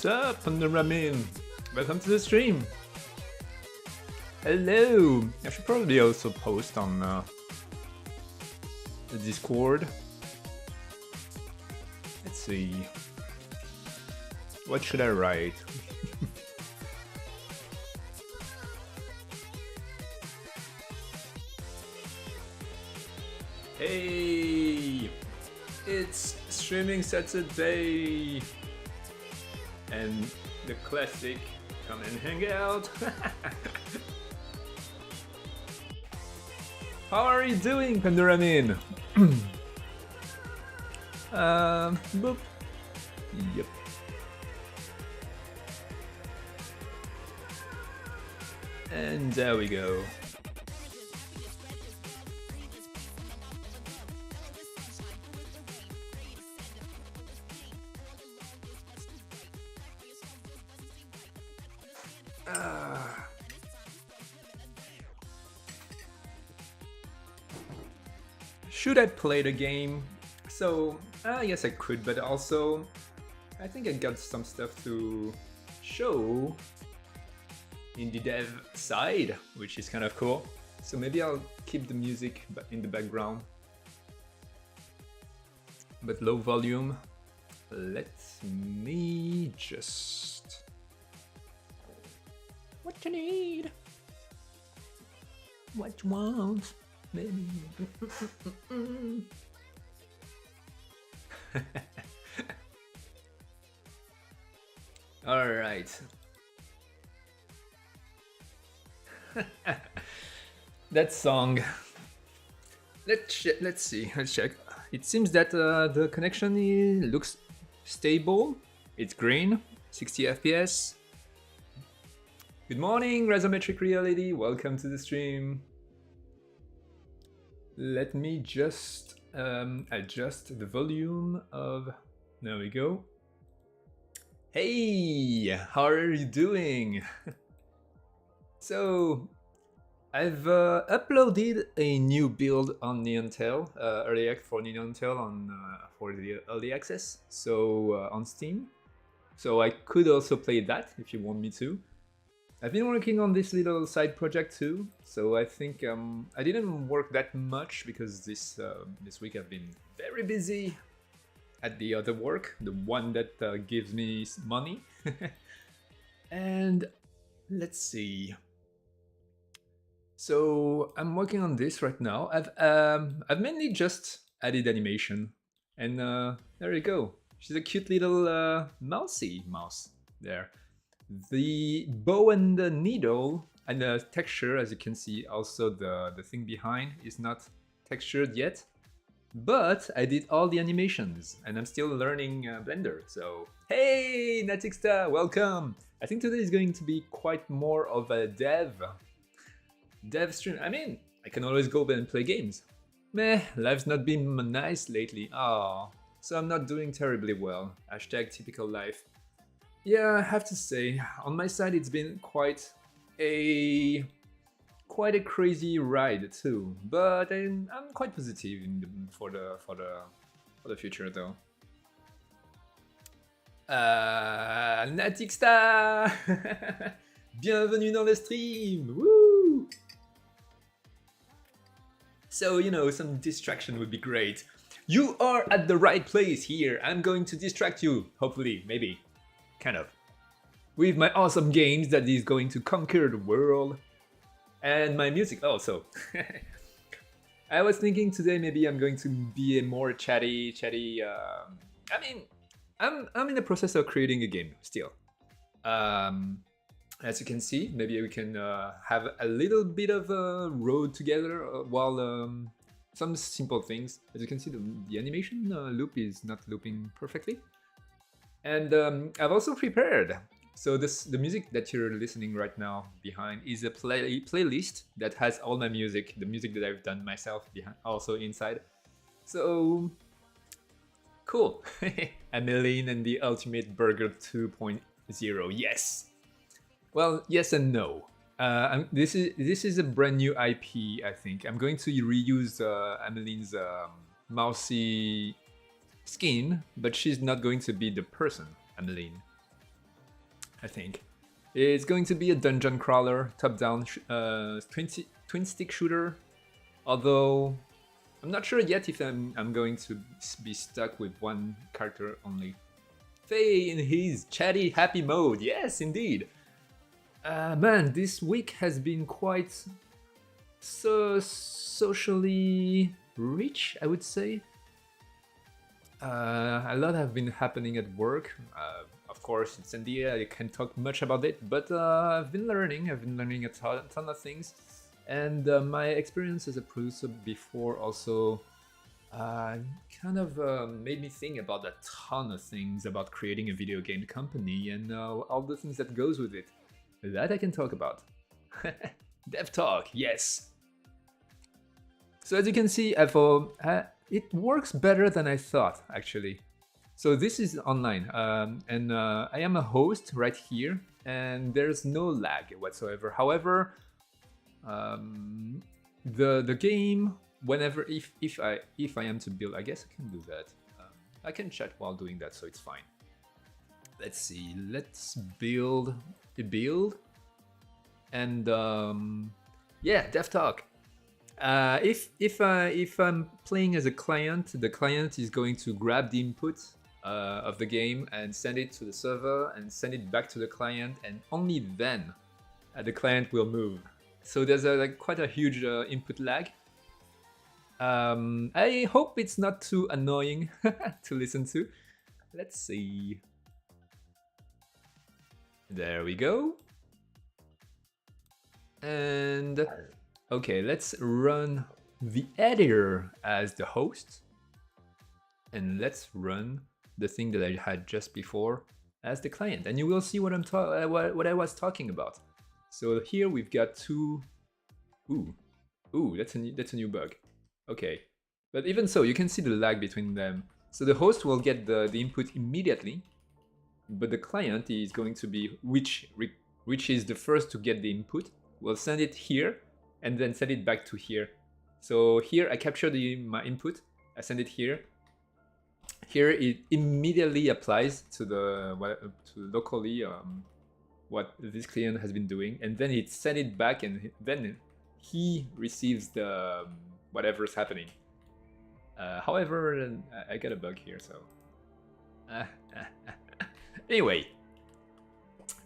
What's up, Ramin? Welcome to the stream. Hello. I should probably also post on the Discord. Let's see. What should I write? Hey, it's streaming Saturday, and the classic come and hang out. How are you doing, Panduramin? Boop. Yep. And there we go. Should I play the game? So, yes I could, but also I think I got some stuff to show in the dev side, which is kind of cool. So maybe I'll keep the music in the background, but low volume. Let me just... What you need? What you want? Maybe. All right. That song. Let's see. Let's check. It seems that the connection looks stable. It's green. 60 FPS. Good morning, Razometric Reality. Welcome to the stream. Let me just adjust the volume of... There we go. Hey, how are you doing? So, I've uploaded a new build on Neontail, for Neontail for the early access, so on Steam. So I could also play that if you want me to. I've been working on this little side project too, so I think I didn't work that much because this week I've been very busy at the other work, the one that gives me money. And let's see. So I'm working on this right now. I've mainly just added animation, and there you go. She's a cute little mousy mouse there. The bow and the needle and the texture, as you can see, also the thing behind is not textured yet, but I did all the animations and I'm still learning Blender. So hey, Natixta, welcome. I think today is going to be quite more of a dev stream. I mean, I can always go and play games. Meh, life's not been nice lately. Ah, so I'm not doing terribly well. Hashtag typical life. Yeah, I have to say, on my side it's been quite a crazy ride too. But I'm quite positive for the future though. Natixta, bienvenue dans le stream. Woo! So, you know, some distraction would be great. You are at the right place here. I'm going to distract you, hopefully, maybe. Kind of. With my awesome games that is going to conquer the world. And my music also. I was thinking today maybe I'm going to be a more chatty. I mean, I'm in the process of creating a game still. As you can see, maybe we can have a little bit of a road together while some simple things. As you can see, the animation loop is not looping perfectly. And I've also prepared. So the music that you're listening right now behind is a playlist that has all my music, the music that I've done myself behind, also inside. So cool. Ameline and the Ultimate Burger 2.0. Yes. Well, yes and no. This is a brand new IP, I think. I'm going to reuse Ameline's mousy skin, but she's not going to be the person, Ameline. I think. It's going to be a dungeon crawler, top-down twin stick shooter. Although I'm not sure yet if I'm going to be stuck with one character only. Faye in his chatty happy mode, yes indeed. Man, this week has been quite so socially rich, I would say. A lot have been happening at work. Of course, it's NDA, I can't talk much about it, but I've been learning a ton of things. And my experience as a producer before also kind of made me think about a ton of things about creating a video game company and all the things that goes with it. That I can talk about. Dev talk, yes. So as you can see, it works better than I thought, actually. So this is online, and I am a host right here, and there's no lag whatsoever. However, the game, whenever if I am to build, I guess I can do that. I can chat while doing that, so it's fine. Let's see. Let's build a build, and yeah, dev talk. If I'm playing as a client, the client is going to grab the input of the game and send it to the server and send it back to the client, and only then the client will move. So there's quite a huge input lag. I hope it's not too annoying to listen to. Let's see. There we go. And okay, let's run the editor as the host. And let's run the thing that I had just before as the client. And you will see what what I was talking about. So here we've got two. Ooh, that's a new bug. Okay, but even so, you can see the lag between them. So the host will get the input immediately, but the client is going to be which is the first to get the input. We'll send it here and then send it back to here. So here I capture my input, I send it here. Here it immediately applies to locally what this client has been doing, and then it send it back, and then he receives the whatever's happening. However, I got a bug here, so anyway,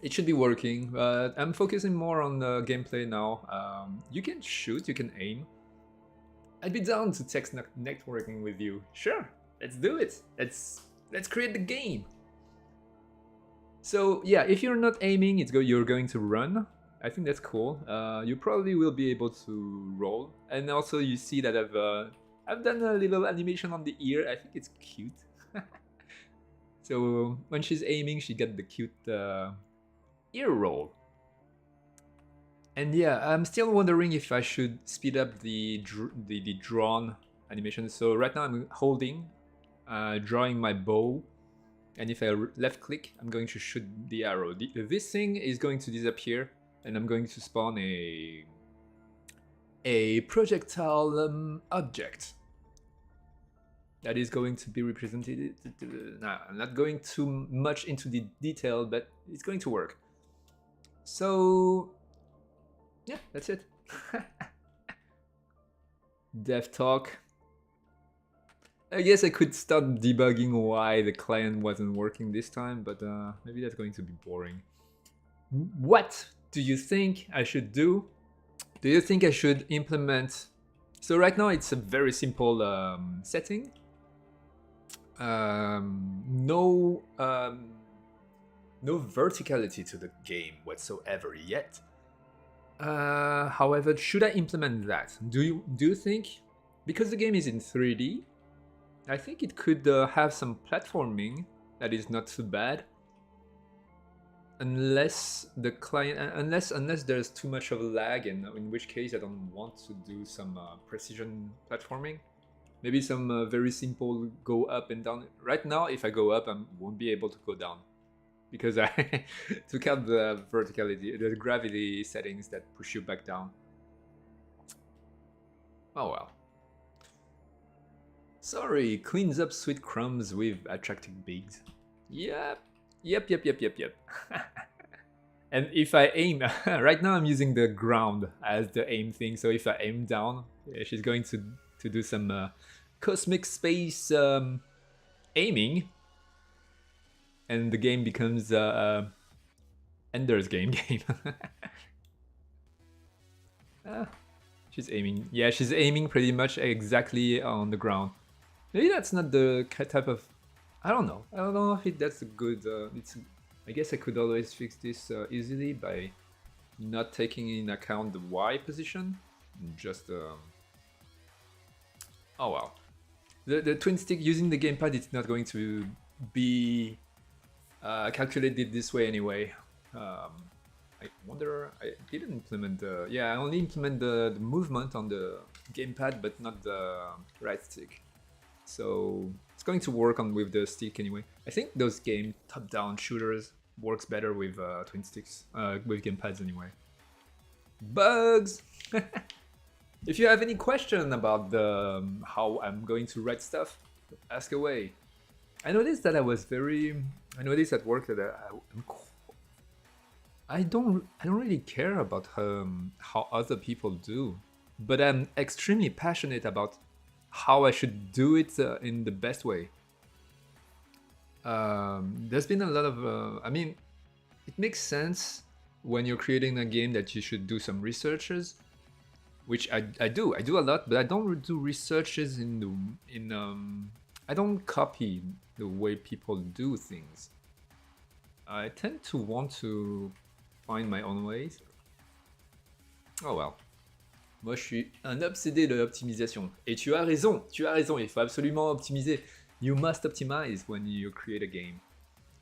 it should be working. I'm focusing more on the gameplay now. You can shoot, you can aim. I'd be down to text networking with you. Sure, let's do it. Let's create the game. So yeah, if you're not aiming, you're going to run. I think that's cool. You probably will be able to roll, and also you see that I've done a little animation on the ear. I think it's cute. So when she's aiming, she got the cute ear roll. And yeah, I'm still wondering if I should speed up the drawn animation. So right now I'm holding, drawing my bow, and if I left click, I'm going to shoot the arrow. This thing is going to disappear, and I'm going to spawn a projectile object that is going to be represented. Nah, I'm not going too much into the detail, but it's going to work. So yeah, that's it. Dev talk. I guess I could start debugging why the client wasn't working this time, but maybe that's going to be boring. What do you think I should do? Do you think I should implement... So right now it's a very simple setting. No verticality to the game whatsoever yet. However, should I implement that? Do you think, because the game is in 3D, I think it could have some platforming that is not too bad, unless the client, unless there's too much of a lag, and in which case I don't want to do some precision platforming. Maybe some very simple go up and down. Right now, if I go up, I won't be able to go down, because I took out the verticality, the gravity settings that push you back down. Oh well. Sorry, cleans up sweet crumbs with attractive bigs. Yep. And if I aim, right now I'm using the ground as the aim thing. So if I aim down, she's going to do some cosmic space aiming, and the game becomes Ender's Game game. Ah, she's aiming. Yeah, she's aiming pretty much exactly on the ground. Maybe that's not the type of. I don't know. I don't know if that's a good. It's. I guess I could always fix this easily by not taking in account the Y position. Just. Oh well. The twin stick using the gamepad, it's not going to be calculated this way anyway. I wonder. I didn't implement the. Yeah, I only implement the movement on the gamepad, but not the right stick. So it's going to work on with the stick anyway. I think those game top-down shooters works better with twin sticks, with gamepads anyway. Bugs. If you have any question about the how I'm going to write stuff, ask away. I noticed that I was very. I noticed at work that I don't really care about how other people do, but I'm extremely passionate about how I should do it in the best way. There's been a lot of. I mean, it makes sense when you're creating a game that you should do some researches, which I do. I do a lot, but I don't do researches in the in. I don't copy the way people do things. I tend to want to find my own ways. Oh well. Moi, je suis un obsédé de l'optimisation. Et tu as raison, il faut absolument optimiser. You must optimize when you create a game.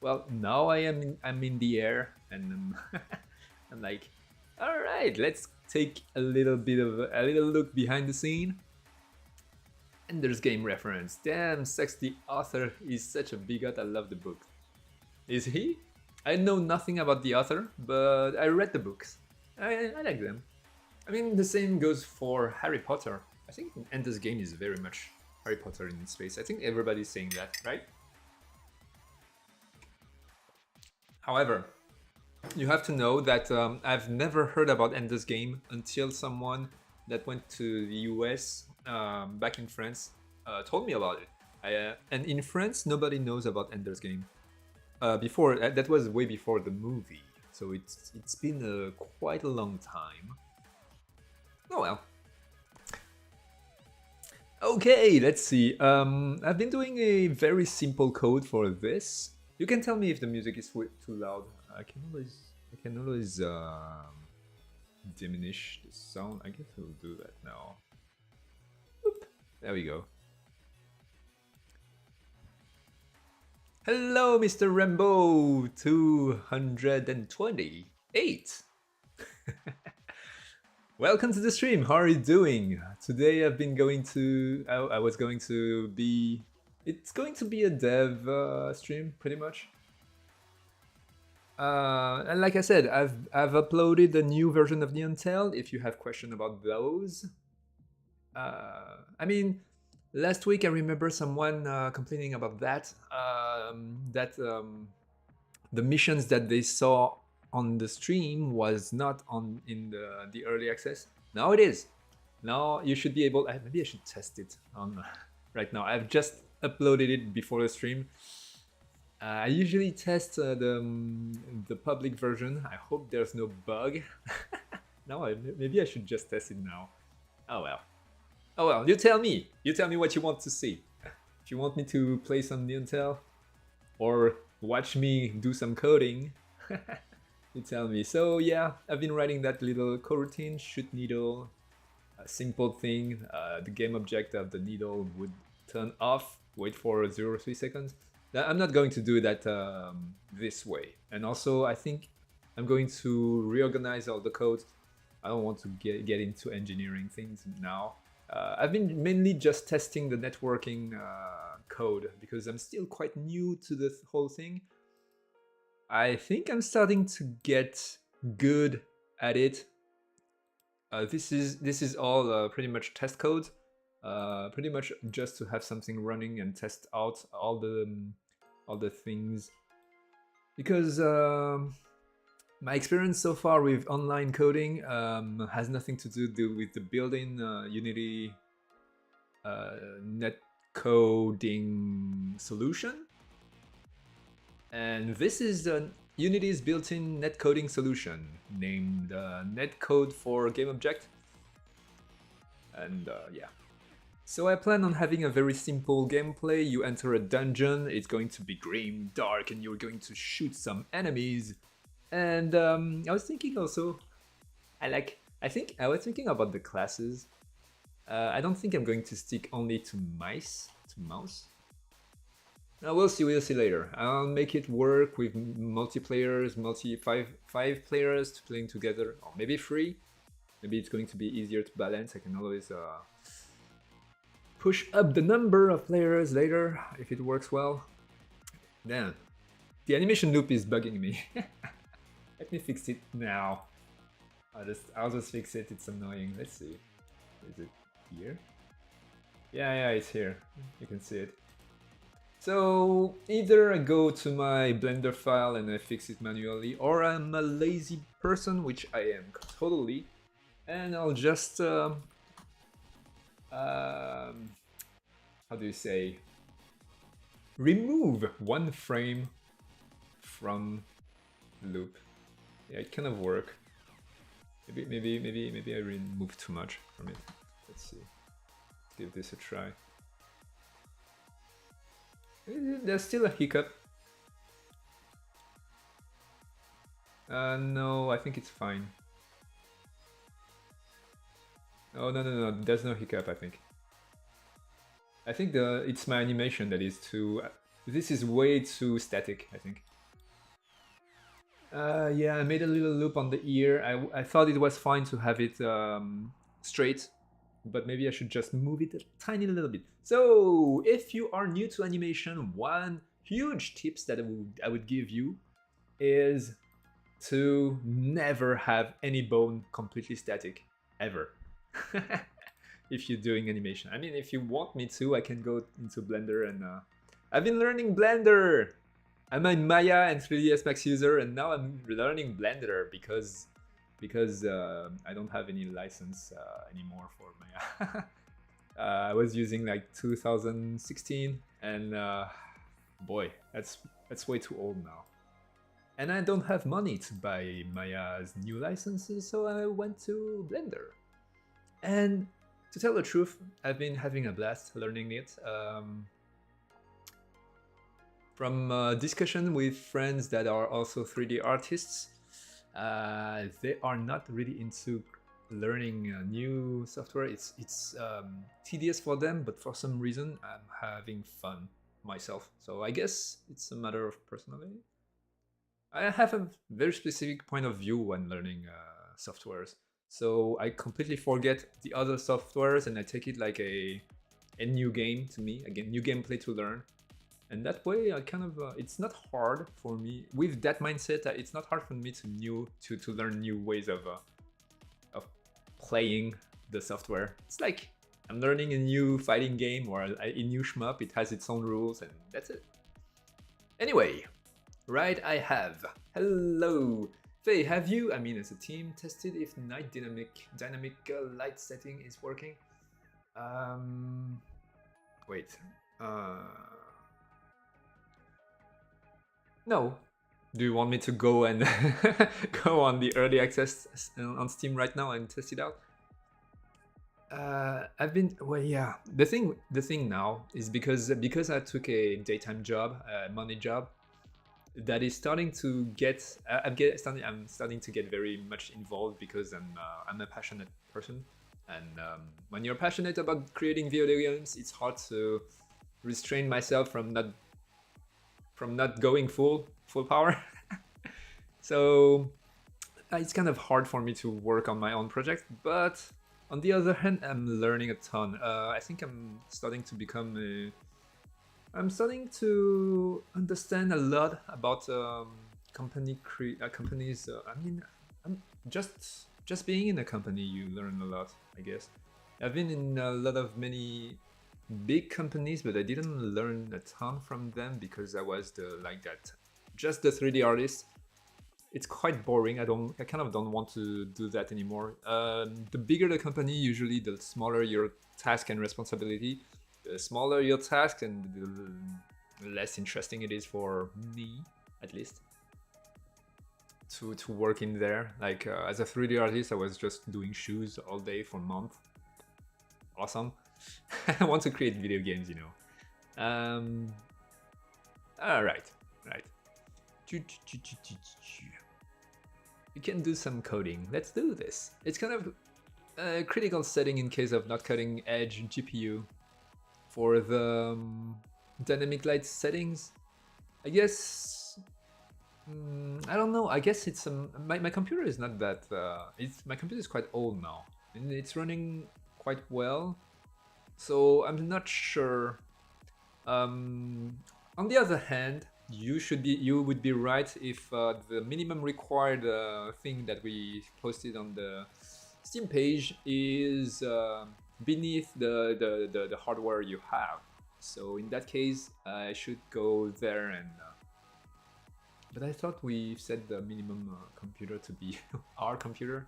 Well, now I'm in the air, and I'm like, all right, let's take a little look behind the scene. Ender's Game reference. Damn, Sex the author is such a bigot. I love the book. Is he? I know nothing about the author, but I read the books. I like them. I mean, the same goes for Harry Potter. I think Ender's Game is very much Harry Potter in space. I think everybody's saying that, right? However, you have to know that I've never heard about Ender's Game until someone that went to the US back in France told me about it. And in France, nobody knows about Ender's Game. Before that was way before the movie, so it's been quite a long time. Oh well. Okay, let's see. I've been doing a very simple code for this. You can tell me if the music is too loud. I can always diminish the sound. I guess I'll do that now. Oop, there we go. Hello, Mr. Rambo 228. Welcome to the stream. How are you doing? Today I've been going to. I was going to be. It's going to be a dev stream, pretty much. And like I said, I've uploaded a new version of Neon Tail. If you have questions about those, I mean, last week I remember someone complaining about that. The missions that they saw on the stream was not on in the early access. Now it is. Now you should be able. Maybe I should test it on right now. I've just uploaded it before the stream. I usually test the public version. I hope there's no bug. No, maybe I should just test it now. Oh well. Oh well. You tell me. You tell me what you want to see. If you want me to play some Neon Tail, or watch me do some coding, you tell me. So yeah, I've been writing that little coroutine, shoot needle, a simple thing. The game object of the needle would turn off, wait for 0.3 seconds. I'm not going to do that this way. And also, I think I'm going to reorganize all the code. I don't want to get into engineering things now. I've been mainly just testing the networking code because I'm still quite new to this whole thing. I think I'm starting to get good at it. This is all pretty much test code. Pretty much just to have something running and test out all the things, because My experience so far with online coding has nothing to do with the building Unity net coding solution. And this is Unity's built-in netcoding solution named Netcode for GameObject. And yeah. So I plan on having a very simple gameplay. You enter a dungeon, it's going to be grim, dark, and you're going to shoot some enemies. And I was thinking also, I was thinking about the classes. I don't think I'm going to stick only to mouse. We'll see later. I'll make it work with multiplayers, five players playing together, or maybe 3. Maybe it's going to be easier to balance. I can always push up the number of players later if it works well. Then the animation loop is bugging me. Let me fix it now. I'll just fix it. It's annoying. Let's see. Is it here? Yeah, it's here. You can see it. So either I go to my Blender file and I fix it manually, or I'm a lazy person, which I am totally, and I'll just how do you say, remove one frame from the loop. Yeah, it kind of work. Maybe I removed too much from it. Let's see. Let's give this a try. There's still a hiccup. No, I think it's fine. Oh no, there's no hiccup. I think it's my animation that is too. This is way too static, I think. Yeah, I made a little loop on the ear. I thought it was fine to have it straight, but maybe I should just move it a tiny little bit. So, if you are new to animation, one huge tips that I would give you is to never have any bone completely static, ever. If you're doing animation. I mean, if you want me to, I can go into Blender and I've been learning Blender! I'm a Maya and 3ds Max user, and now I'm learning Blender because I don't have any license anymore for Maya. I was using like 2016, and boy, that's way too old now. And I don't have money to buy Maya's new licenses, so I went to Blender. And to tell the truth, I've been having a blast learning it. From discussion with friends that are also 3D artists, they are not really into learning new software. It's tedious for them, but for some reason I'm having fun myself. So I guess it's a matter of personality. I have a very specific point of view when learning softwares. So I completely forget the other softwares and I take it like a new game to me, again, new gameplay to learn. And that way I kind of, it's not hard for me, with that mindset, it's not hard for me to learn new ways of playing the software. It's like I'm learning a new fighting game or a new shmup, it has its own rules and that's it. Anyway, right, I have. Hello! Faye, have you, I mean as a team, tested if night dynamic light setting is working? Wait. No. Do you want me to go and go on the early access on Steam right now and test it out? I've been, well, yeah. The thing now is because I took a daytime job, a money job, that is starting to get. I'm starting to get very much involved because I'm a passionate person, and when you're passionate about creating video games, it's hard to restrain myself from not going full power. So it's kind of hard for me to work on my own project, but on the other hand, I'm learning a ton. I think I'm starting to understand a lot about companies. I mean, I'm just being in a company, you learn a lot, I guess. I've been in a lot of many big companies, but I didn't learn a ton from them because I was just the 3D artist. it's quite boring. I kind of don't want to do that anymore. The bigger the company, usually the smaller your task and responsibility. The smaller your task and the less interesting it is for me, at least, to work in there. Like as a 3D artist, I was just doing shoes all day for a month. Awesome. I want to create video games, you know. All right. You can do some coding. Let's do this. It's kind of a critical setting in case of not cutting edge GPU for the dynamic light settings. I guess I don't know. I guess it's my computer is not that. My computer is quite old now, and it's running quite well. So I'm not sure. On the other hand, you would be right if the minimum required thing that we posted on the Steam page is beneath the hardware you have. So in that case, I should go there and. But I thought we set the minimum computer to be our computer.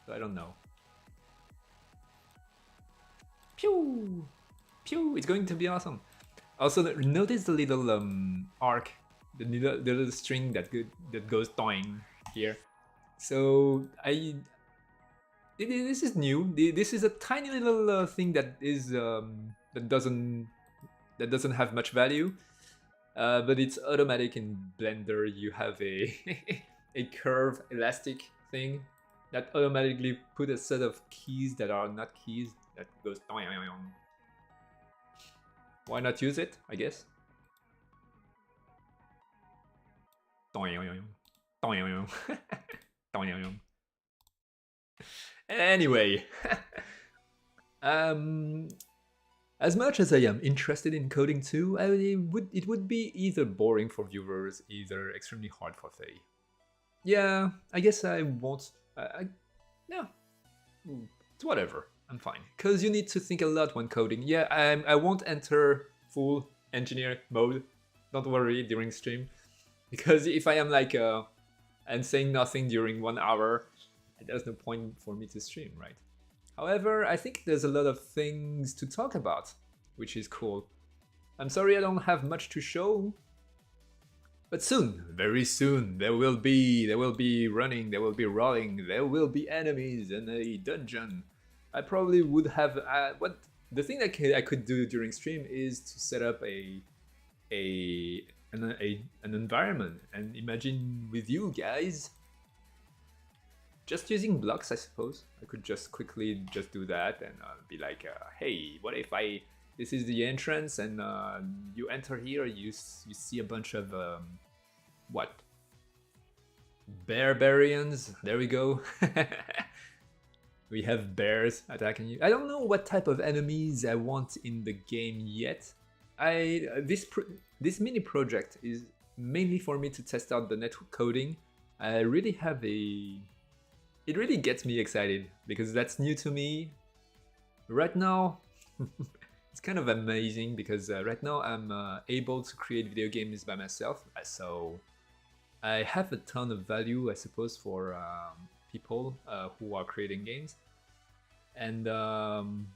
So I don't know. Pew! Pew! It's going to be awesome. Also, notice the little arc, the little string that goes doing here. So this is new. This is a tiny little thing that is that doesn't have much value, but it's automatic in Blender. You have a a curve elastic thing that automatically put a set of keys that are not keys that goes. Why not use it, I guess? Anyway, as much as I am interested in coding too, it would be either boring for viewers, either extremely hard for Faye. Yeah, I guess I won't. Yeah, it's whatever. I'm fine, because you need to think a lot when coding. Yeah, I won't enter full engineer mode. Don't worry during stream, because if I am like and saying nothing during 1 hour, there's no point for me to stream, right? However, I think there's a lot of things to talk about, which is cool. I'm sorry I don't have much to show, but soon, very soon, there will be running, there will be rolling, there will be enemies and a dungeon. I probably would have the thing that I could do during stream is to set up an environment and imagine with you guys just using blocks. I suppose I could just quickly just do that and be like, hey, what if this is the entrance and you enter here, you see a bunch of what, barbarians? There we go. We have bears attacking you. I don't know what type of enemies I want in the game yet. This mini project is mainly for me to test out the network coding. I really have it really gets me excited because that's new to me. Right now, it's kind of amazing because right now I'm able to create video games by myself. So I have a ton of value, I suppose, for people who are creating games, and I'm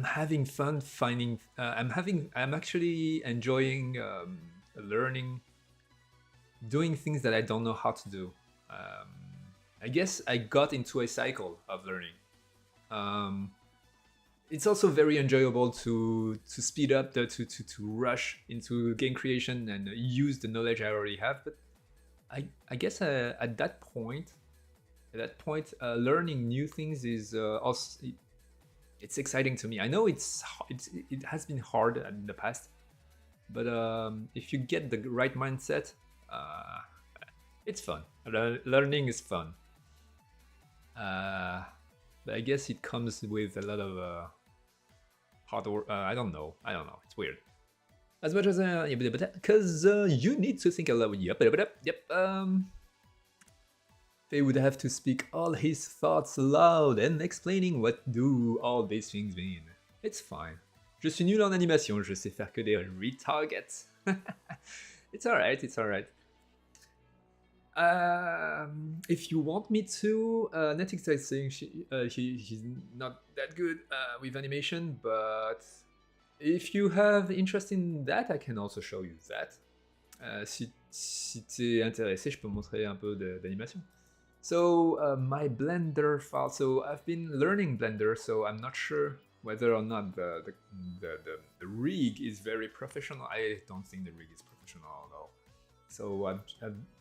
having fun finding. I'm actually enjoying learning, doing things that I don't know how to do. I guess I got into a cycle of learning. It's also very enjoyable to speed up, to rush into game creation and use the knowledge I already have. But I guess at that point, learning new things is also it's exciting to me. I know it has been hard in the past, but if you get the right mindset, it's fun. Learning is fun. But I guess it comes with a lot of hard work. I don't know. It's weird. As much as because you need to think a lot. Yep. They would have to speak all his thoughts aloud and explaining what do all these things mean. It's fine. Je suis nul en animation. Je sais faire que des retargets. It's alright. If you want me to, Netix is saying he's not that good with animation, but if you have interest in that, I can also show you that. Si t'es intéressé, je peux montrer un peu d'animation. So my Blender file. So I've been learning Blender, so I'm not sure whether or not the rig is very professional. I don't think the rig is professional at all. So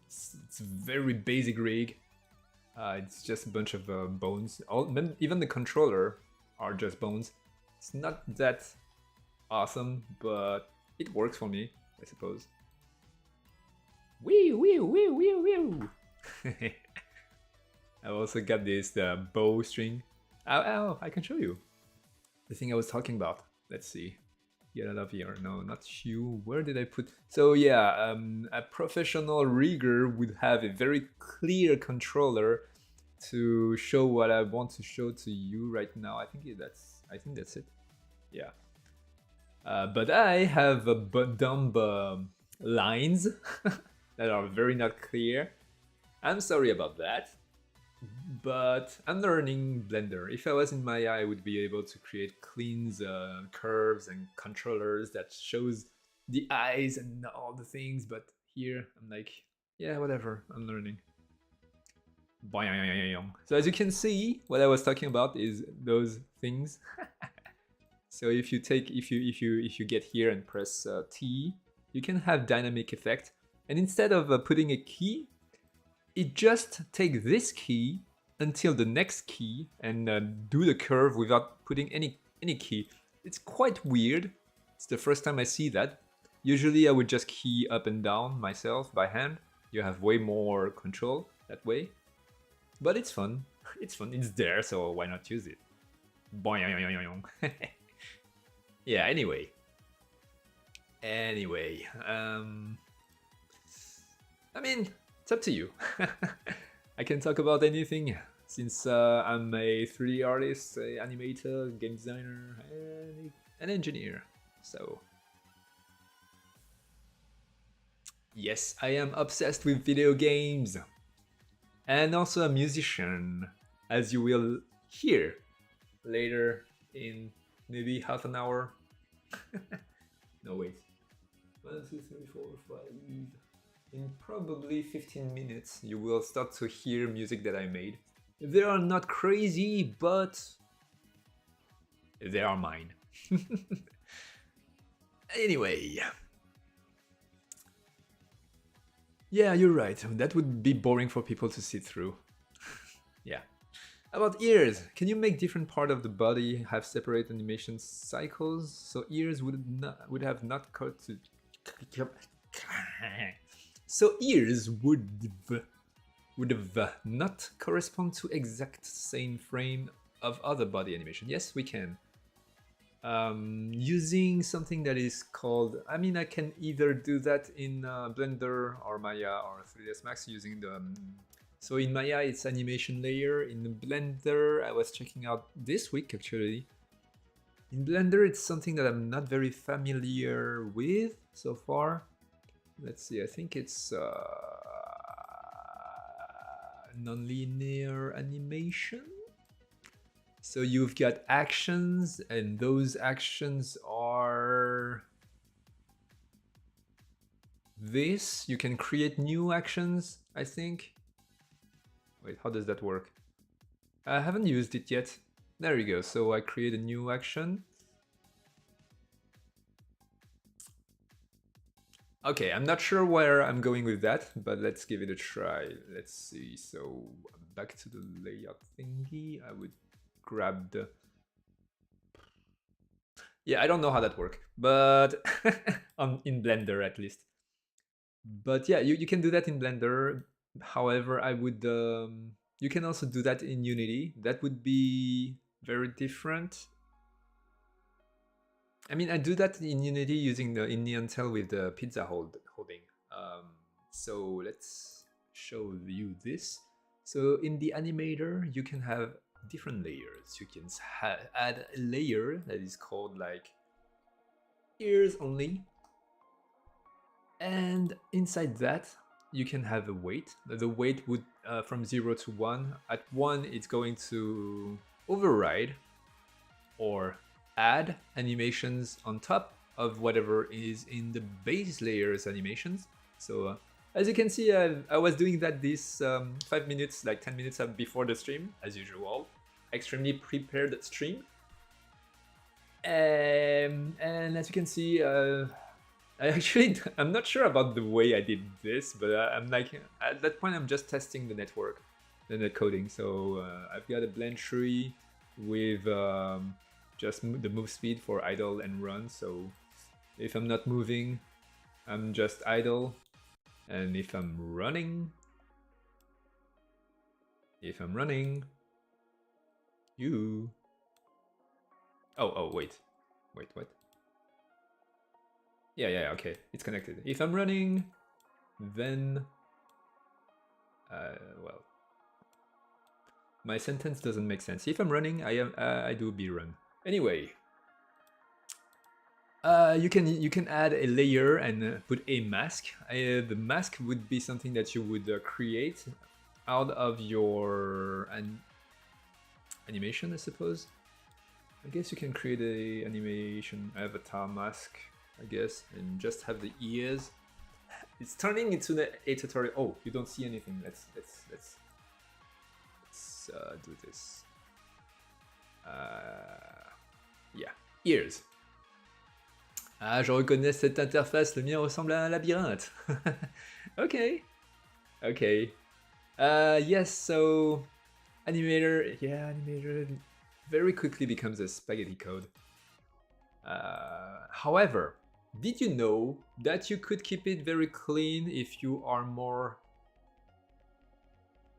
it's a very basic rig. It's just a bunch of bones. Even the controller are just bones. It's not that awesome, but it works for me, I suppose. Wee wee wee wee wee. I also got this bow string. Ow, I can show you. The thing I was talking about. Let's see. Get out of here. No, not you. Where did I put? So yeah, a professional rigger would have a very clear controller to show what I want to show to you right now. I think that's it. Yeah. But I have dumb lines that are very not clear. I'm sorry about that. But I'm learning Blender. If I was in Maya, I would be able to create clean curves and controllers that shows the eyes and all the things. But here, I'm like, yeah, whatever. I'm learning. So as you can see, what I was talking about is those things. So if you get here and press T, you can have dynamic effect. And instead of putting a key, it just takes this key until the next key and do the curve without putting any key. It's quite weird. It's the first time I see that. Usually I would just key up and down myself by hand. You have way more control that way. But it's fun. It's fun. It's there, so why not use it? Yeah, anyway. I mean, it's up to you. I can talk about anything since I'm a 3D artist, a animator, game designer, and an engineer. So yes, I am obsessed with video games and also a musician, as you will hear later in maybe half an hour. No, wait. 1, 2, 3, 4, 5. In probably 15 minutes, you will start to hear music that I made. They are not crazy, but they are mine. Anyway. Yeah, you're right. That would be boring for people to sit through. Yeah. About ears, can you make different part of the body have separate animation cycles? So ears would have not cut to. So ears would have not correspond to exact same frame of other body animation. Yes, we can. Using something that is called, I mean, I can either do that in Blender or Maya or 3ds Max using the, so in Maya it's animation layer. In Blender, I was checking out this week actually. In Blender, it's something that I'm not very familiar with so far. Let's see, I think it's nonlinear animation. So you've got actions, and those actions are this. You can create new actions, I think. Wait, how does that work? I haven't used it yet. There you go. So I create a new action. Okay, I'm not sure where I'm going with that, but let's give it a try. Let's see. So back to the layout thingy. I would grab the... Yeah, I don't know how that works, but in Blender at least. But yeah, you can do that in Blender. However, I would... you can also do that in Unity. That would be very different. I mean, I do that in Unity using the Neontel with the pizza holding. So let's show you this. So in the animator, you can have different layers. You can add a layer that is called like ears only. And inside that, you can have a weight. The weight would from 0 to 1. At 1, it's going to override or add animations on top of whatever is in the base layers animations. So as you can see, I was doing that this 5 minutes, like 10 minutes before the stream, as usual. Extremely prepared stream. And as you can see, I'm not sure about the way I did this, but I'm like, at that point, I'm just testing the network, the net coding. So I've got a blend tree with just the move speed for idle and run. So if I'm not moving, I'm just idle. And if I'm running, you... Oh, wait, what? Yeah, okay, it's connected. If I'm running, then... well... My sentence doesn't make sense. If I'm running, I do be run. Anyway... you can add a layer and put a mask. The mask would be something that you would create out of your animation, I suppose. I guess you can create a animation avatar mask, I guess, and just have the ears. It's turning into a tutorial. Oh, you don't see anything. Let's do this. Yeah, ears. Ah, je reconnais cette interface, le mien ressemble à un labyrinthe. Okay. Yes, so animator very quickly becomes a spaghetti code. However, did you know that you could keep it very clean if you are more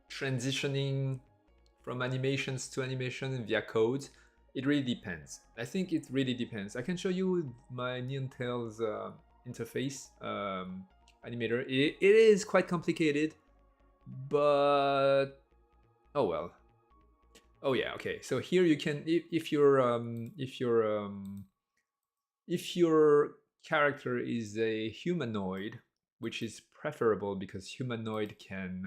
transitioning from animations to animation via code? It really depends. I think it really depends. I can show you my Neon Tails interface animator. It is quite complicated, but oh well. Oh yeah, okay. So here you can, if your character is a humanoid, which is preferable because humanoid can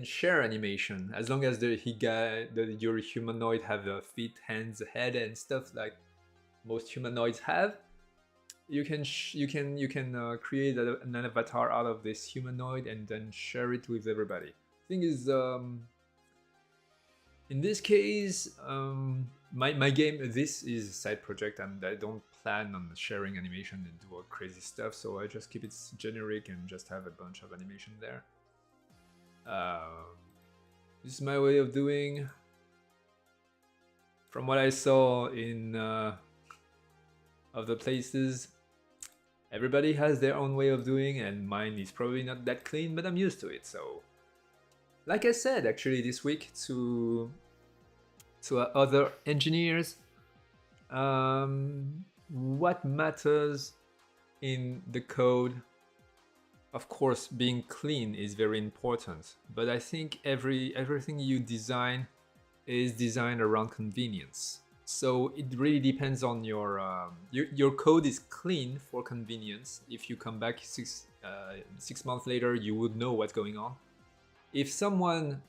share animation as long as your humanoid have feet, hands, head, and stuff like most humanoids have. You can create an avatar out of this humanoid and then share it with everybody. Thing is, in this case, my game, this is a side project and I don't plan on sharing animation and do all crazy stuff, so I just keep it generic and just have a bunch of animation there. This is my way of doing. From what I saw in other places, everybody has their own way of doing, and mine is probably not that clean, but I'm used to it. So, like I said, actually this week to other engineers, what matters in the code. Of course, being clean is very important, but I think everything you design is designed around convenience. So it really depends on your code is clean for convenience. If you come back 6 months later, you would know what's going on. If someone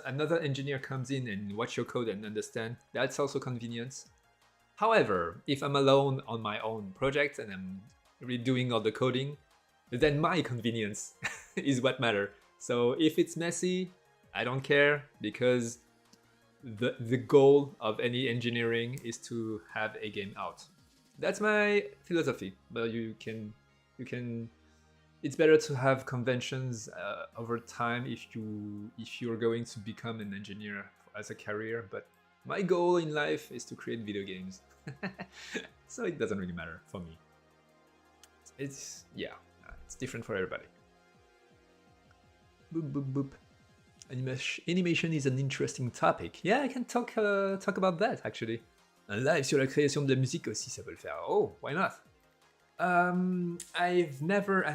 another engineer comes in and watch your code and understand, that's also convenience. However, if I'm alone on my own project and I'm redoing all the coding, then my convenience is what matters. So if it's messy, I don't care, because the goal of any engineering is to have a game out. That's my philosophy. But you can it's better to have conventions over time if you're going to become an engineer as a career. But my goal in life is to create video games. So it doesn't really matter for me. It's different for everybody. Boop, boop, boop. Animation is an interesting topic. Yeah, I can talk about that actually. Un live sur la création de la musique aussi, ça peut le faire. Oh, why not? I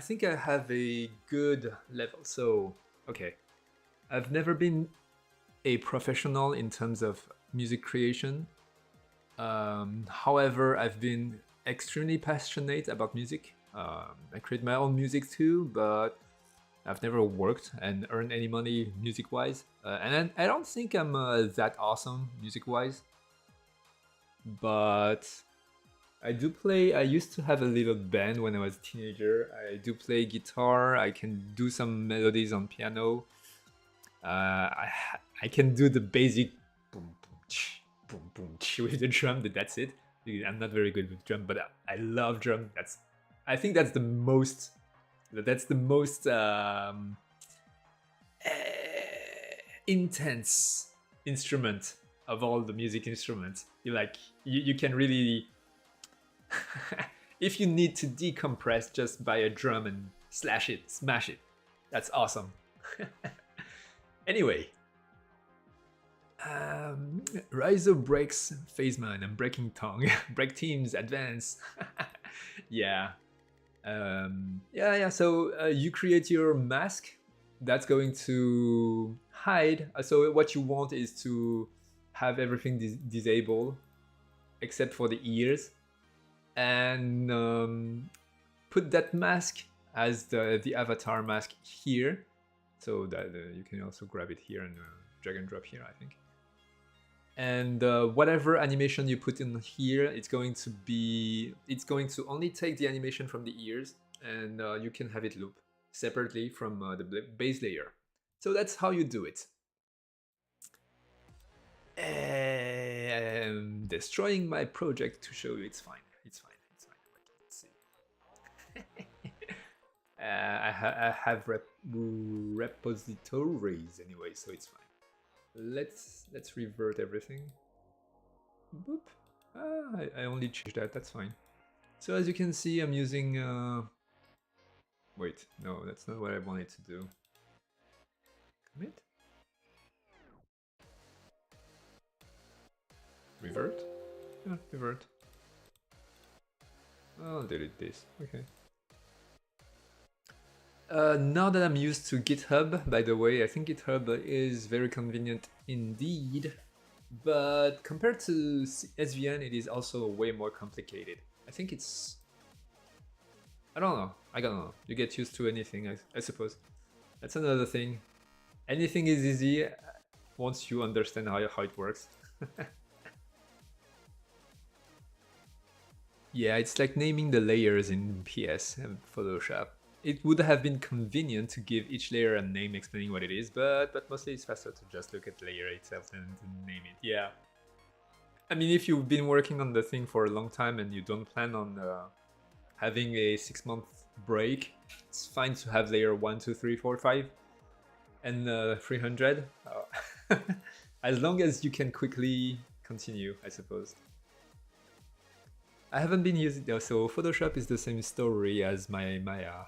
think I have a good level. So, okay. I've never been a professional in terms of music creation. However, I've been extremely passionate about music. I create my own music too, but I've never worked and earned any money music-wise. And I don't think I'm that awesome music-wise. But I do play. I used to have a little band when I was a teenager. I do play guitar. I can do some melodies on piano. I can do the basic boom boom ch, boom boom ch with the drum. But that's it. I'm not very good with drum, but I love drum. I think that's the most. That's the most intense instrument of all the music instruments. You can really if you need to decompress, just buy a drum and slash it, smash it. That's awesome. Anyway, Rizo breaks Phaseman and Breaking Tongue. Break teams, advance. Yeah. Yeah. So you create your mask that's going to hide. So what you want is to have everything disabled except for the ears, and put that mask as the avatar mask here, so that you can also grab it here and drag and drop here, I think. And whatever animation you put in here, it's going to only take the animation from the ears, and you can have it loop separately from the base layer. So that's how you do it. I'm destroying my project to show you it's fine. It's fine. Let's see. I have repositories anyway, so it's fine. Let's revert everything. Boop. I only changed that. That's fine. So as you can see, I'm using. Wait, no, that's not what I wanted to do. Commit. Revert? Yeah, revert. I'll delete this. Okay. Now that I'm used to GitHub, by the way, I think GitHub is very convenient indeed. But compared to SVN, it is also way more complicated. I think it's... I don't know. You get used to anything, I suppose. That's another thing. Anything is easy once you understand how it works. Yeah, it's like naming the layers in PS and Photoshop. It would have been convenient to give each layer a name explaining what it is, but mostly it's faster to just look at the layer itself and name it. Yeah. I mean, if you've been working on the thing for a long time and you don't plan on having a 6-month break, it's fine to have layer 1, 2, 3, 4, 5, and 300. As long as you can quickly continue, I suppose. I haven't been using it, so Photoshop is the same story as my Maya.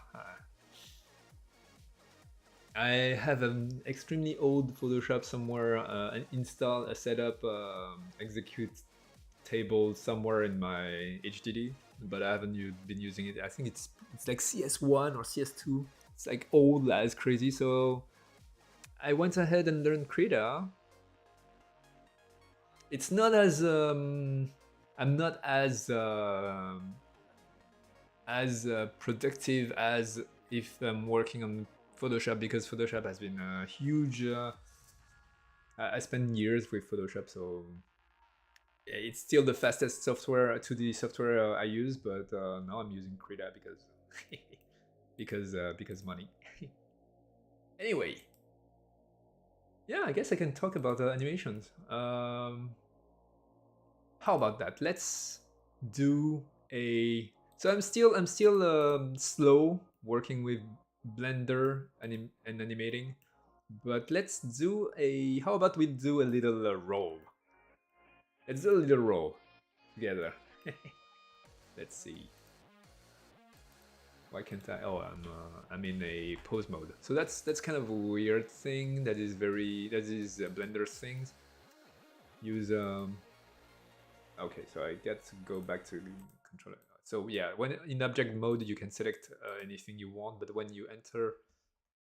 I have an extremely old Photoshop somewhere, install a setup, execute table somewhere in my HDD, but I haven't been using it. I think it's like CS1 or CS2. It's like old as crazy, so I went ahead and learned Krita. It's not as I'm not as productive as if I'm working on Photoshop, because Photoshop has been a huge. I spent years with Photoshop, so it's still the fastest software, 2D software I use. But now I'm using Krita because money. Anyway, yeah, I guess I can talk about animations. How about that? Let's do a... So I'm still slow working with Blender and animating, but let's do a... How about we do a little roll? Let's do a little roll together. Let's see. Why can't I? Oh, I'm in a pose mode. So that's kind of a weird thing. That is Blender's things. Use Okay, so I get to go back to controller. So yeah, when in object mode, you can select anything you want, but when you enter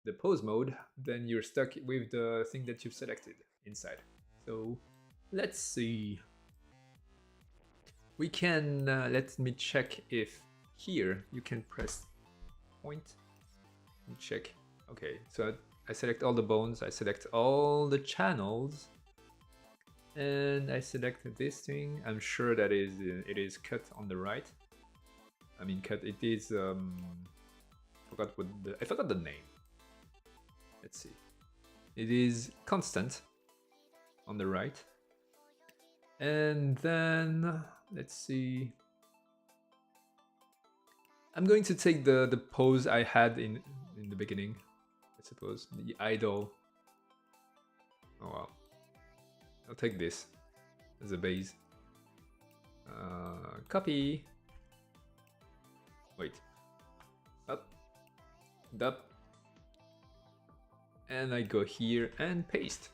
the pose mode, then you're stuck with the thing that you've selected inside. So let's see. We can, let me check if here you can press point and check. Okay, so I select all the bones, I select all the channels, and I select this thing. I'm sure that it is cut on the right. I mean, cut. It is. I forgot the name. Let's see. It is constant on the right, and then let's see. I'm going to take the pose I had in the beginning. I suppose the idol. Oh wow. I'll take this as a base. Copy. Wait. Up. Up. And I go here and paste.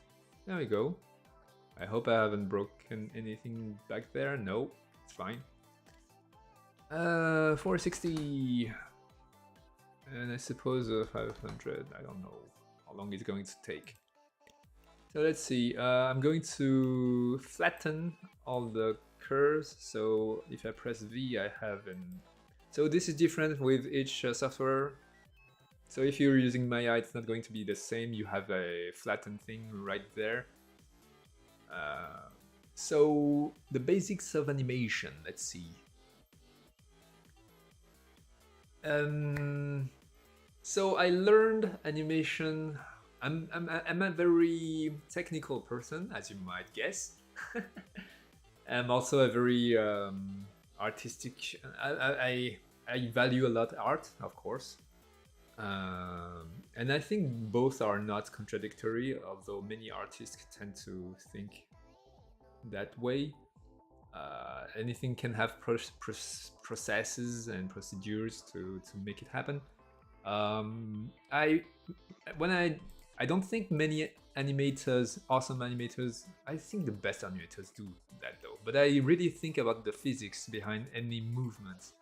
There we go. I hope I haven't broken anything back there. No, it's fine. 460. And I suppose 500. I don't know how long it's going to take. So let's see. I'm going to flatten all the curves. So if I press V, I have an. So this is different with each software. So if you're using Maya, it's not going to be the same. You have a flattened thing right there. So the basics of animation. Let's see. So I learned animation. I'm a very technical person, as you might guess. I'm also a very artistic. I value a lot art, of course. And I think both are not contradictory, although many artists tend to think that way. Anything can have processes and procedures to make it happen. I don't think many animators, awesome animators, I think the best animators do that though, but I really think about the physics behind any movement.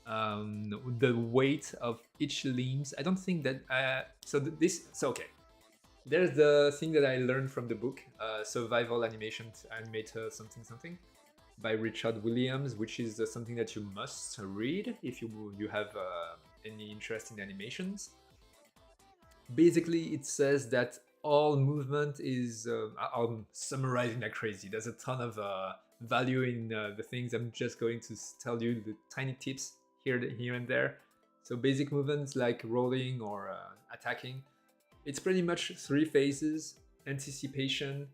The weight of each limbs. I don't think that, okay. There's the thing that I learned from the book, Survival Animation Animator something something, by Richard Williams, which is something that you must read if you have any interest in animations. Basically, it says that all movement is. I'm summarizing like crazy. There's a ton of value in the things. I'm just going to tell you the tiny tips here and there. So basic movements like rolling or attacking. It's pretty much 3 phases: anticipation,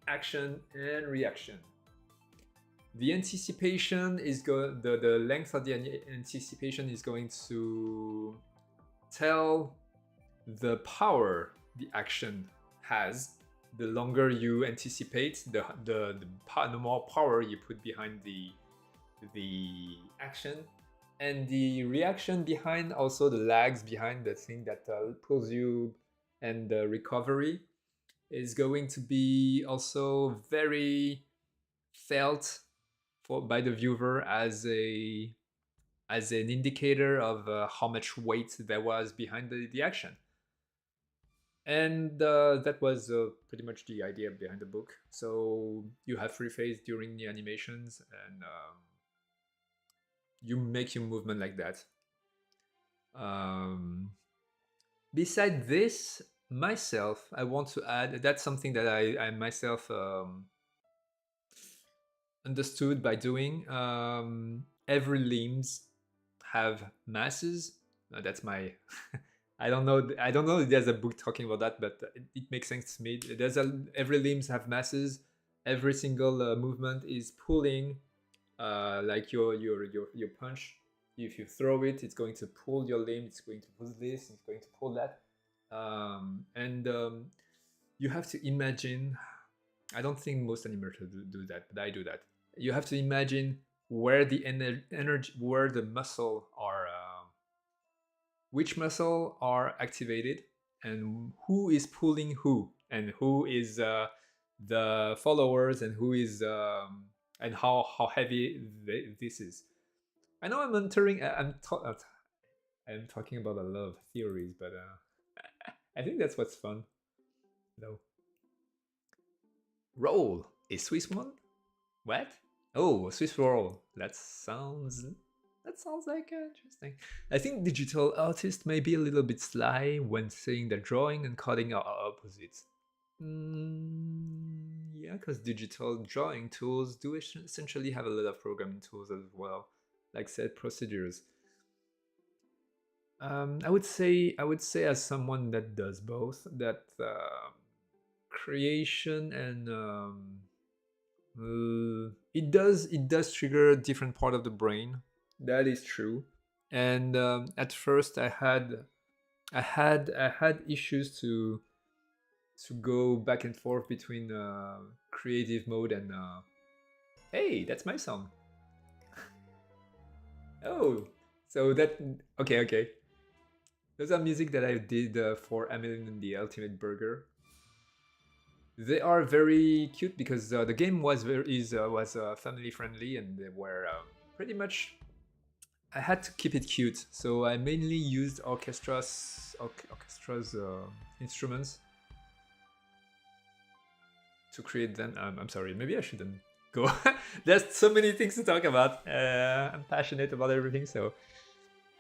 action, and reaction. The anticipation is the length of the anticipation is going to tell the power the action has. The longer you anticipate, the more power you put behind the action, and the reaction behind, also the lags behind the thing that pulls you, and the recovery is going to be also very felt by the viewer as an indicator of how much weight there was behind the action. And that was pretty much the idea behind the book. So you have 3 phases during the animations, and you make your movement like that. Beside this, myself, I want to add, that's something that I myself understood by doing. Every limbs have masses. That's my I don't know if there's a book talking about that, but it makes sense to me. Every limbs have masses. Every single movement is pulling, like your punch. If you throw it, it's going to pull your limb. It's going to pull this. It's going to pull that. And you have to imagine. I don't think most animators do that, but I do that. You have to imagine where the energy, where the muscle are, which muscle are activated, and who is pulling who, and who is the followers, and who is and how heavy this is. I know I'm entering. I'm talking about a lot of theories, but I think that's what's fun. No. Roll, a Swiss one? What? Oh, Swiss roll. That sounds That sounds like interesting. I think digital artists may be a little bit sly when saying that drawing and coding are opposites. Yeah, because digital drawing tools do essentially have a lot of programming tools as well, like set procedures. I would say as someone that does both, that creation and it does trigger a different part of the brain. That is true. And at first, I had issues to go back and forth between creative mode and hey, that's my song. Oh, so that okay. Those are music that I did for Amelie and the Ultimate Burger. They are very cute because the game was family friendly, and they were pretty much. I had to keep it cute, so I mainly used orchestra's instruments to create them. I'm sorry, maybe I shouldn't go. There's so many things to talk about. I'm passionate about everything, so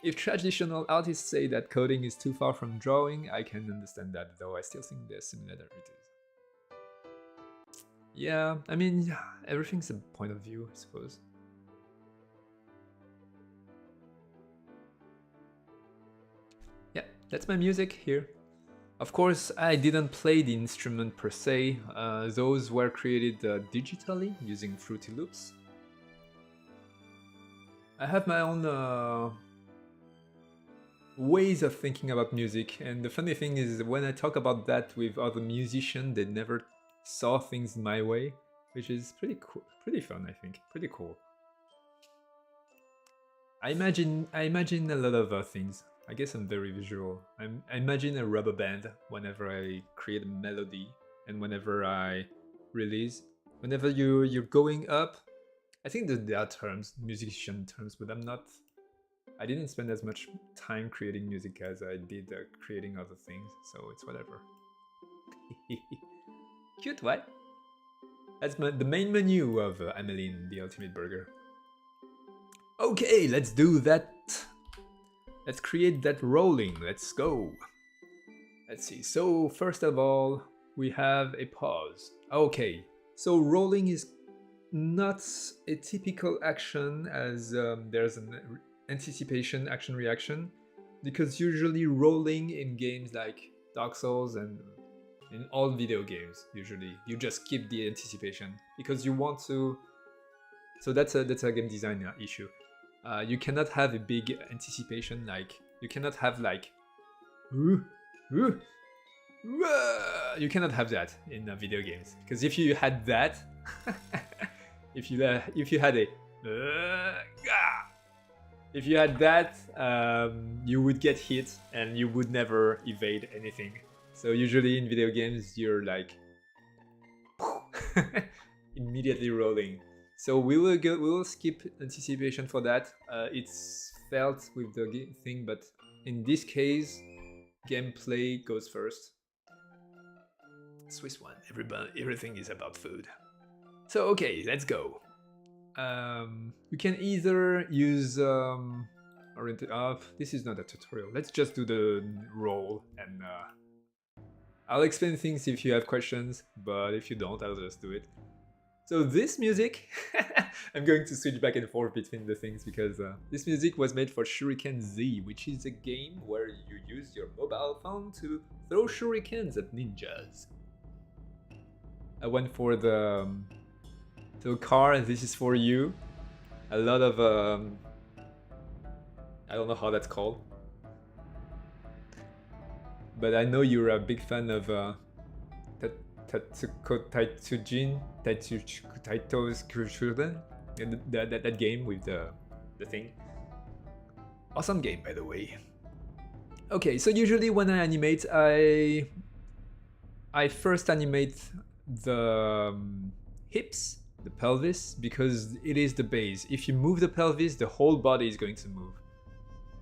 if traditional artists say that coding is too far from drawing, I can understand that, though I still think there's similarities. Yeah, I mean, yeah, everything's a point of view, I suppose. Yeah, that's my music here. Of course, I didn't play the instrument per se. Those were created digitally using Fruity Loops. I have my own ways of thinking about music, and the funny thing is, when I talk about that with other musicians, they never saw things my way, which is pretty cool, pretty fun, I think, pretty cool. I imagine a lot of things. I guess I'm very visual. I imagine a rubber band whenever I create a melody, and whenever I release. Whenever you're going up, I think that there are terms, musician terms, but I didn't spend as much time creating music as I did creating other things, so it's whatever. Cute, what? That's the main menu of Ameline, the Ultimate Burger. Okay, let's do that. Let's create that rolling. Let's go. Let's see. So first of all, we have a pause. Okay, so rolling is not a typical action, as there's an anticipation action reaction, because usually rolling in games like Dark Souls and in all video games, usually you just skip the anticipation because you want to. So that's a game design issue. You cannot have a big anticipation, like you cannot have like "Ooh, ooh, you cannot have that in video games, because if you had that, if you had a if you had that, you would get hit and you would never evade anything. So usually in video games, you're like immediately rolling. So we will skip anticipation for that. It's felt with the thing, but in this case, gameplay goes first. Swiss one. Everything is about food. So okay, let's go. You can either use oriented up. This is not a tutorial. Let's just do the roll, and I'll explain things if you have questions, but if you don't, I'll just do it. So this music, I'm going to switch back and forth between the things, because this music was made for Shuriken Z, which is a game where you use your mobile phone to throw shurikens at ninjas. I went for the car, and this is for you. A lot of I don't know how that's called, but I know you're a big fan of Tatsuko Taito's Kushuden, and that game with the thing. Awesome game, by the way. Okay, so usually when I animate, I first animate the hips, the pelvis, because it is the base. If you move the pelvis, the whole body is going to move.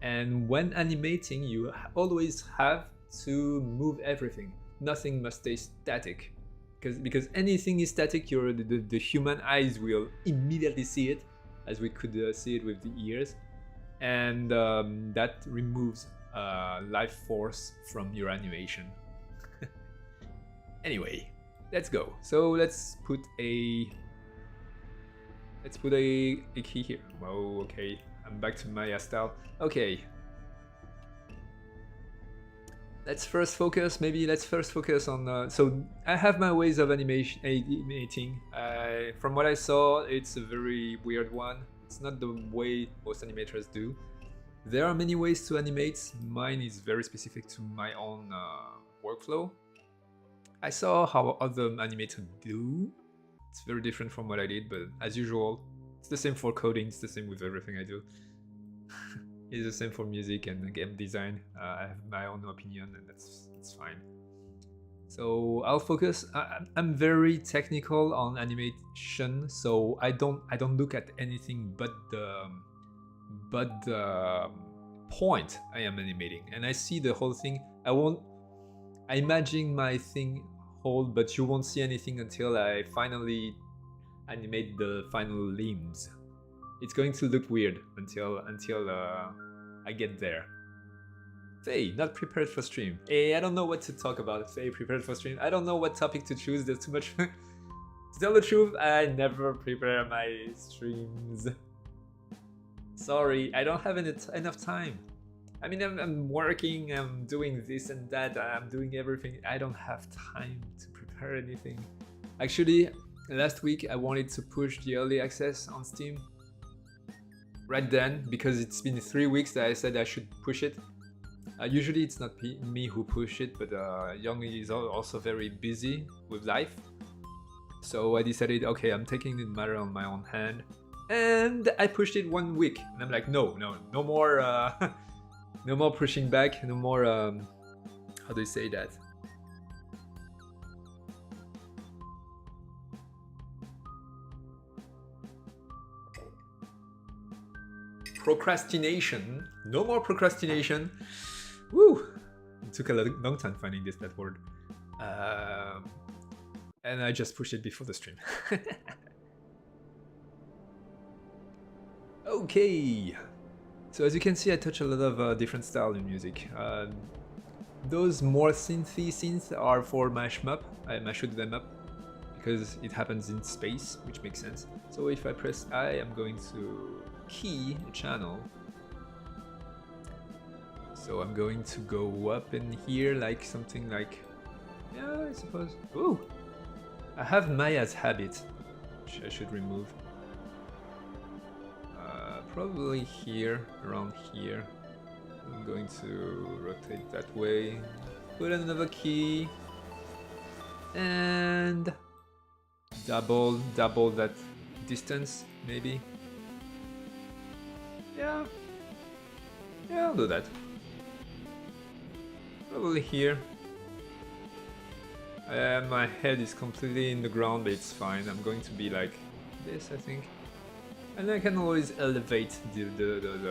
And when animating, you always have to move everything. Nothing must stay static, because anything is static, the human eyes will immediately see it, as we could see it with the ears. and that removes life force from your animation. Anyway, let's go. So let's put a key here. Oh, okay. I'm back to Maya style. Okay. Let's first focus on. So I have my ways of animating. From what I saw, it's a very weird one. It's not the way most animators do. There are many ways to animate. Mine is very specific to my own workflow. I saw how other animators do. It's very different from what I did, but as usual, it's the same for coding, it's the same with everything I do. It's the same for music and game design. I have my own opinion, and that's fine. So I'll focus. I'm very technical on animation, so I don't look at anything but the point I am animating, and I see the whole thing. I imagine my thing hold, but you won't see anything until I finally animate the final limbs. It's going to look weird until I get there. Faye, not prepared for stream. Hey, I don't know what to talk about. Faye, prepared for stream. I don't know what topic to choose. There's too much. To tell the truth, I never prepare my streams. Sorry, I don't have enough time. I mean, I'm working, I'm doing this and that, I'm doing everything. I don't have time to prepare anything. Actually, last week I wanted to push the early access on Steam. Right then, because it's been 3 weeks that I said I should push it. Usually it's not me who push it, but Young is also very busy with life. So I decided, okay, I'm taking the matter on my own hand. And I pushed it 1 week. And I'm like, no more... no more pushing back, no more, how do you say that? Procrastination. No more procrastination. Woo! It took a long time finding that word. And I just pushed it before the stream. Okay. So as you can see, I touch a lot of different styles in music. Those more synthy synths are for my shmup. I mash them up because it happens in space, which makes sense. So if I press I, I'm going to key a channel. So I'm going to go up in here like something like, yeah, I suppose. Ooh, I have Maya's habit, which I should remove. Probably here, around here. I'm going to rotate that way, put another key, and double that distance, maybe. Yeah, I'll do that. Probably here. My head is completely in the ground, but it's fine. I'm going to be like this, I think. And I can always elevate the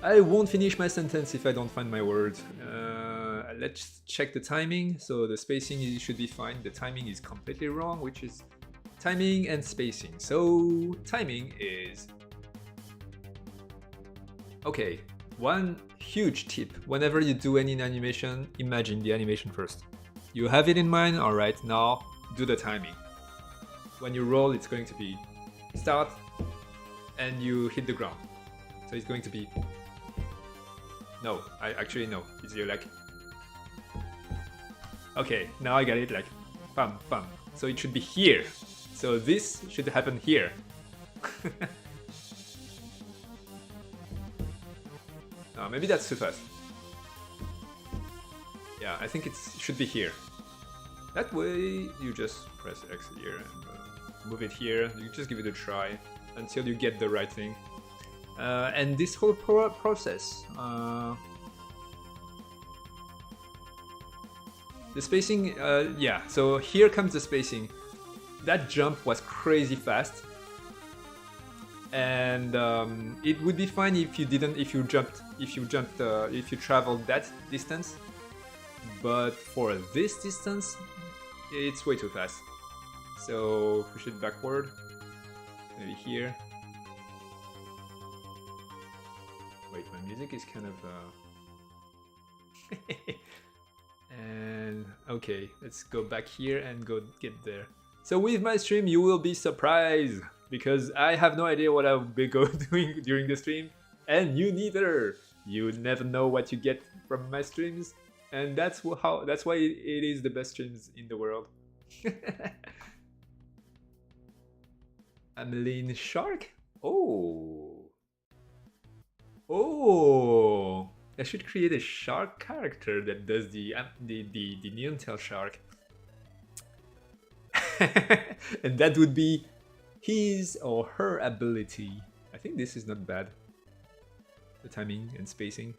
I won't finish my sentence if I don't find my word. Let's check the timing. So the spacing should be fine. The timing is completely wrong, which is timing and spacing. So timing is... Okay, one huge tip. Whenever you do any animation, imagine the animation first. You have it in mind, alright, now do the timing. When you roll, it's going to be start and you hit the ground. So it's going to be... No, no, it's you like... Okay, now I got it, like, bam, bam. So it should be here. So this should happen here. No, maybe that's too fast. Yeah, I think it should be here. That way, you just press X here and move it here. You just give it a try until you get the right thing. And this whole process, the spacing, yeah. So here comes the spacing. That jump was crazy fast, and it would be fine if you traveled that distance. But for this distance, it's way too fast. So push it backward, maybe here. Wait, my music is kind of and okay, let's go back here and go get there. So with my stream, you will be surprised because I have no idea what I'll be doing during the stream, and you neither. You never know what you get from my streams, and that's why it is the best streams in the world. Ameline Shark? Oh. Oh. I should create a shark character that does the Neon Tail shark. And that would be his or her ability. I think this is not bad. The timing and spacing.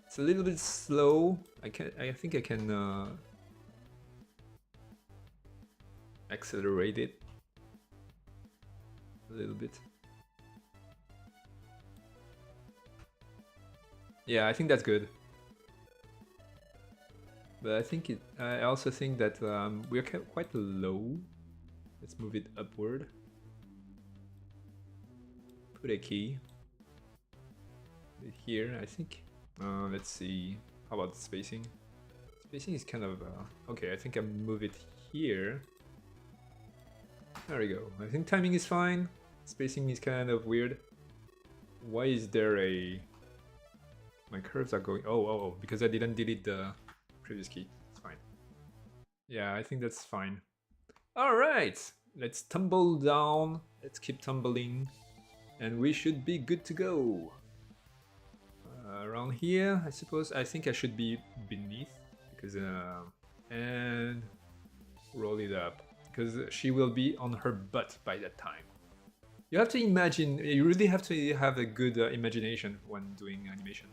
It's a little bit slow. I think I can accelerate it a little bit. Yeah, I think that's good. But I think I also think that we're quite low. Let's move it upward. Put a key. Put it here, I think. Let's see. How about spacing? Spacing is kind of okay. I think I move it here. There we go. I think timing is fine. Spacing is kind of weird. Why is there a... My curves are going... Oh, because I didn't delete the previous key. It's fine. Yeah, I think that's fine. Alright, let's tumble down. Let's keep tumbling. And we should be good to go. Around here, I suppose. I think I should be beneath. Because... and... roll it up. Because she will be on her butt by that time. You have to imagine, you really have to have a good imagination when doing animation.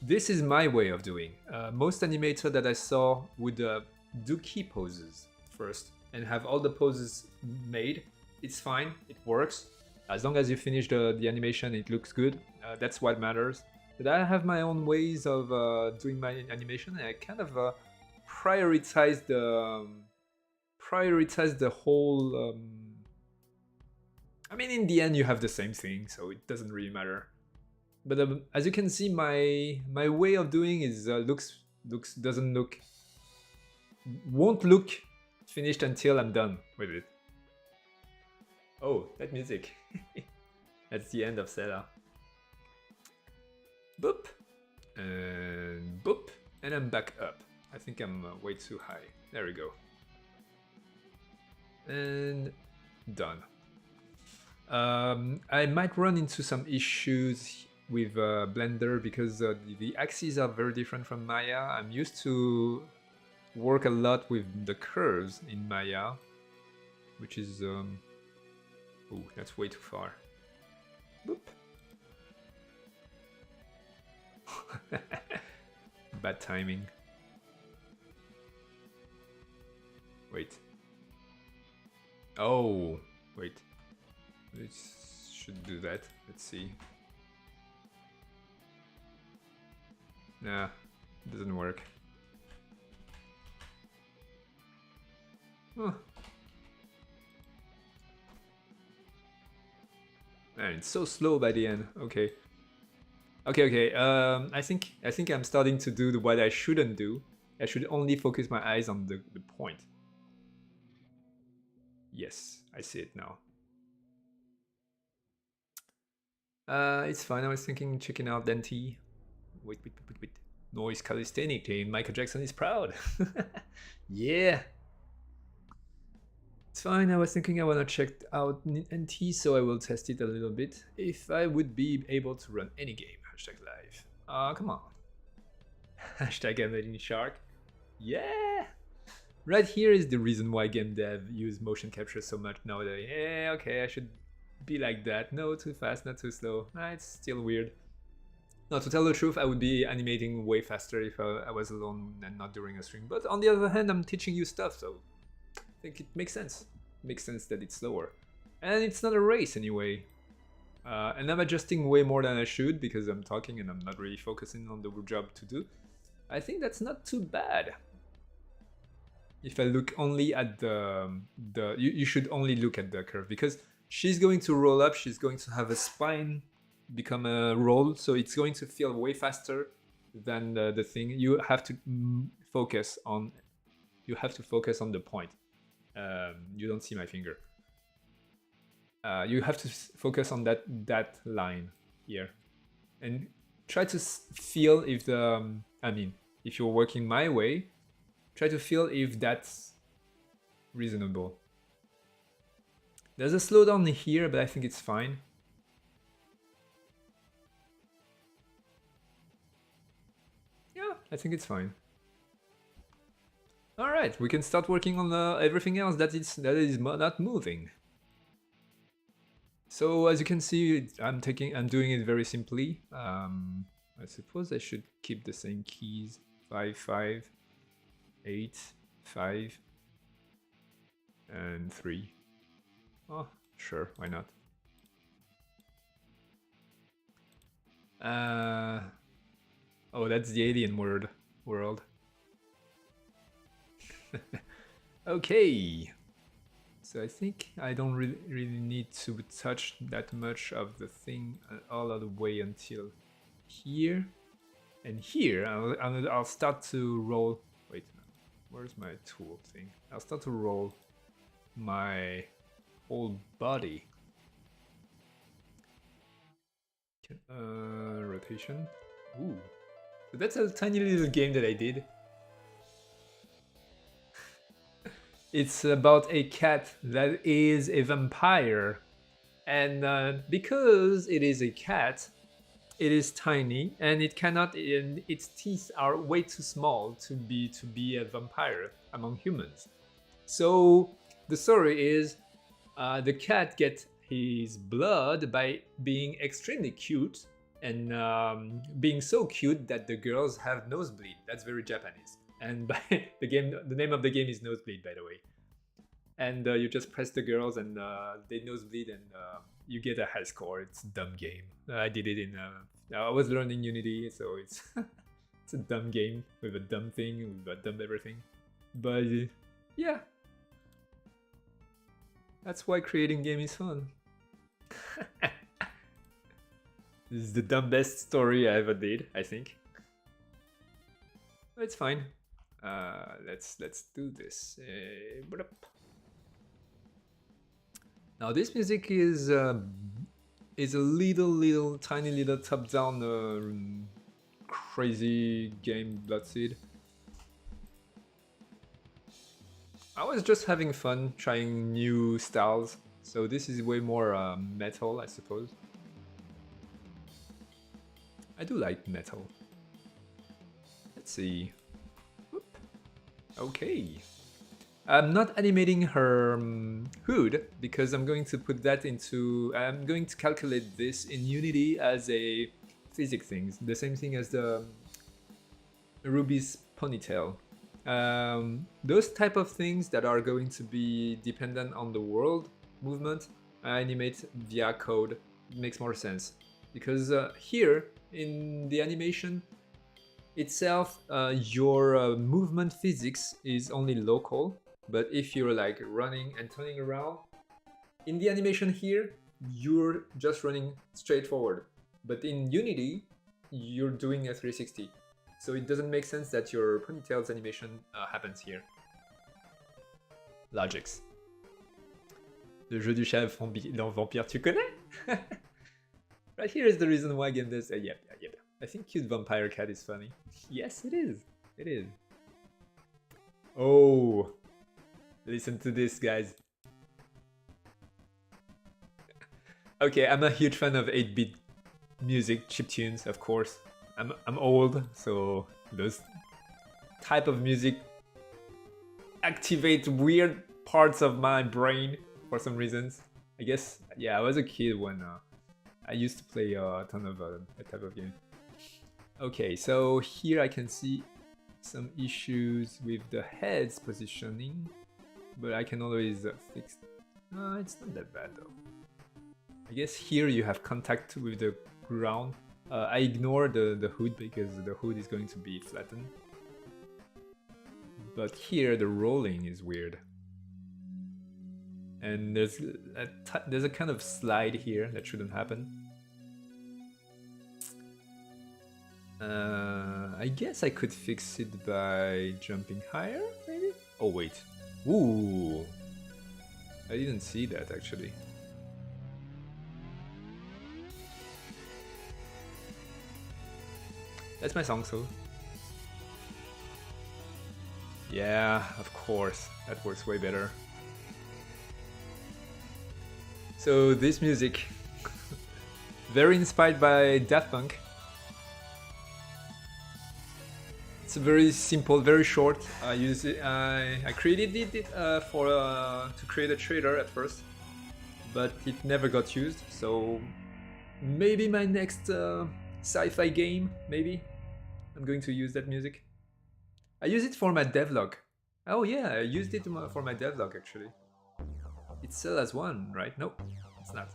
This is my way of doing. Most animators that I saw would do key poses first and have all the poses made. It's fine, it works. As long as you finish the animation, it looks good. That's what matters. But I have my own ways of doing my animation, and I kind of prioritize the whole... I mean, in the end, you have the same thing, so it doesn't really matter. But as you can see, my way of doing is won't look finished until I'm done with it. Oh, that music. That's the end of Zelda. Boop, and I'm back up. I think I'm way too high. There we go. And done. I might run into some issues with Blender because the axes are very different from Maya. I'm used to work a lot with the curves in Maya, which is... oh, that's way too far. Boop. Bad timing. Wait. Oh, wait. It should do that. Let's see. Nah, doesn't work. Huh. Man, it's so slow by the end. Okay. Okay. I think I'm starting to do what I shouldn't do. I should only focus my eyes on the point. Yes, I see it now. It's fine. I was thinking checking out Denti. Wait. Noise calisthenic team. Michael Jackson is proud. Yeah. It's fine. I was thinking I wanna check out NT, so I will test it a little bit. If I would be able to run any game. Hashtag live. Come on. Hashtag Ameline Shark. Yeah. Right here is the reason why game dev use motion capture so much nowadays. Yeah, okay, I should be like that. No, too fast, not too slow. It's still weird. No, to tell the truth, I would be animating way faster if I was alone and not during a stream. But on the other hand, I'm teaching you stuff, so I think it makes sense. It makes sense that it's slower. And it's not a race anyway. And I'm adjusting way more than I should because I'm talking and I'm not really focusing on the job to do. I think that's not too bad. if I look only at you should only look at the curve, because she's going to roll up, she's going to have a spine become a roll, so it's going to feel way faster than the thing. You have to focus on the point. You don't see my finger. You have to focus on that line here, and try to feel if the if you're working my way, try to feel if that's reasonable. There's a slowdown here, but I think it's fine. Yeah, I think it's fine. All right, we can start working on everything else that is not moving. So as you can see, I'm doing it very simply. I suppose I should keep the same keys: 5, 5, 8, 5, and 3. Oh, sure, why not? Oh, that's the alien world. Okay. So I think I don't really need to touch that much of the thing all of the way until here. And here, I'll start to roll. Wait, where's my tool thing? I'll start to roll my whole body. Rotation. Ooh. So that's a tiny little game that I did. It's about a cat that is a vampire. And because it is a cat, it is tiny, and it cannot. Its teeth are way too small to be a vampire among humans. So the story is, the cat gets his blood by being extremely cute, and being so cute that the girls have nosebleed. That's very Japanese. And the name of the game is Nosebleed, by the way. And you just press the girls, and they nosebleed, and you get a high score. It's a dumb game. I did it I was learning Unity, so it's it's a dumb game with a dumb thing, with a dumb everything. But yeah, that's why creating game is fun. This is the dumbest story I ever did, I think. But it's fine. Let's do this. Now this music is a little tiny little top-down crazy game, Bloodseed. I was just having fun trying new styles, so this is way more metal, I suppose. I do like metal. Let's see. Whoop. Okay. I'm not animating her hood because I'm going to put that into. I'm going to calculate this in Unity as a physics thing, the same thing as the Ruby's ponytail. Those type of things that are going to be dependent on the world movement, I animate via code. It makes more sense because here in the animation itself, your movement physics is only local. But if you're like running and turning around, in the animation here, you're just running straight forward. But in Unity, you're doing a 360. So it doesn't make sense that your ponytail's animation happens here. Logics. Le jeu du chat vampire, tu connais? Right here is the reason why game does. Yeah. I think cute vampire cat is funny. Yes, it is. It is. Oh. Listen to this, guys. Okay, I'm a huge fan of 8-bit music, chiptunes, of course. I'm old, so those type of music activate weird parts of my brain for some reasons. I guess, yeah, I was a kid when I used to play a ton of that type of game. Okay, so here I can see some issues with the head's positioning. But I can always fix. It's not that bad though. I guess here you have contact with the ground. I ignore the hood because the hood is going to be flattened. But here the rolling is weird. And there's a kind of slide here that shouldn't happen. I guess I could fix it by jumping higher, maybe? Oh, wait. Ooh. I didn't see that, actually. That's my song, so. Yeah, of course. That works way better. So this music, very inspired by Daft Punk. It's very simple, very short. I created it to create a trailer at first, but it never got used. So maybe my next sci-fi game, maybe I'm going to use that music. I use it for my devlog. Oh yeah, I used it for my devlog actually. It's still as one, right? Nope, it's not.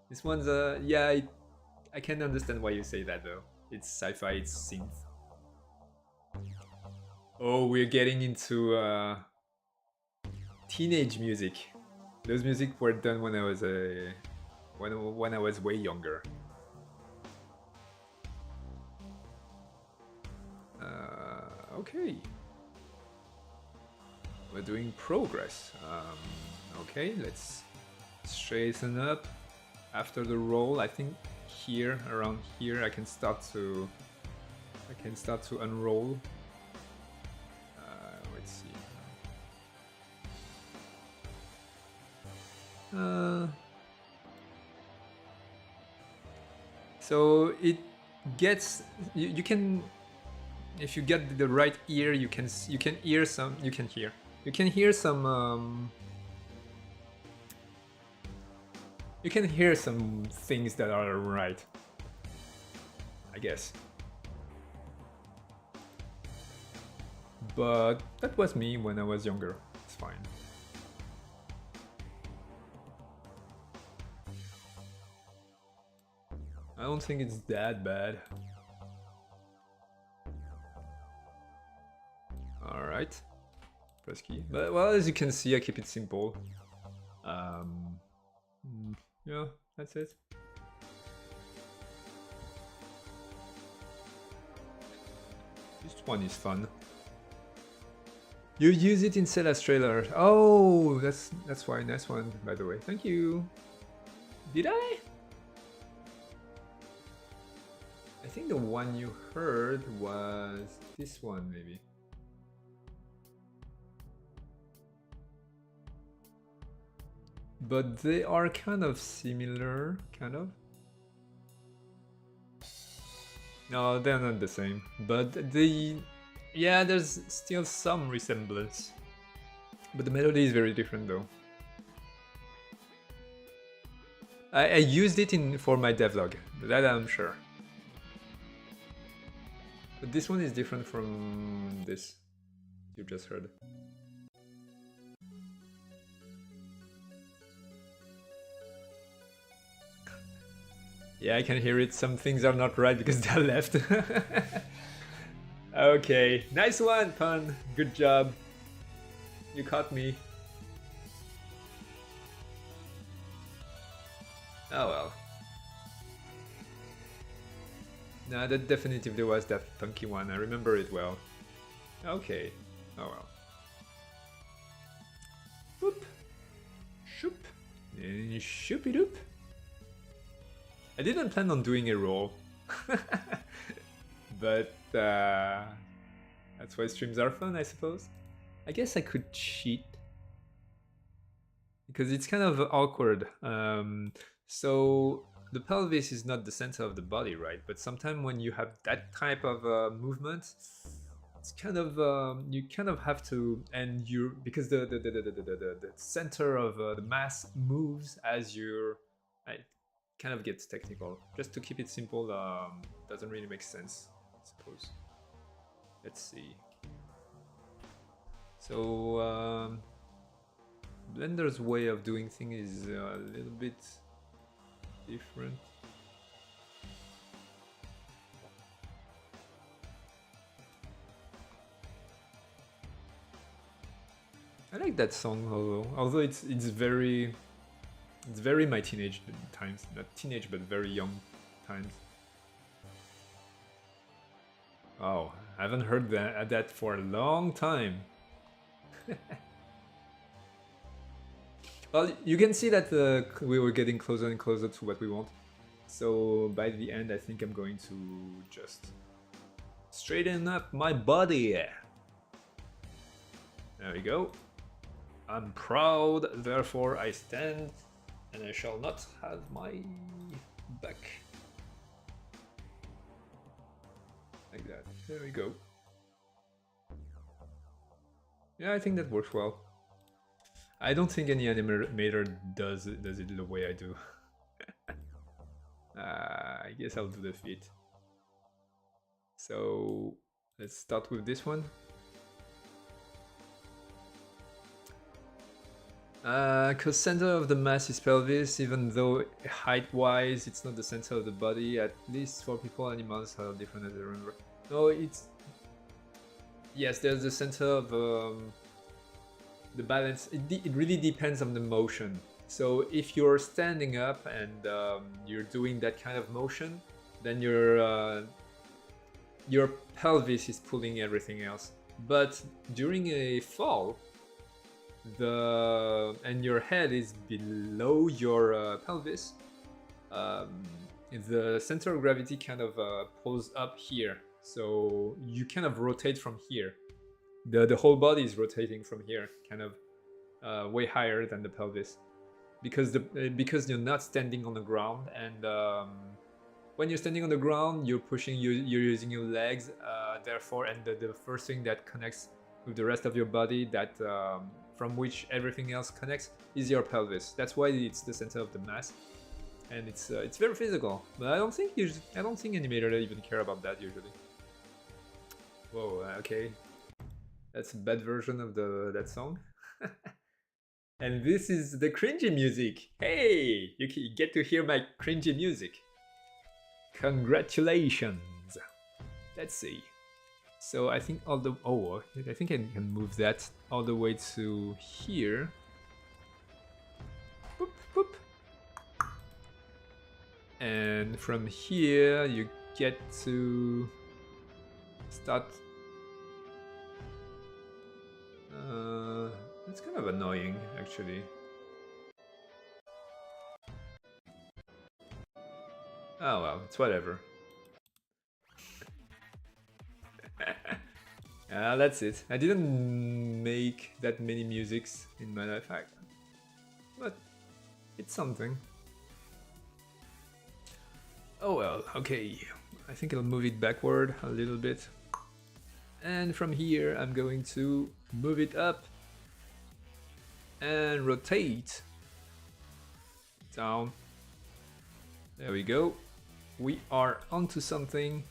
This one's yeah, I can understand why you say that though. It's sci-fi, it's synth. Oh, we're getting into teenage music. Those music were done when I was when I was way younger. Okay. We're doing progress. Okay, let's straighten up after the roll. I think here, around here, I can start to unroll. Let's see. So it gets you can, if you get the right ear, you can hear some. You can hear some. You can hear some things that are right, I guess. But that was me when I was younger. It's fine. I don't think it's that bad. Alright. Press key. But, well, as you can see, I keep it simple. Yeah, that's it. This one is fun. You use it in Cella's trailer. Oh, that's why. Nice one, by the way. Thank you. Did I? I think the one you heard was this one, maybe. But they are kind of similar, kind of. No, they're not the same. But yeah, there's still some resemblance. But the melody is very different, though. I used it for my devlog, that I'm sure. But this one is different from this you just heard. Yeah, I can hear it. Some things are not right because they're left. Okay, nice one, Pun. Good job. You caught me. Oh well. No, that definitively was that funky one. I remember it well. Okay. Oh well. Boop. Shoop. Shoopy doop. I didn't plan on doing a roll. But that's why streams are fun, I suppose. I guess I could cheat. Because it's kind of awkward. So the pelvis is not the center of the body, right? But sometimes when you have that type of movement, it's kind of you kind of have to, and you, because the center of the mass moves as you're. It kind of gets technical. Just to keep it simple, doesn't really make sense, I suppose. Let's see. So Blender's way of doing things is a little bit different. I like that song, although it's very my teenage times, not teenage but very young times. Oh, I haven't heard that for a long time. Well, you can see that we were getting closer and closer to what we want. So by the end, I think I'm going to just straighten up my body. There we go. I'm proud, therefore I stand, and I shall not have my back. Like that. There we go. Yeah, I think that works well. I don't think any animator does it the way I do. I guess I'll do the feet. So let's start with this one. Because center of the mass is pelvis, even though height-wise it's not the center of the body. At least for people, animals are different as I remember. No, it's... Yes, there's the center of the balance. It really depends on the motion. So if you're standing up and you're doing that kind of motion, then your pelvis is pulling everything else. But during a fall, and your head is below your pelvis, the center of gravity kind of pulls up here, so you kind of rotate from here. The whole body is rotating from here, kind of way higher than the pelvis, because you're not standing on the ground, and when you're standing on the ground, you're using your legs, therefore, and the first thing that connects with the rest of your body, that from which everything else connects, is your pelvis. That's why it's the center of the mass, and it's very physical. But I don't think animators even care about that usually. Whoa, okay, that's a bad version of that song. And this is the cringy music. Hey, you get to hear my cringy music. Congratulations. Let's see. So I think I think I can move that all the way to here. Boop, boop. And from here you get to start. It's kind of annoying, actually. Oh well, it's whatever. That's it. I didn't make that many musics in my life, but it's something. Oh well, okay. I think I'll move it backward a little bit. And from here, I'm going to move it up and rotate down. There we go. We are onto something.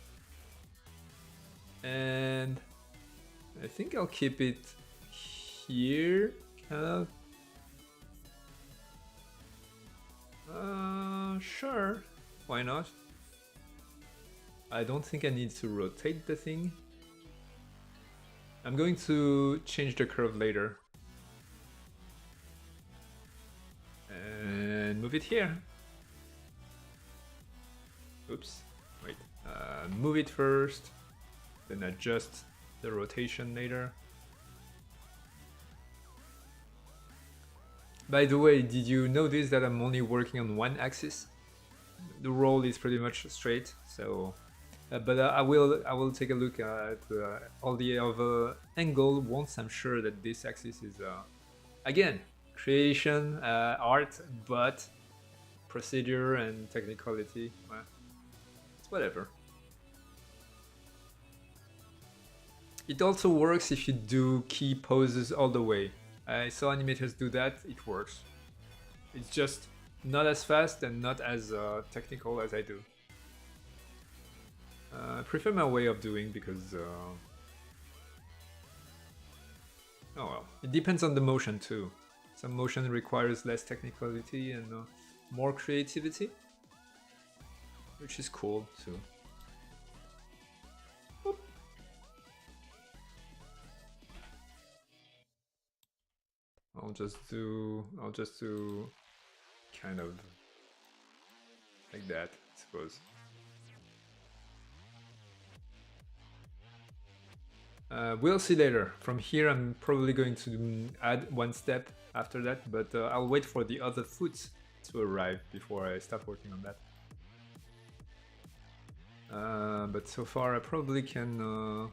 And I think I'll keep it here, kind of. Sure, why not? I don't think I need to rotate the thing. I'm going to change the curve later. And move it here. Oops, wait. Move it first, then adjust the rotation later. By the way, did you notice that I'm only working on one axis? The roll is pretty much straight, so but I will take a look at all the other angle once I'm sure that this axis is again creation, art, but procedure and technicality. Well, it's whatever. It also works if you do key poses all the way. I saw animators do that, it works. It's just not as fast and not as technical as I do. I prefer my way of doing because... oh well, it depends on the motion too. Some motion requires less technicality and more creativity, which is cool too. I'll just do kind of like that, I suppose. We'll see later. From here, I'm probably going to add one step after that, but I'll wait for the other foot to arrive before I start working on that. But so far, I probably can.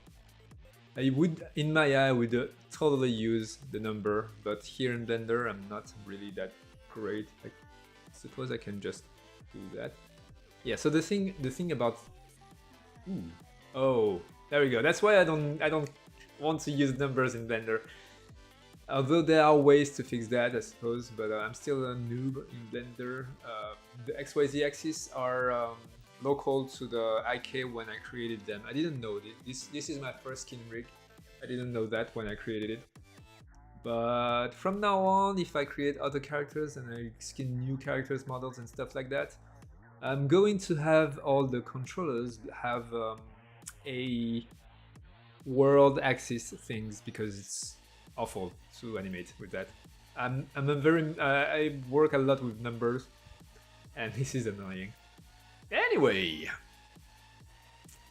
I would, in Maya, I would totally use the number, but here in Blender, I'm not really that great. I suppose I can just do that. Yeah. So the thing about, oh, there we go. That's why I don't want to use numbers in Blender. Although there are ways to fix that, I suppose, but I'm still a noob in Blender. The XYZ axis are local to the IK when I created them. I didn't know this. This is my first skin rig. I didn't know that when I created it. But from now on, if I create other characters and I skin new characters, models and stuff like that, I'm going to have all the controllers have a world axis things because it's awful to animate with that. I'm a very I work a lot with numbers, and this is annoying. Anyway,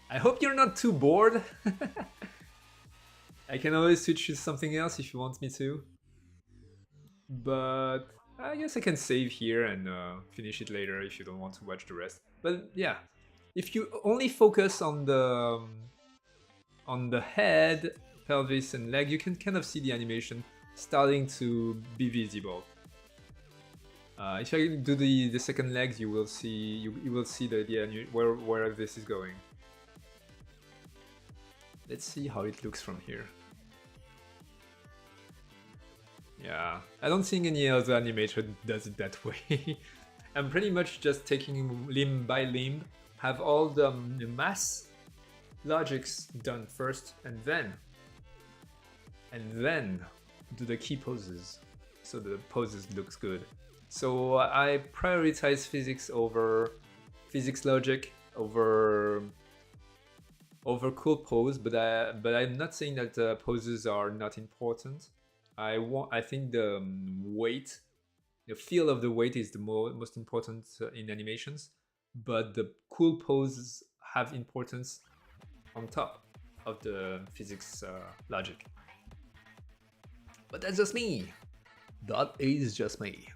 I hope you're not too bored. I can always switch to something else if you want me to, but I guess I can save here and finish it later if you don't want to watch the rest. But yeah, if you only focus on the head, pelvis, and leg, you can kind of see the animation starting to be visible. If I do the second legs, you will see where this is going. Let's see how it looks from here. Yeah, I don't think any other animator does it that way. I'm pretty much just taking limb by limb, have all the mass logics done first, and then do the key poses, so the poses looks good. So I prioritize physics over physics logic over cool pose, but I'm not saying that poses are not important. I think the weight, the feel of the weight is the most important in animations, but the cool poses have importance on top of the physics logic. But that's just me. That is just me.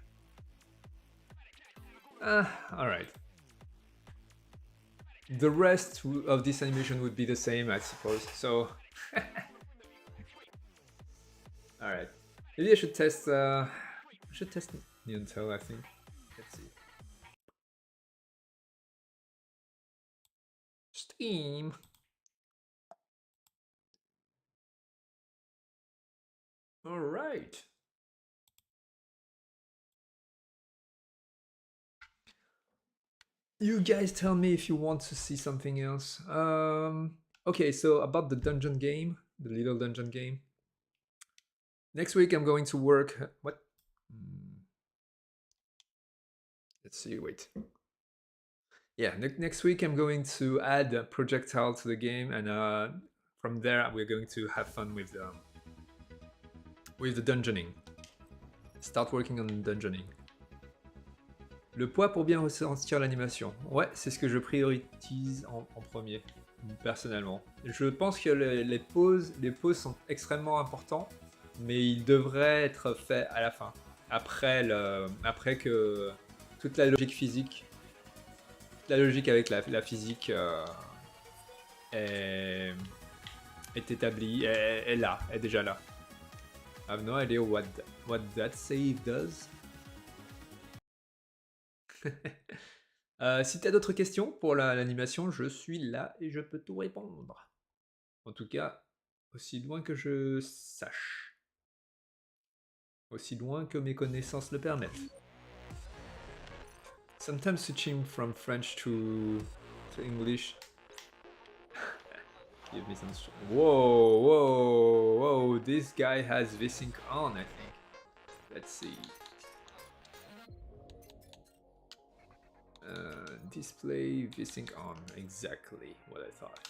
Alright. The rest of this animation would be the same, I suppose, so... Alright. Maybe I should test Neontel, I think. Let's see. Steam. Alright. You guys tell me if you want to see something else. Okay, so about the dungeon game, the little dungeon game. Next week I'm going to work... What? Let's see, wait. Yeah, next week I'm going to add a projectile to the game, and from there we're going to have fun with the dungeoning. Start working on dungeoning. Le poids pour bien ressentir l'animation. Ouais, c'est ce que je priorise en premier, personnellement. Je pense que les pauses sont extrêmement importantes, mais ils devraient être faits à la fin. Après que toute la logique physique, la logique avec la physique est établie, est là, est déjà là. I have no idea what that save does. Si t'as d'autres questions pour l'animation, je suis là et je peux tout répondre. En tout cas, aussi loin que je sache. Aussi loin que mes connaissances le permettent. Sometimes switching from French to English. Give me some... Whoa, this guy has VSync on, I think. Let's see. Display VSync on, exactly what I thought.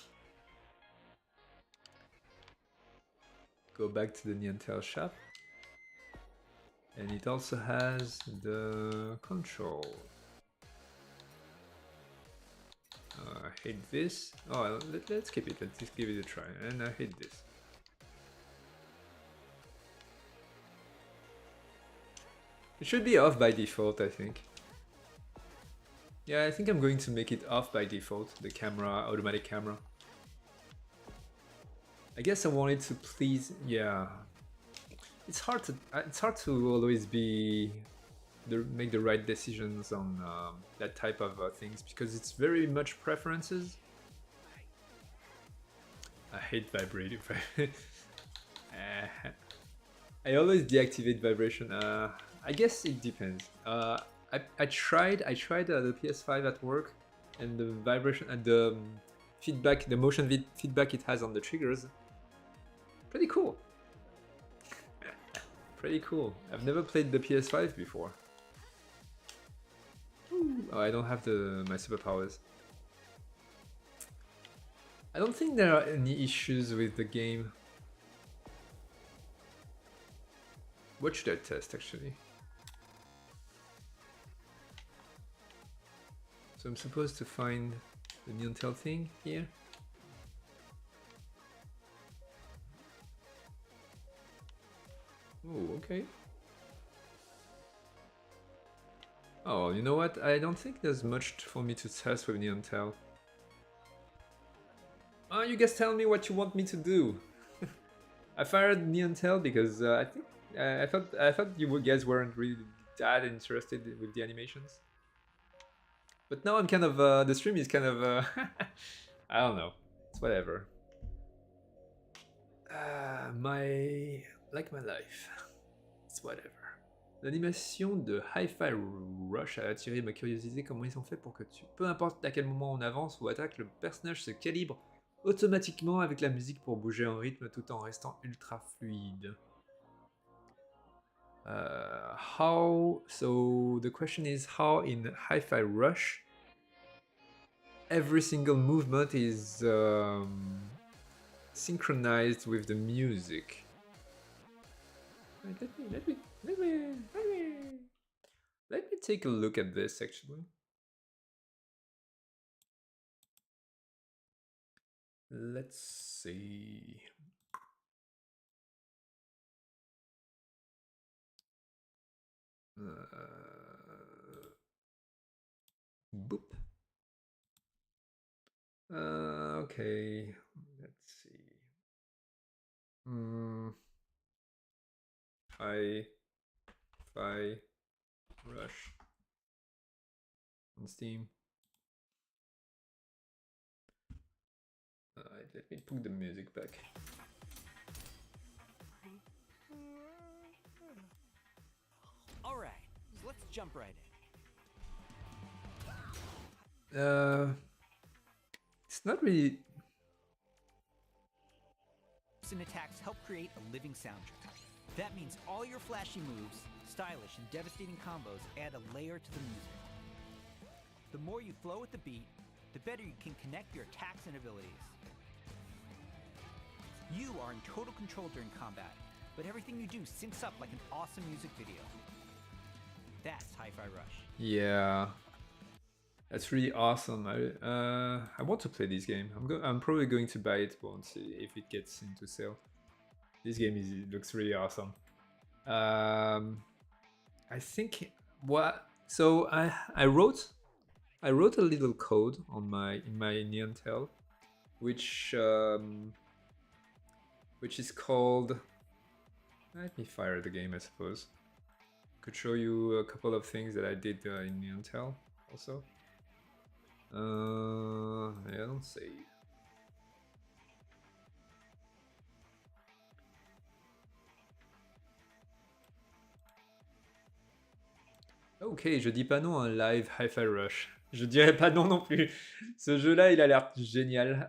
Go back to the Neontel shop. And it also has the control. I hate this. Oh, let's keep it. Let's just give it a try. And I hate this. It should be off by default, I think. Yeah, I think I'm going to make it off by default, the camera, automatic camera. I guess I wanted to please, yeah. It's hard to always make the right decisions on that type of things because it's very much preferences. I hate vibrating. I always deactivate vibration. I guess it depends. I tried the PS5 at work, and the vibration and the feedback, the motion feedback it has on the triggers, pretty cool. Pretty cool. I've never played the PS5 before. Oh, I don't have my superpowers. I don't think there are any issues with the game. What should I test actually? So I'm supposed to find the Neon Tail thing here. Oh, okay. Oh, you know what? I don't think there's much for me to test with Neon Tail. Oh, you guys tell me what you want me to do. I fired Neon Tail because I think I thought you guys weren't really that interested with the animations. But now I'm kind of the stream is kind of I don't know. It's whatever. My life. It's whatever. L'animation de Hi-Fi Rush a attiré ma curiosité. Comment ils ont fait pour que peu importe à quel moment on avance ou attaque, le personnage se calibre automatiquement avec la musique pour bouger en rythme tout en restant ultra fluide. So the question is how in Hi-Fi Rush every single movement is synchronized with the music. Let me take a look at this actually. Let's see. Boop. Okay, let's see. Hi-Fi Rush on Steam. Let me put the music back. All right, so let's jump right in. It's not really. And attacks help create a living soundtrack. That means all your flashy moves, stylish and devastating combos add a layer to the music. The more you flow with the beat, the better you can connect your attacks and abilities. You are in total control during combat, but everything you do syncs up like an awesome music video. That's Hi-Fi Rush. Yeah, that's really awesome. I want to play this game. I'm probably going to buy it once if it gets into sale. This game looks really awesome. I think so I wrote a little code on in my Neon Tail, which is called. Let me fire the game, I suppose. Could show you a couple of things that I did in Neon Tail also. I don't save. Ok, je dis pas non à un live Hi-Fi Rush. Je dirais pas non non plus. Ce jeu-là, il a l'air génial.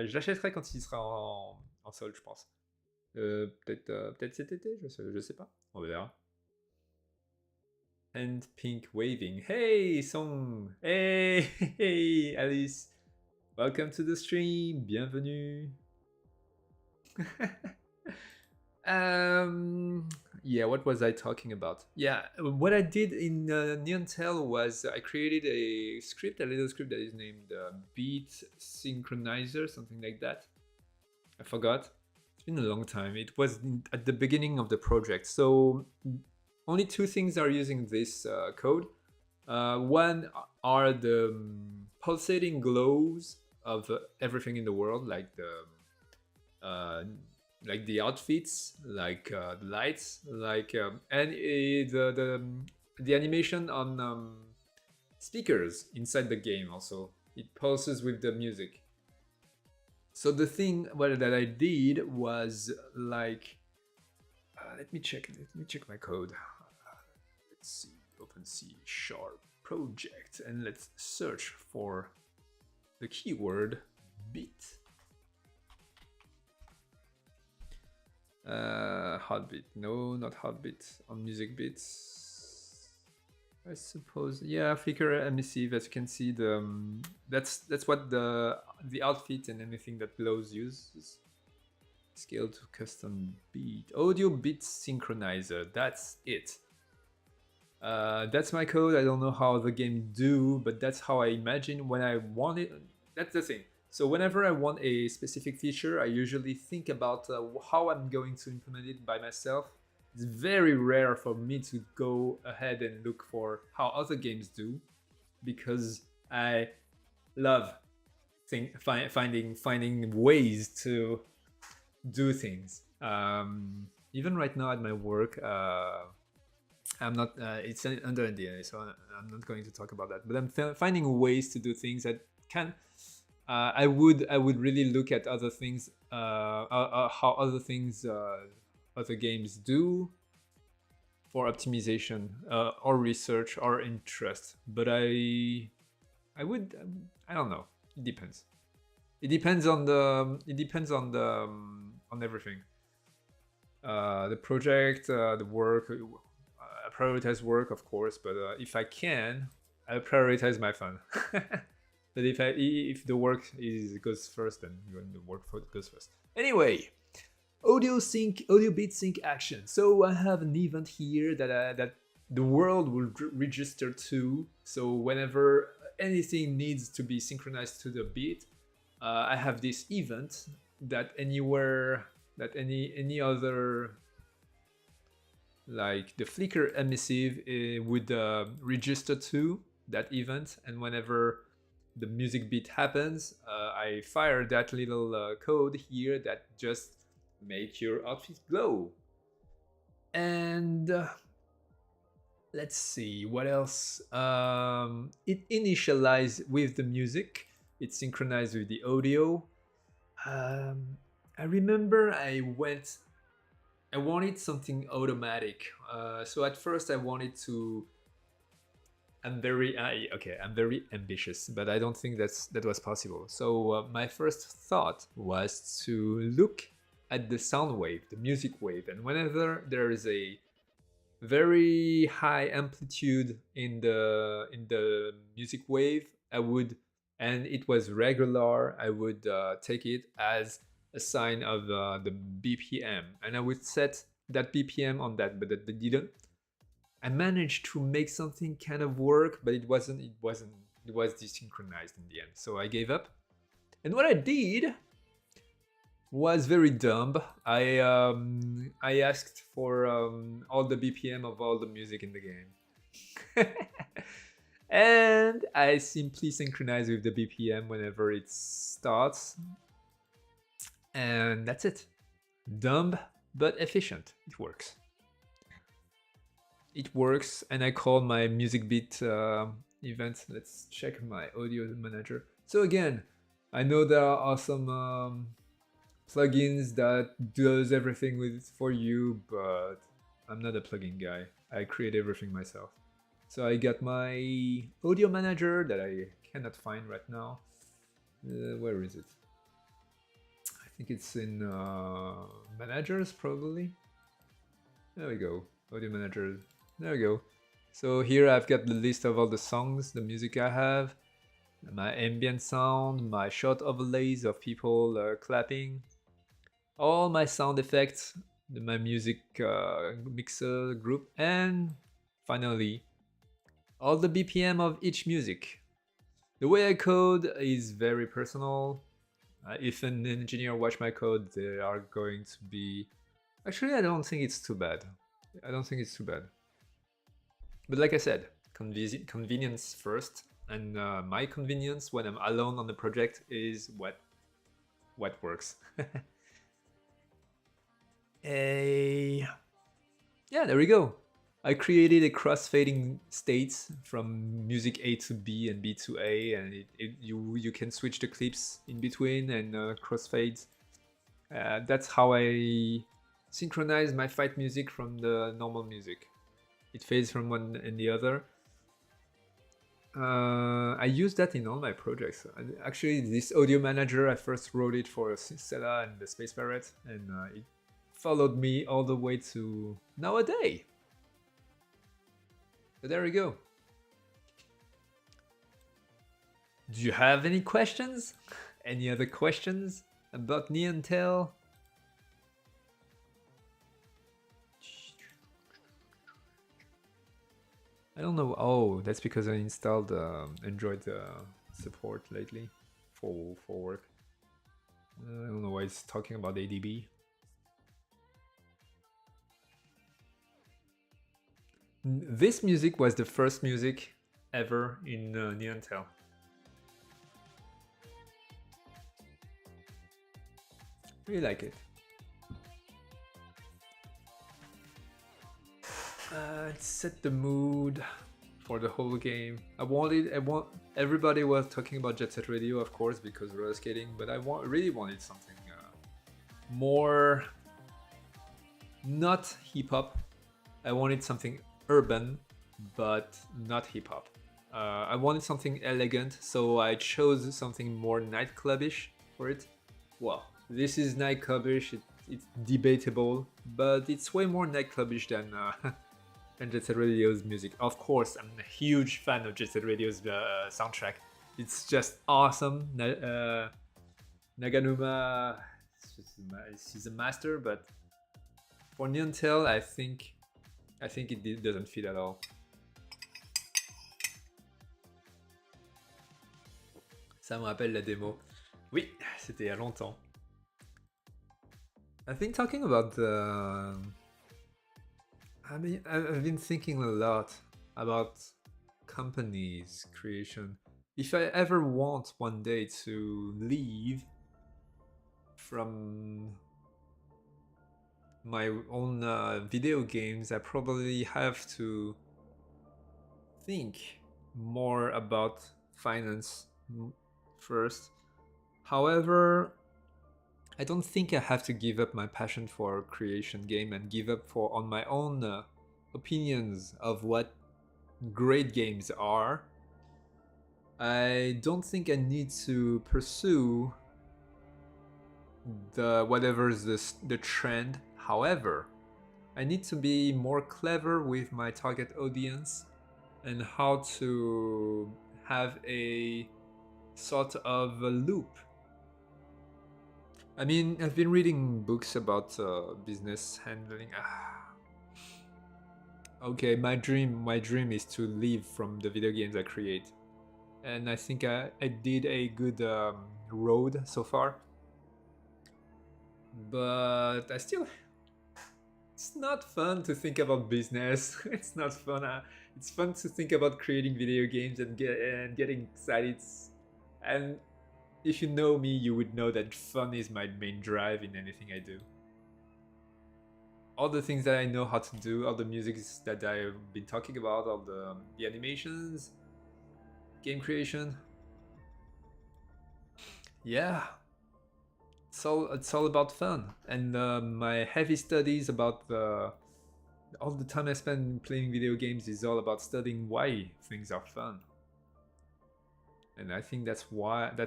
Je l'achèterai quand il sera en solde, je pense. Peut-être cet été, je sais pas. On verra. And pink waving. Hey, Song. Hey, hey, Alice. Welcome to the stream. Bienvenue. Yeah, what was I talking about? Yeah, what I did in Neontel was I created a script, a little script that is named Beat Synchronizer, something like that. I forgot. It's been a long time. It was at the beginning of the project. So only two things are using this code. One are the pulsating glows of everything in the world, uh, like the outfits, like the lights, like and the animation on speakers inside the game. Also, it pulses with the music. So the thing that I did was like, let me check. Let me check my code. Let's see, OpenC Sharp project, and let's search for the keyword beat. Heartbeat. No, not heartbeat. On music beats, I suppose. Yeah, Flickr emissive. As you can see, that's what the outfit and anything that glows uses. Scale to custom beat. Audio beat synchronizer. That's it. That's my code. I don't know how the game do, but that's how I imagine when I want it. That's the thing. So whenever I want a specific feature, I usually think about how I'm going to implement it by myself. It's very rare for me to go ahead and look for how other games do, because I love finding ways to do things. Even right now at my work, I'm not. It's under NDA, so I'm not going to talk about that. But I'm finding ways to do things that can. I would really look at other things, how other games do for optimization or research or interest. But I would. I don't know. It depends. It depends on the. It depends on everything. The project, the work. I prioritize work, of course, but if I can, I prioritize my fun. But if the work goes first, then the work goes first. Anyway, audio beat sync action. So I have an event here that the world will register to. So whenever anything needs to be synchronized to the beat, I have this event that any other, like the Flickr emissive, would register to that event, and whenever the music beat happens, I fire that little code here that just make your outfit glow. And let's see what else. It initialized with the music. It synchronized with the audio. I remember I wanted something automatic. So at first I wanted to. I'm very ambitious, but I don't think that was possible. So my first thought was to look at the sound wave, the music wave, and whenever there is a very high amplitude in the music wave, and it was regular, I would take it as a sign of the BPM, and I would set that BPM on that, but that didn't. I managed to make something kind of work, but it was desynchronized in the end. So I gave up. And what I did was very dumb. I asked for all the BPM of all the music in the game. And I simply synchronize with the BPM whenever it starts. And that's it. Dumb, but efficient. It works. It works, and I call my music beat event. Let's check my audio manager. So again, I know there are some plugins that does everything for you, but I'm not a plugin guy. I create everything myself. So I got my audio manager that I cannot find right now. Where is it? I think it's in managers, probably. There we go. Audio manager. There we go. So here I've got the list of all the songs, the music I have, my ambient sound, my short overlays of people clapping, all my sound effects, my music mixer group, and finally all the BPM of each music. The way I code is very personal. If an engineer watch my code, they are going to be. Actually, I don't think it's too bad. I don't think it's too bad. But like I said, convenience first, and my convenience when I'm alone on the project is what works. a Yeah, there we go. I created a cross-fading states from music A to B and B to A, and you can switch the clips in between and crossfades. That's how I synchronize my fight music from the normal music. It fades from one and the other. I use that in all my projects. Actually, this audio manager, I first wrote it for Stella and the Space Parrot, and it followed me all the way to nowadays. So there we go. Do you have any questions? Any other questions about Neon Tail? I don't know. Oh, that's because I installed Android support lately for work. I don't know why it's talking about ADB. This music was the first music ever in Neon Tail. Really like it. It set the mood for the whole game. Everybody was talking about Jet Set Radio, of course, because roller skating, but I really wanted something more not hip hop. I wanted something urban, but not hip hop. I wanted something elegant, so I chose something more nightclubish for it. Well, this is nightclubish. It's debatable, but it's way more nightclubish than Jet Set Radio's music. Of course, I'm a huge fan of Jet Set Radio's soundtrack. It's just awesome. Naganuma, she's a master, but for Neon Tail, I think it doesn't fit at all. Ça me rappelle la démo. Oui, c'était il y a longtemps. I've been talking about I've been thinking a lot about companies creation. If I ever want one day to leave from my own video games, I probably have to think more about finance first. However, I don't think I have to give up my passion for creation game and give up on my own opinions of what great games are. I don't think I need to pursue whatever's the trend. However, I need to be more clever with my target audience and how to have a sort of a loop. I mean, I've been reading books about business handling. Okay, my dream is to live from the video games I create, and I think I did a good road so far. But I still, it's not fun to think about business. It's not fun. It's fun to think about creating video games and getting excited. And if you know me, you would know that fun is my main drive in anything I do. All the things that I know how to do, all the music that I've been talking about, all the animations, game creation. Yeah, it's all about fun. And my heavy studies about all the time I spend playing video games is all about studying why things are fun. And I think that's what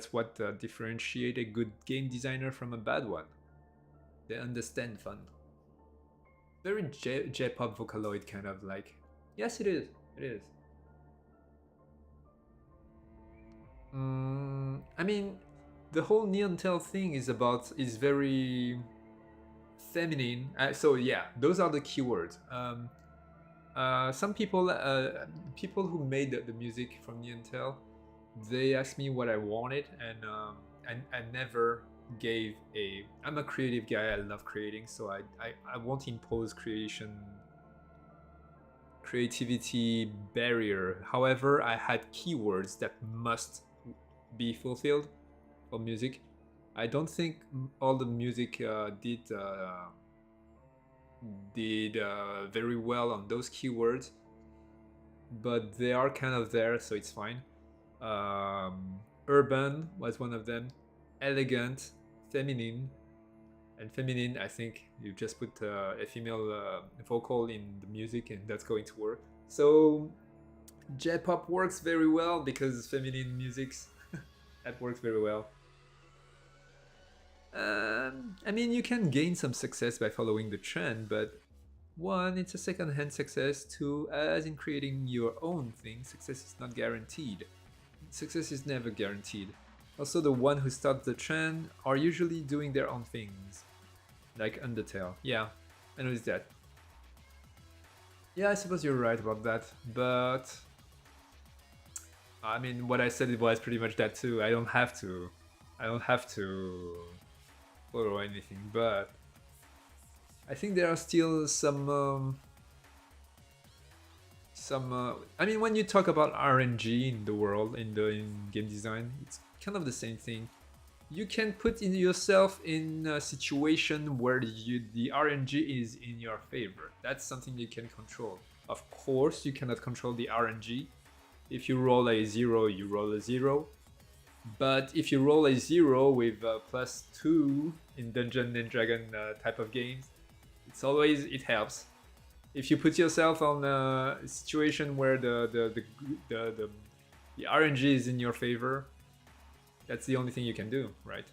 differentiate a good game designer from a bad one. They understand fun. Very J-pop Vocaloid kind of like. Yes, it is. It is. I mean, the whole Neon Tail thing is very feminine. So yeah, those are the keywords. Some people, people who made the music from the Intel, they asked me what I wanted, and I never gave a. I'm a creative guy. I love creating, so I won't impose creativity barrier. However, I had keywords that must be fulfilled for music. I don't think all the music did very well on those keywords, but they are kind of there, so it's fine. Urban was one of them, elegant, feminine, and feminine. I think you just put a female vocal in the music, and that's going to work. So J-pop works very well because feminine musics that works very well. I mean, you can gain some success by following the trend, but one, it's a second-hand success. Two, as in creating your own thing, success is not guaranteed. Success is never guaranteed. Also, the one who starts the trend are usually doing their own things, like Undertale. Yeah, I noticed that. Yeah, I suppose you're right about that, but I mean, what I said it was pretty much that too. I don't have to follow anything, but I think there are still some. I mean, when you talk about RNG in the world, in game design, it's kind of the same thing. You can put in yourself in a situation where the RNG is in your favor. That's something you can control. Of course, you cannot control the RNG. If you roll a 0, you roll a 0. But if you roll a 0 with +2 in Dungeon and Dragon type of games, it helps. If you put yourself on a situation where the RNG is in your favor, that's the only thing you can do, right?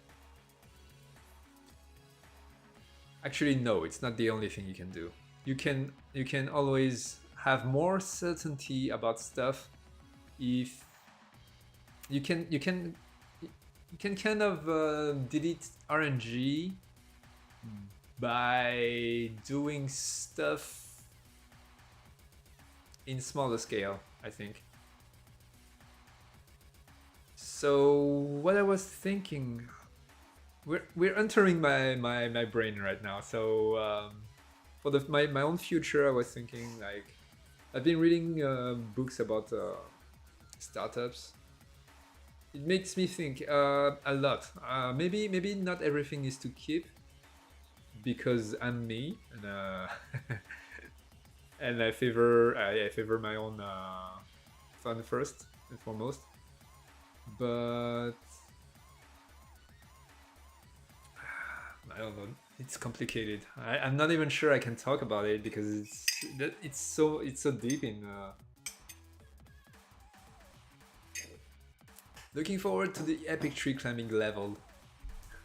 Actually, no, it's not the only thing you can do. You can always have more certainty about stuff if you can kind of delete RNG by doing stuff in smaller scale, I think. So what I was thinking, we're entering my brain right now. So for my own future, I was thinking, like, I've been reading books about startups. It makes me think a lot. Maybe not everything is to keep, because I'm me, and and I favor my own fun first and foremost. But I don't know. It's complicated. I'm not even sure I can talk about it because it's so deep in. Looking forward to the epic tree climbing level.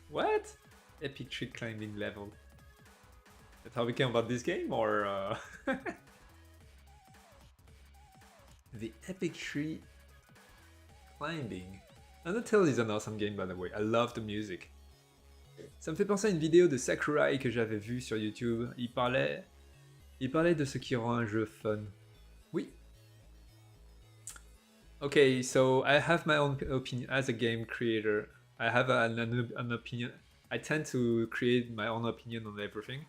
What? Epic tree climbing level. That's how we came about this game, or the epic tree climbing. Undertale is an awesome game, by the way. I love the music. Ça me fait penser à une vidéo de Sakurai que j'avais vue sur YouTube. Il parlait de ce qui rend un jeu fun. Oui. Okay, so I have my own opinion as a game creator. I have an opinion. I tend to create my own opinion on everything.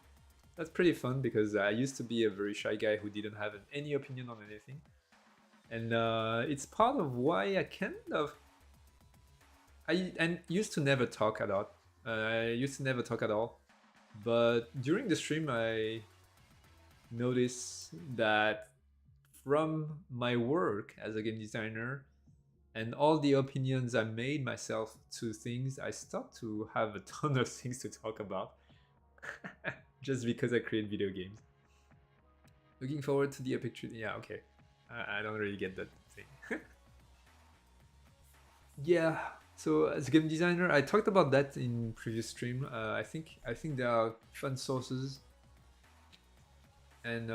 That's pretty fun because I used to be a very shy guy who didn't have any opinion on anything. And it's part of why I used to never talk a lot. I used to never talk at all. But during the stream, I noticed that from my work as a game designer and all the opinions I made myself to things, I stopped to have a ton of things to talk about just because I create video games. Looking forward to the epic tree. Yeah, okay. I don't really get that thing. Yeah. So as a game designer, I talked about that in previous stream. I think there are fun sources, and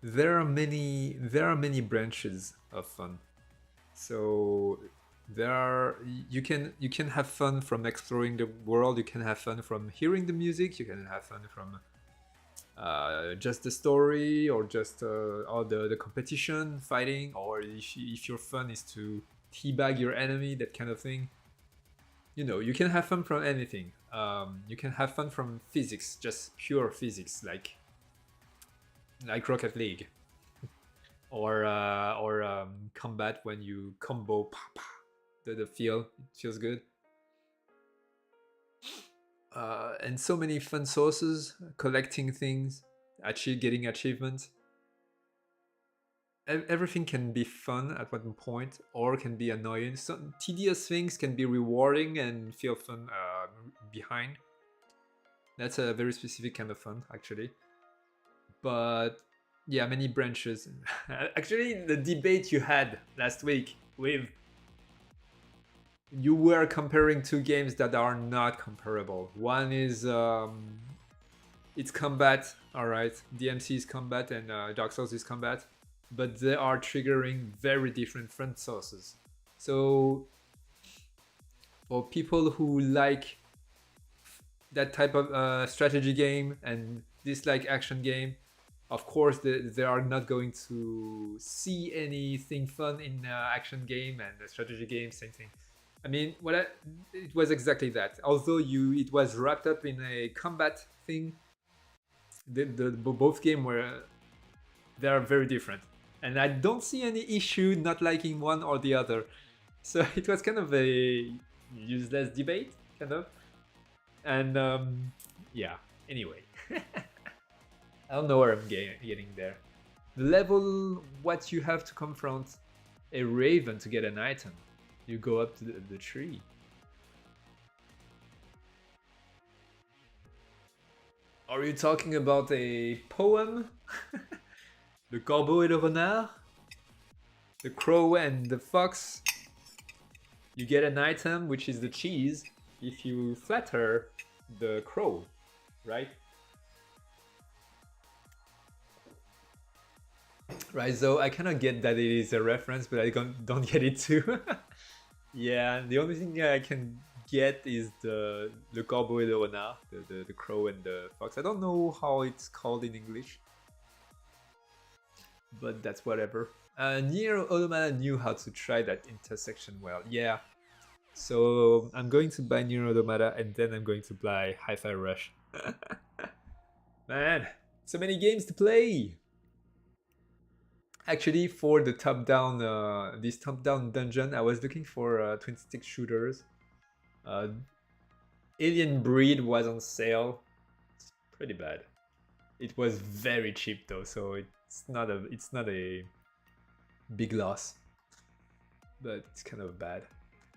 there are many branches of fun. So You can have fun from exploring the world. You can have fun from hearing the music. You can have fun from just the story, or just all the competition fighting, or if your fun is to teabag your enemy, that kind of thing. You can have fun from anything. You can have fun from physics, just pure physics, like Rocket League, or combat when you combo, pa, pa, the feel, it feels good. And so many fun sources, collecting things, getting achievements. Everything can be fun at one point, or can be annoying. Some tedious things can be rewarding and feel fun behind. That's a very specific kind of fun, actually. But yeah, many branches. Actually, the debate you had last week with, you were comparing two games that are not comparable. One is it's combat, all right. DMC is combat, and Dark Souls is combat, but they are triggering very different front sources. So for people who like that type of strategy game and dislike action game, of course they are not going to see anything fun in action game, and the strategy game, same thing. I mean, it was exactly that. Although it was wrapped up in a combat thing, both games they are very different, and I don't see any issue not liking one or the other. So it was kind of a useless debate, kind of. And yeah. Anyway, I don't know where I'm getting there. The level, what you have to confront a raven to get an item. You go up to the tree. Are you talking about a poem? Le corbeau et le renard? The crow and the fox? You get an item, which is the cheese, if you flatter the crow, right? Right, so I kind of get that it is a reference, but I don't get it too. Yeah, the only thing I can get is the Le Corbeau et le Renard, the crow and the fox. I don't know how it's called in English, but that's whatever. Nier Automata knew how to try that intersection well. Yeah, so I'm going to buy Nier Automata, and then I'm going to buy Hi-Fi Rush. Man, so many games to play! Actually, for the top-down, this top-down dungeon, I was looking for twin-stick shooters. Alien Breed was on sale. It's pretty bad. It was very cheap though, so it's not a big loss. But it's kind of bad.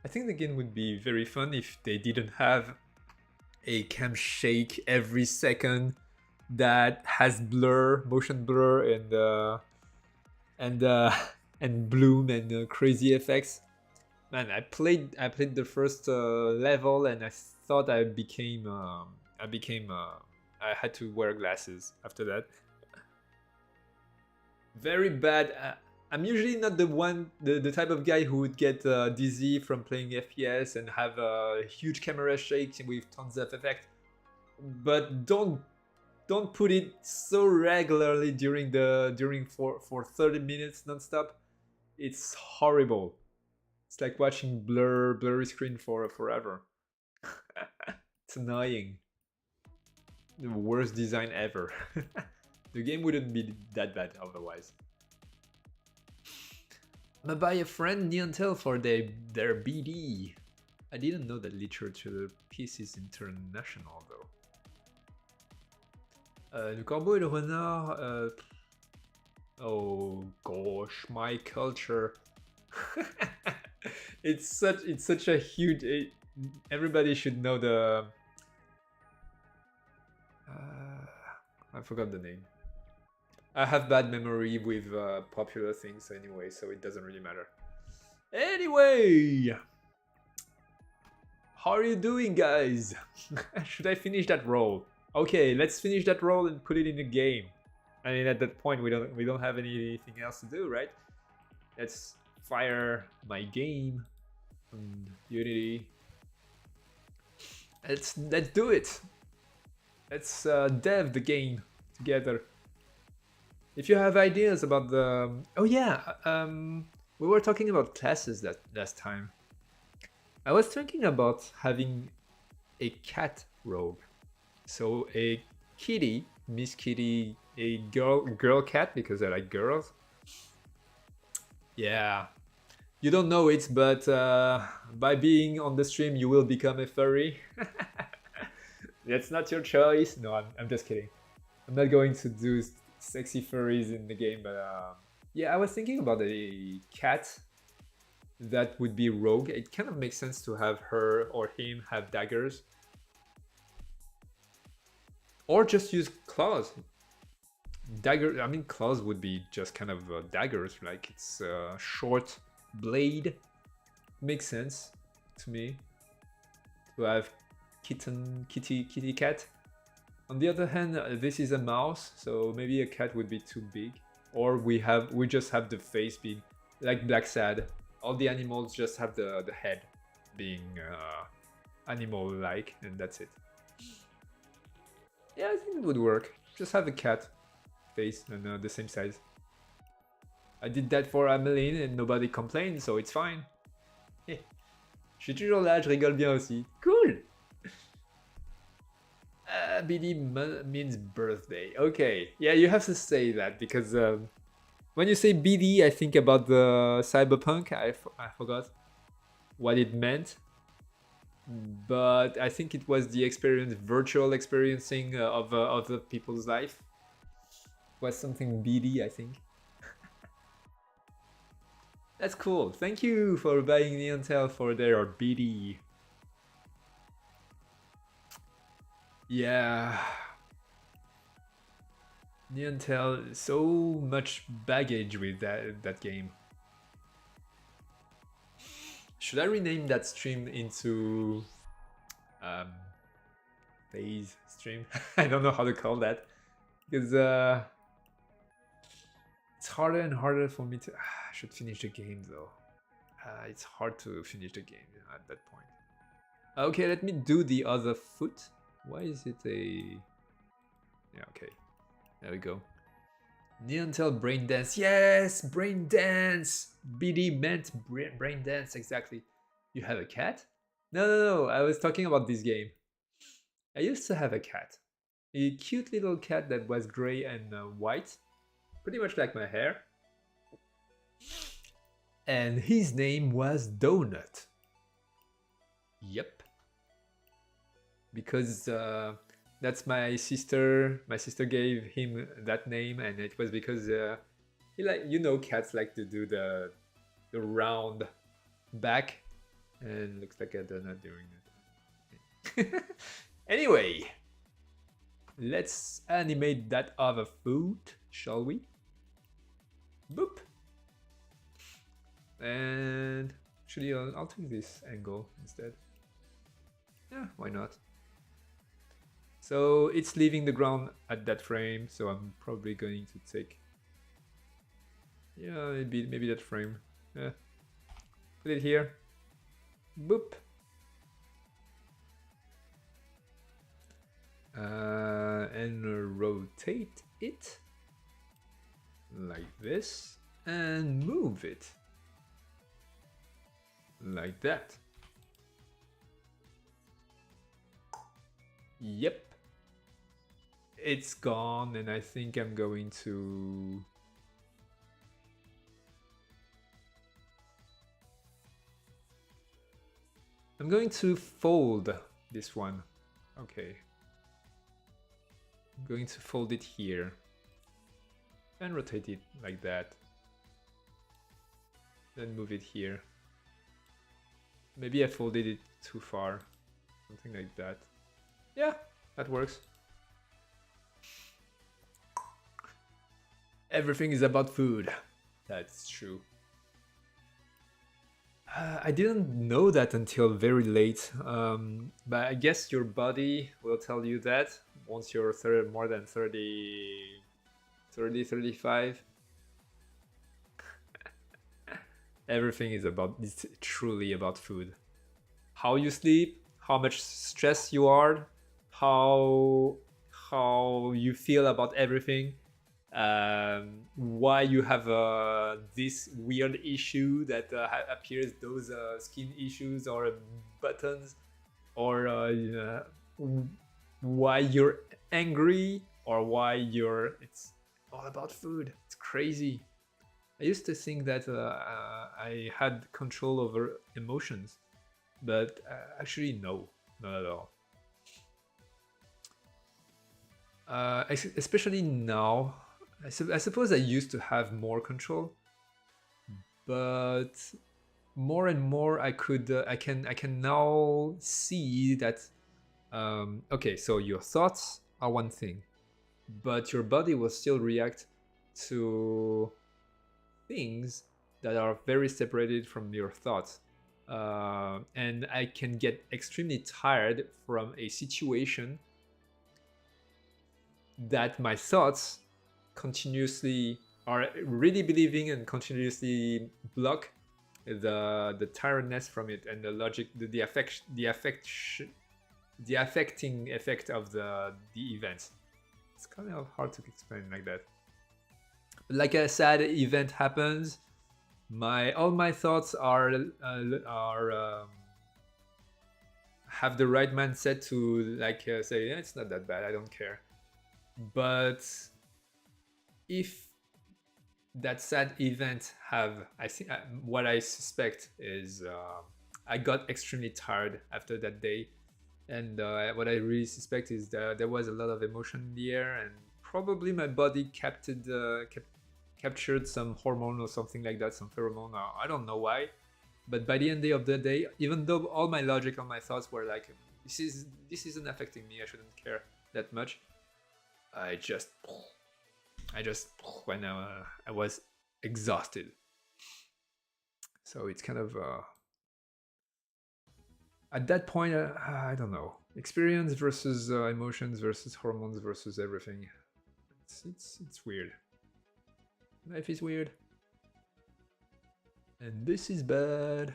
I think the game would be very fun if they didn't have a cam shake every second that has blur, motion blur, and bloom and crazy effects. Man, I played the first level, and I thought I had to wear glasses after that. Very bad. I'm usually not the type of guy who would get dizzy from playing FPS and have a huge camera shake with tons of effect. But don't put it so regularly for 30 minutes non-stop. It's horrible. It's like watching blurry screen for forever. It's annoying. The worst design ever. The game wouldn't be that bad otherwise. I'm gonna buy a friend Niantel for their BD. I didn't know that literature piece is international though. Le Corbeau et le Renard. Oh gosh, my culture. It's such a huge. Everybody should know the. I forgot the name. I have bad memory with popular things anyway, so it doesn't really matter. Anyway, how are you doing, guys? Should I finish that roll? Okay, let's finish that roll and put it in the game. I mean, at that point, we don't have anything else to do, right? Let's fire my game. and Unity. Let's do it. Let's dev the game together. If you have ideas about the oh yeah, we were talking about classes that last time. I was thinking about having a cat rogue. So a kitty, Miss Kitty, a girl cat because I like girls. Yeah, you don't know it, but by being on the stream, you will become a furry. That's not your choice. No, I'm just kidding. I'm not going to do sexy furries in the game, but yeah, I was thinking about a cat that would be rogue. It kind of makes sense to have her or him have daggers. Or just use claws. Dagger, I mean, claws would be just kind of daggers, like it's a short blade. Makes sense to me to have kitty cat. On the other hand, this is a mouse, so maybe a cat would be too big. Or we just have the face being like Black Sad. All the animals just have the head being animal-like, and that's it. Yeah, I think it would work. Just have a cat face and the same size. I did that for Ameline and nobody complained, so it's fine. Je suis toujours là, je rigole bien aussi. Cool! BD means birthday. Okay, yeah, you have to say that because when you say BD, I think about the cyberpunk. I forgot what it meant, but I think it was the experience, virtual experiencing of other people's life. It was something BD, I think. That's cool. Thank you for buying the Intel for their BD. Yeah. Niantel, so much baggage with that game. Should I rename that stream into phase stream? I don't know how to call that because it's harder and harder for me to. I should finish the game though. It's hard to finish the game at that point. Okay, let me do the other foot. Why is it a? Yeah, okay. There we go. Niantel Brain Dance. Yes, Brain Dance. BD meant Brain Dance, exactly. You have a cat? No. I was talking about this game. I used to have a cat. A cute little cat that was gray and white. Pretty much like my hair. And his name was Donut. Yep. Because that's my sister. My sister gave him that name, and it was because he cats like to do the round back, and looks like a donut doing it. Anyway, let's animate that other food, shall we? Boop. And actually, I'll take this angle instead. Yeah, why not? So it's leaving the ground at that frame, so I'm probably going to take, yeah, maybe that frame. Yeah. Put it here. Boop. And rotate it like this and move it like that. Yep. It's gone, and I think I'm going to fold this one. Okay. I'm going to fold it here and rotate it like that. Then move it here. Maybe I folded it too far. Something like that. Yeah, that works. Everything is about food. That's true. I didn't know that until very late, but I guess your body will tell you that once you're more than 30, 35. Everything is about, it's truly about food. How you sleep, how much stress you are, how you feel about everything, why you have this weird issue that appears, those skin issues or buttons, or why you're angry, or why you're, it's all about food. It's crazy. I used to think that I had control over emotions, but actually no, not at all. Especially now, I suppose I used to have more control, but more and more I can now see that okay, so your thoughts are one thing, but your body will still react to things that are very separated from your thoughts. And I can get extremely tired from a situation that my thoughts continuously are really believing and continuously block the tiredness from it, and the logic, the affecting effect of the events. It's kind of hard to explain like that. Like a sad event happens, all my thoughts are have the right mindset to like say, yeah, it's not that bad, I don't care. But if that sad event have, I think what I suspect is I got extremely tired after that day, and what I really suspect is that there was a lot of emotion in the air, and probably my body captured some hormone or something like that, some pheromone. I don't know why, but by the end of the day, even though all my logic and my thoughts were like, this isn't affecting me, I shouldn't care that much, I just when I was exhausted. So it's kind of at that point, I don't know, experience versus emotions versus hormones versus everything. It's weird. Life is weird, and this is bad.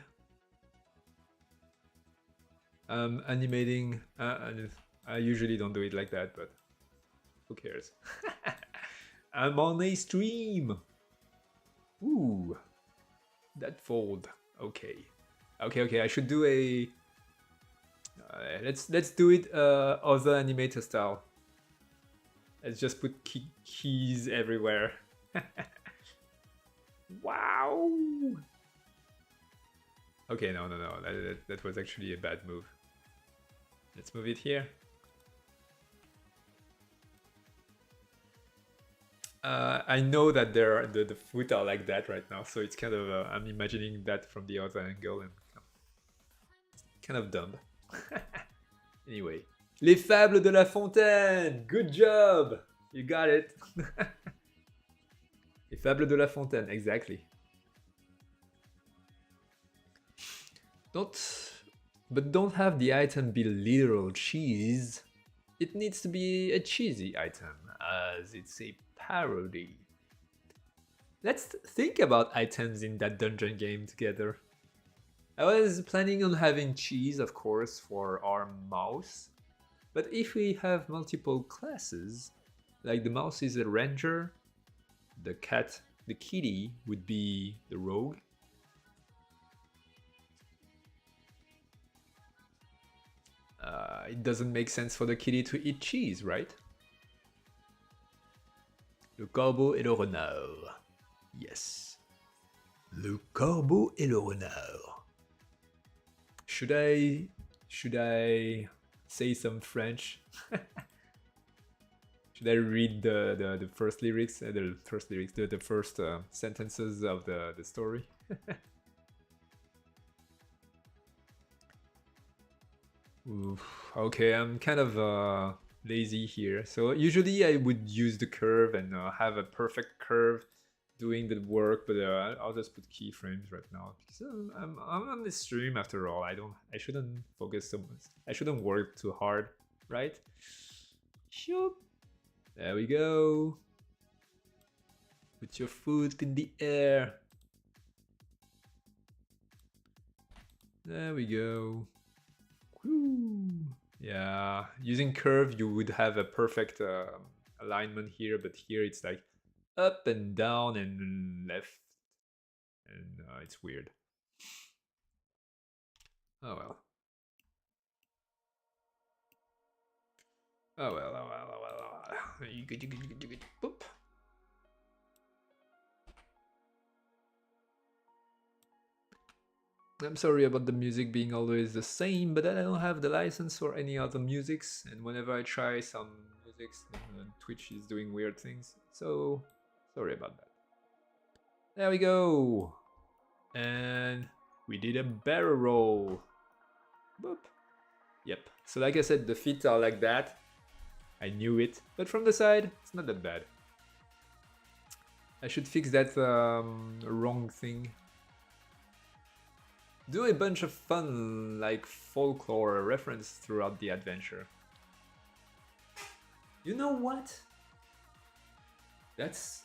Animating. I usually don't do it like that, but who cares? I'm on a stream. Ooh, that fold. Okay. I should do a. Let's do it other animator style. Let's just put keys everywhere. Wow. Okay, no. That was actually a bad move. Let's move it here. I know that the foot are like that right now, so it's kind of I'm imagining that from the other angle, and kind of dumb. Anyway, Les Fables de La Fontaine. Good job, you got it. Les Fables de La Fontaine, exactly. Don't have the item be literal cheese. It needs to be a cheesy item, as it's a parody. Let's think about items in that dungeon game together. I was planning on having cheese, of course, for our mouse. But if we have multiple classes, like the mouse is a ranger, the kitty would be the rogue. It doesn't make sense for the kitty to eat cheese, right? Le corbeau et le renard. Yes. Le corbeau et le renard. Should I say some French? Should I read the first lyrics? The first sentences of the story? Oof. Okay, I'm kind of lazy here. So usually I would use the curve and have a perfect curve doing the work, but I'll just put keyframes right now because I'm on this stream after all. I shouldn't focus so much. I shouldn't work too hard, right? Shoop. There we go. Put your foot in the air. There we go. Woo. Yeah, using curve, you would have a perfect alignment here, but here it's like up and down and left, and it's weird. Oh well. Oh well, oh well, oh well, oh well. You good, boop. I'm sorry about the music being always the same, but I don't have the license for any other musics, and whenever I try some musics, Twitch is doing weird things, so sorry about that. There we go! And we did a barrel roll. Boop. Yep, so like I said, the feet are like that. I knew it, but from the side, it's not that bad. I should fix that wrong thing. Do a bunch of fun, like folklore reference throughout the adventure. You know what? That's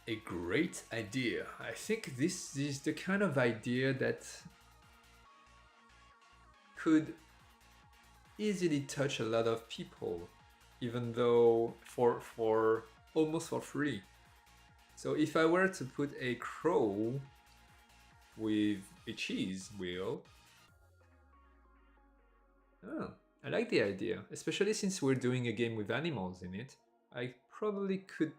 a great idea. I think this is the kind of idea that could easily touch a lot of people, even though for almost for free. So if I were to put a crow with a cheese wheel, oh, I like the idea, especially since we're doing a game with animals in it. I probably could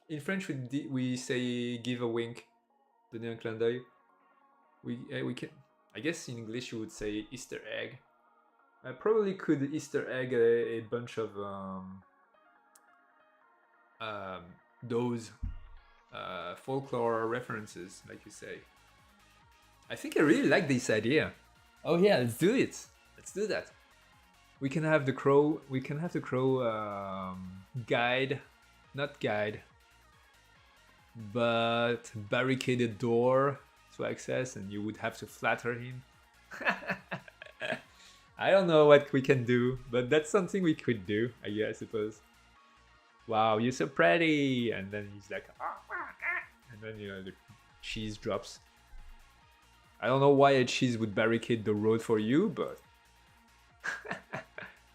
in French we say give a wink, donner un clin d'œil. We can, I guess in English you would say Easter egg. I probably could Easter egg a bunch of those folklore references, like you say. I think I really like this idea. Oh yeah, let's do it. Let's do that. We can have the crow. We can have the crow guide, not guide, but barricade a door to access, and you would have to flatter him. I don't know what we can do, but that's something we could do, I suppose. Wow, you're so pretty! And then he's like, and then the cheese drops. I don't know why a cheese would barricade the road for you, but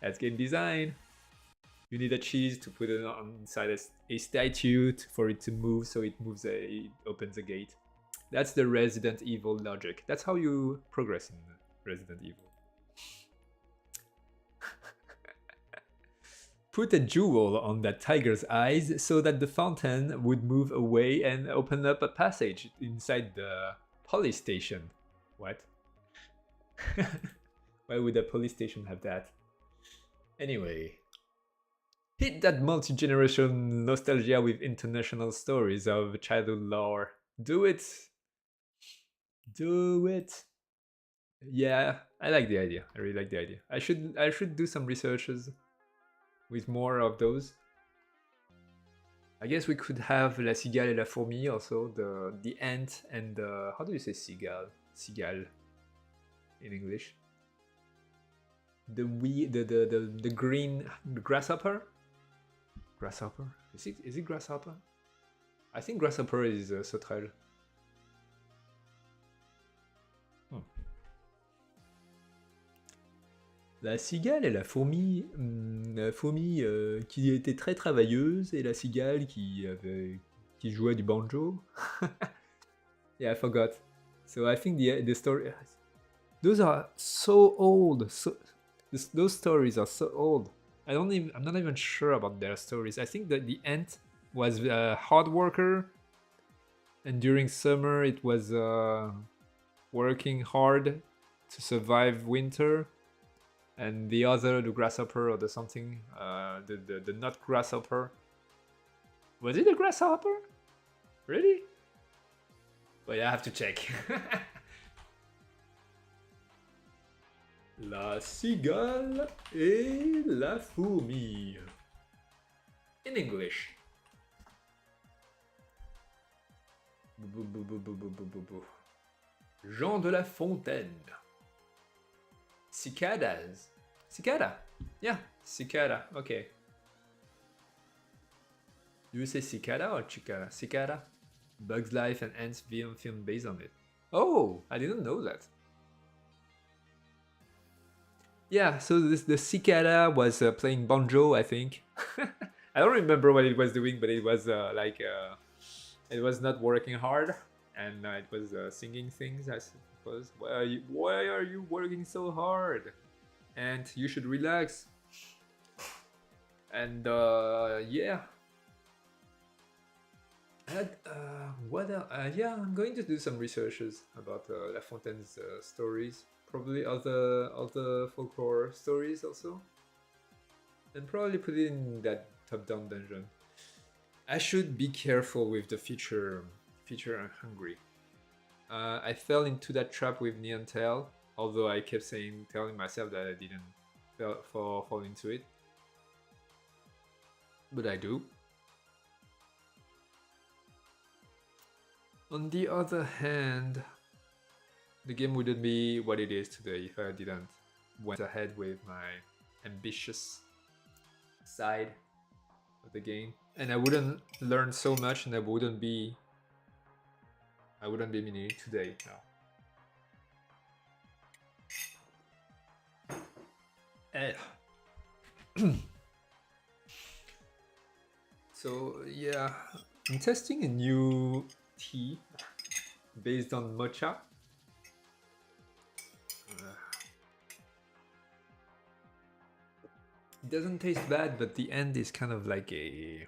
that's game design. You need a cheese to put it on inside a statue for it to move, so it moves, it opens a gate. That's the Resident Evil logic. That's how you progress in Resident Evil. Put a jewel on that tiger's eyes so that the fountain would move away and open up a passage inside the police station. What? Why would a police station have that? Anyway. Hit that multi-generational nostalgia with international stories of childhood lore. Do it! Do it! Yeah, I like the idea. I really like the idea. I should do some researches with more of those. I guess we could have La Cigale et la Fourmi also, the ant and the, how do you say cigale? Cigale in English. The green grasshopper? Grasshopper? Is it grasshopper? I think grasshopper is sauterelle. La cigale et la fourmi, qui était très travailleuse, et la cigale qui jouait du banjo. Yeah, I forgot. So I think the story, those are so old. Those stories are so old. I'm not even sure about their stories. I think that the ant was a hard worker, and during summer it was working hard to survive winter. And the other, the grasshopper or the something, the not grasshopper. Was it a grasshopper? Really? But I have to check. La cigale et la fourmi. In English. Jean de La Fontaine. Cicadas. Cicada. Yeah, cicada. Okay. Do you say cicada or cicada? Cicada. Bugs Life and Ants film based on it. Oh, I didn't know that. Yeah, so the cicada was playing banjo, I think. I don't remember what it was doing, but it was it was not working hard, and it was singing things, I suppose. Why are you working so hard? And you should relax. And yeah. What else? Yeah, I'm going to do some researches about La Fontaine's stories. Probably other folklore stories also. And probably put it in that top-down dungeon. I should be careful with the feature hungry. I fell into that trap with Neon Tail, although I kept telling myself that I didn't fall into it. But I do. On the other hand, the game wouldn't be what it is today if I didn't went ahead with my ambitious side of the game, and I wouldn't learn so much, and I wouldn't be Mini today now. So yeah, I'm testing a new tea based on matcha. It doesn't taste bad, but the end is kind of like a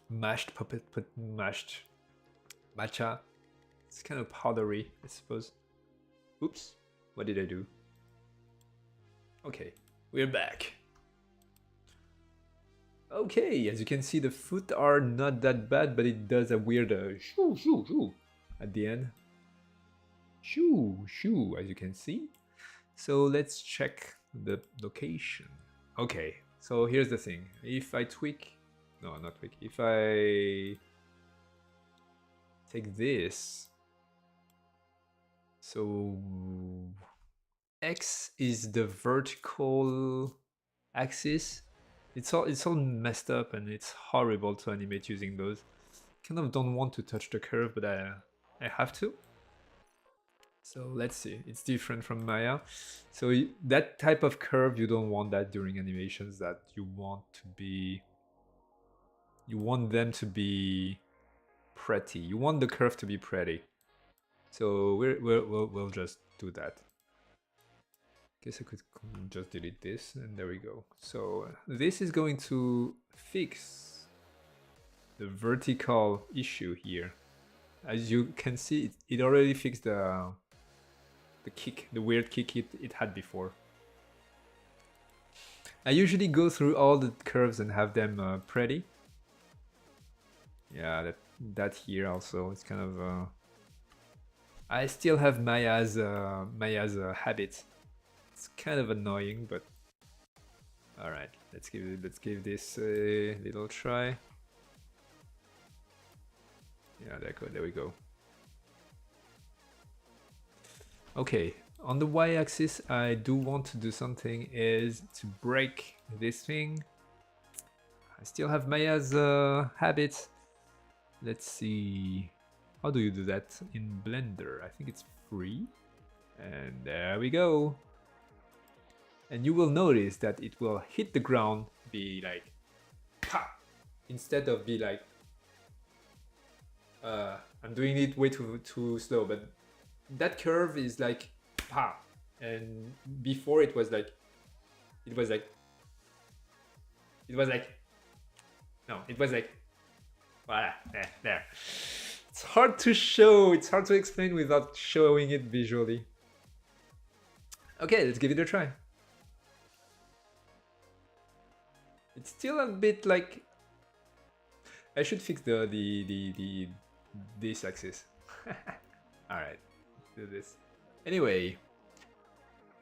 mashed matcha. It's kind of powdery, I suppose. Oops, what did I do? Okay, we're back. Okay, as you can see, the foot are not that bad, but it does a weird shoo shoo shoo at the end. Shoo shoo, as you can see. So let's check the location. Okay, so here's the thing. If I tweak, no, not tweak. If I take this, so X is the vertical axis. It's all messed up and it's horrible to animate using those. Kind of don't want to touch the curve, but I have to. So let's see, it's different from Maya. So that type of curve, you don't want that during animations. That you want them to be pretty. You want the curve to be pretty. So we'll just do that. Guess I could just delete this, and there we go. So this is going to fix the vertical issue here. As you can see, it already fixed the weird kick it had before. I usually go through all the curves and have them pretty. Yeah, that here also, it's kind of I still have Maya's habit. It's kind of annoying, but all right, let's give this a little try. Yeah, there we go. Okay, on the y-axis, I do want to do something, is to break this thing. I still have Maya's habit. Let's see, how do you do that in Blender? I think it's free, and there we go. And you will notice that it will hit the ground, be like, pop, instead of be like, I'm doing it way too slow, but that curve is like, pop, and before it was like, voila, there. It's hard to show, it's hard to explain without showing it visually. Okay, let's give it a try. It's still a bit like, I should fix this axis. All right, let's do this. Anyway,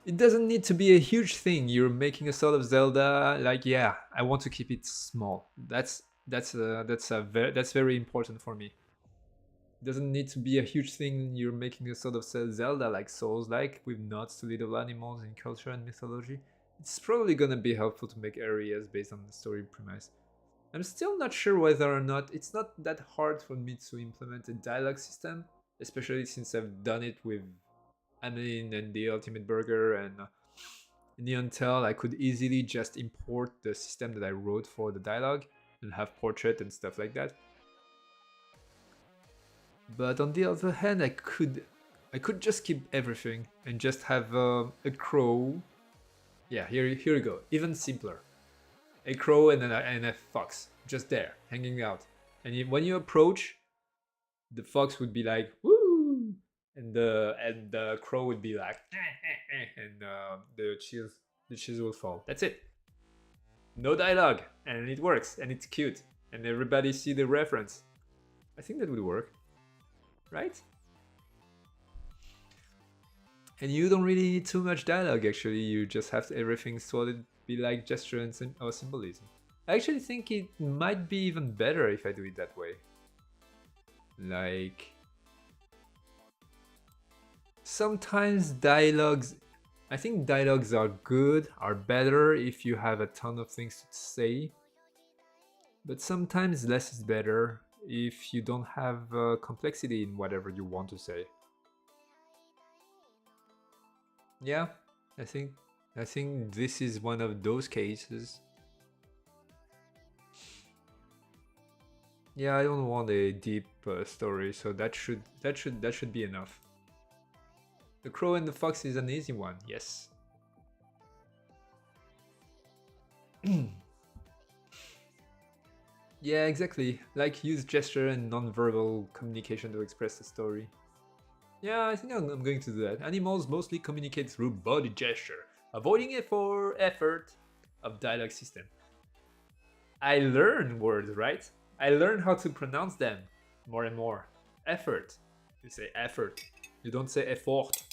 it doesn't need to be a huge thing. You're making a sort of Zelda, like, yeah, I want to keep it small. That's very important for me. It doesn't need to be a huge thing. You're making a sort of Zelda like Souls-like, with nods to little animals in culture and mythology. It's probably gonna be helpful to make areas based on the story premise. I'm still not sure whether or not, it's not that hard for me to implement a dialogue system. especially since I've done it with Ameline and the Ultimate Burger and Neon Tell. I could easily just import the system that I wrote for the dialogue and have portrait and stuff like that. But on the other hand, I could just keep everything and just have a crow. Yeah, here you go. Even simpler. A crow and a fox just there hanging out. And when you approach, the fox would be like woo, and the crow would be like and the cheese will fall. That's it. No dialogue, and it works, and it's cute, and everybody see the reference. I think that would work, right? And you don't really need too much dialogue, actually. You just have everything sort of be like gesture and or symbolism. I actually think it might be even better if I do it that way. Like, sometimes dialogues, I think dialogues are good, are better if you have a ton of things to say. But sometimes less is better if you don't have complexity in whatever you want to say. Yeah, I think this is one of those cases. Yeah, I don't want a deep story, so that should be enough. The crow and the fox is an easy one. Yes. Yeah, exactly. Like, use gesture and non-verbal communication to express the story. Yeah, I think I'm going to do that. Animals mostly communicate through body gesture, avoiding it for effort of dialogue system. I learn words, right? I learn how to pronounce them more and more. Effort. You say effort. You don't say effort.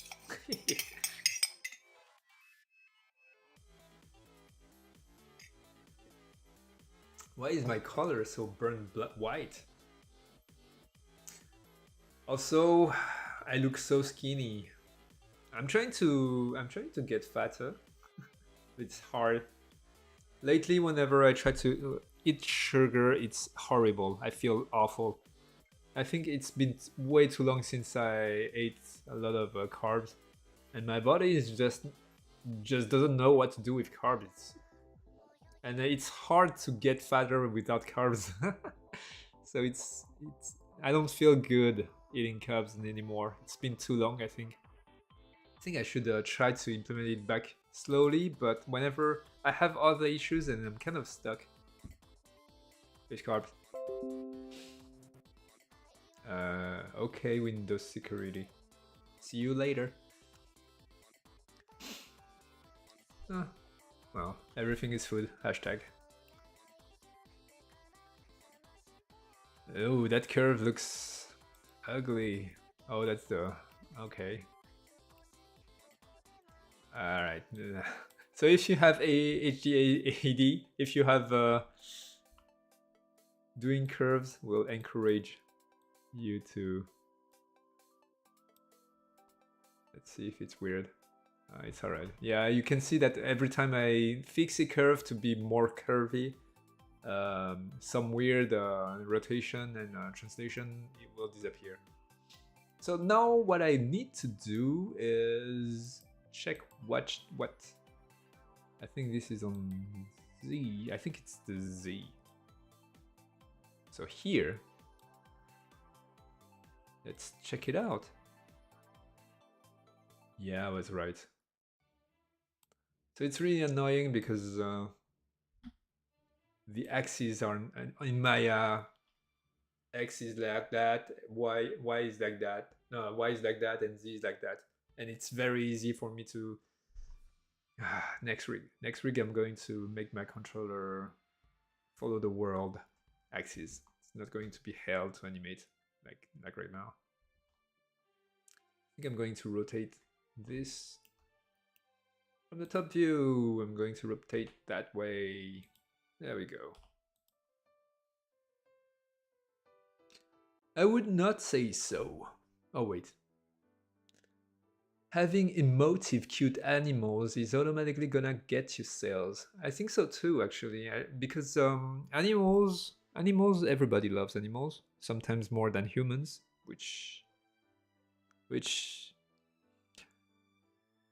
Why is my color so burnt white? Also, I look so skinny. I'm trying to get fatter. It's hard. Lately, whenever I try to eat sugar, it's horrible. I feel awful. I think it's been way too long since I ate a lot of carbs, and my body is just doesn't know what to do with carbs. And it's hard to get fatter without carbs. So it's I don't feel good eating carbs anymore. It's been too long, I think. I think I should try to implement it back slowly, but whenever I have other issues and I'm kind of stuck with carbs. Okay, Windows security. See you later. Well, everything is food. Hashtag. Oh, that curve looks ugly. Oh, that's the... Okay. Alright. So if you have a HDAD, if you have doing curves, will encourage you to... Let's see if it's weird. It's alright. Yeah, you can see that every time I fix a curve to be more curvy, some weird rotation and translation, it will disappear. So now what I need to do is check what I think this is on Z. I think it's the Z. So here, let's check it out. Yeah, I was right. So it's really annoying because the axes are in my X is like that, Y is like that, no, Y is like that, and Z is like that, and it's very easy for me to next rig I'm going to make my controller follow the world axis. It's not going to be held to animate like right now. I think I'm going to rotate this from the top view. I'm going to rotate that way. There we go. I would not say so. Oh wait. Having emotive, cute animals is automatically gonna get you sales. I think so too, actually, because animals, everybody loves animals. Sometimes more than humans, which which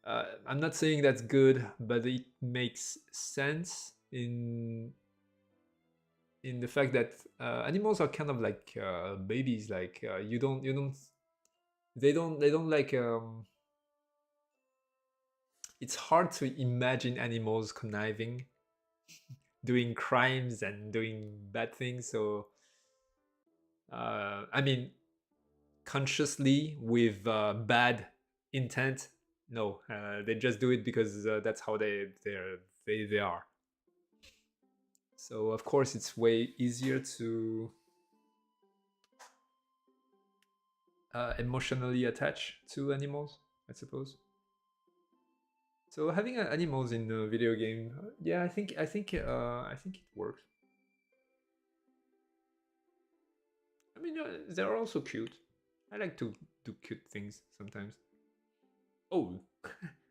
I'm not saying that's good, but it makes sense in the fact that animals are kind of like babies. Like they don't like it's hard to imagine animals conniving, doing crimes and doing bad things. So I mean, consciously with bad intent, no, they just do it because that's how they are. So of course it's way easier to emotionally attach to animals, I suppose. So having animals in a video game, yeah, I think it works. I mean, they're also cute. I like to do cute things sometimes. Oh,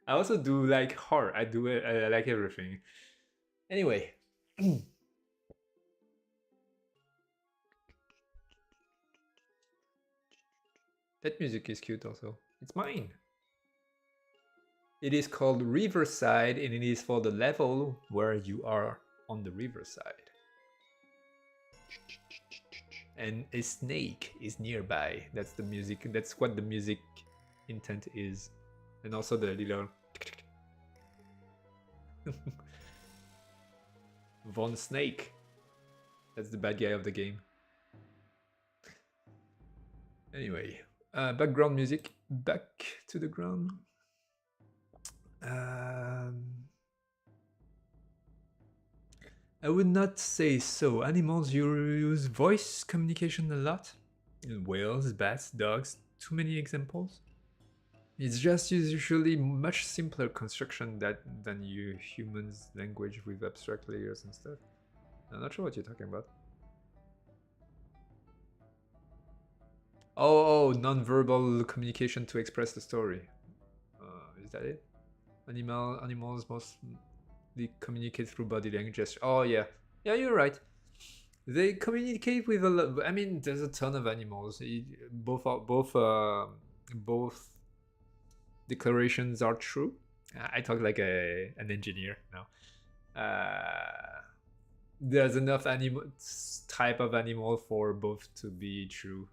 I also do like horror. I do it. I like everything. Anyway, that music is cute also. It's mine. It is called Riverside, and it is for the level where you are on the riverside. And a snake is nearby. That's the music. That's what the music intent is. And also the little Von Snake. That's the bad guy of the game. Anyway, background music. Back to the ground. I would not say so. Animals use voice communication a lot. Whales, bats, dogs, too many examples. It's just usually much simpler construction than you humans' language with abstract layers and stuff. I'm not sure what you're talking about. Oh, non-verbal communication to express the story. Is that it? Animals mostly communicate through body language. Oh yeah, yeah, you're right. They communicate with a lot. I mean, there's a ton of animals. Both declarations are true. I talk like an engineer now. There's enough type of animal for both to be true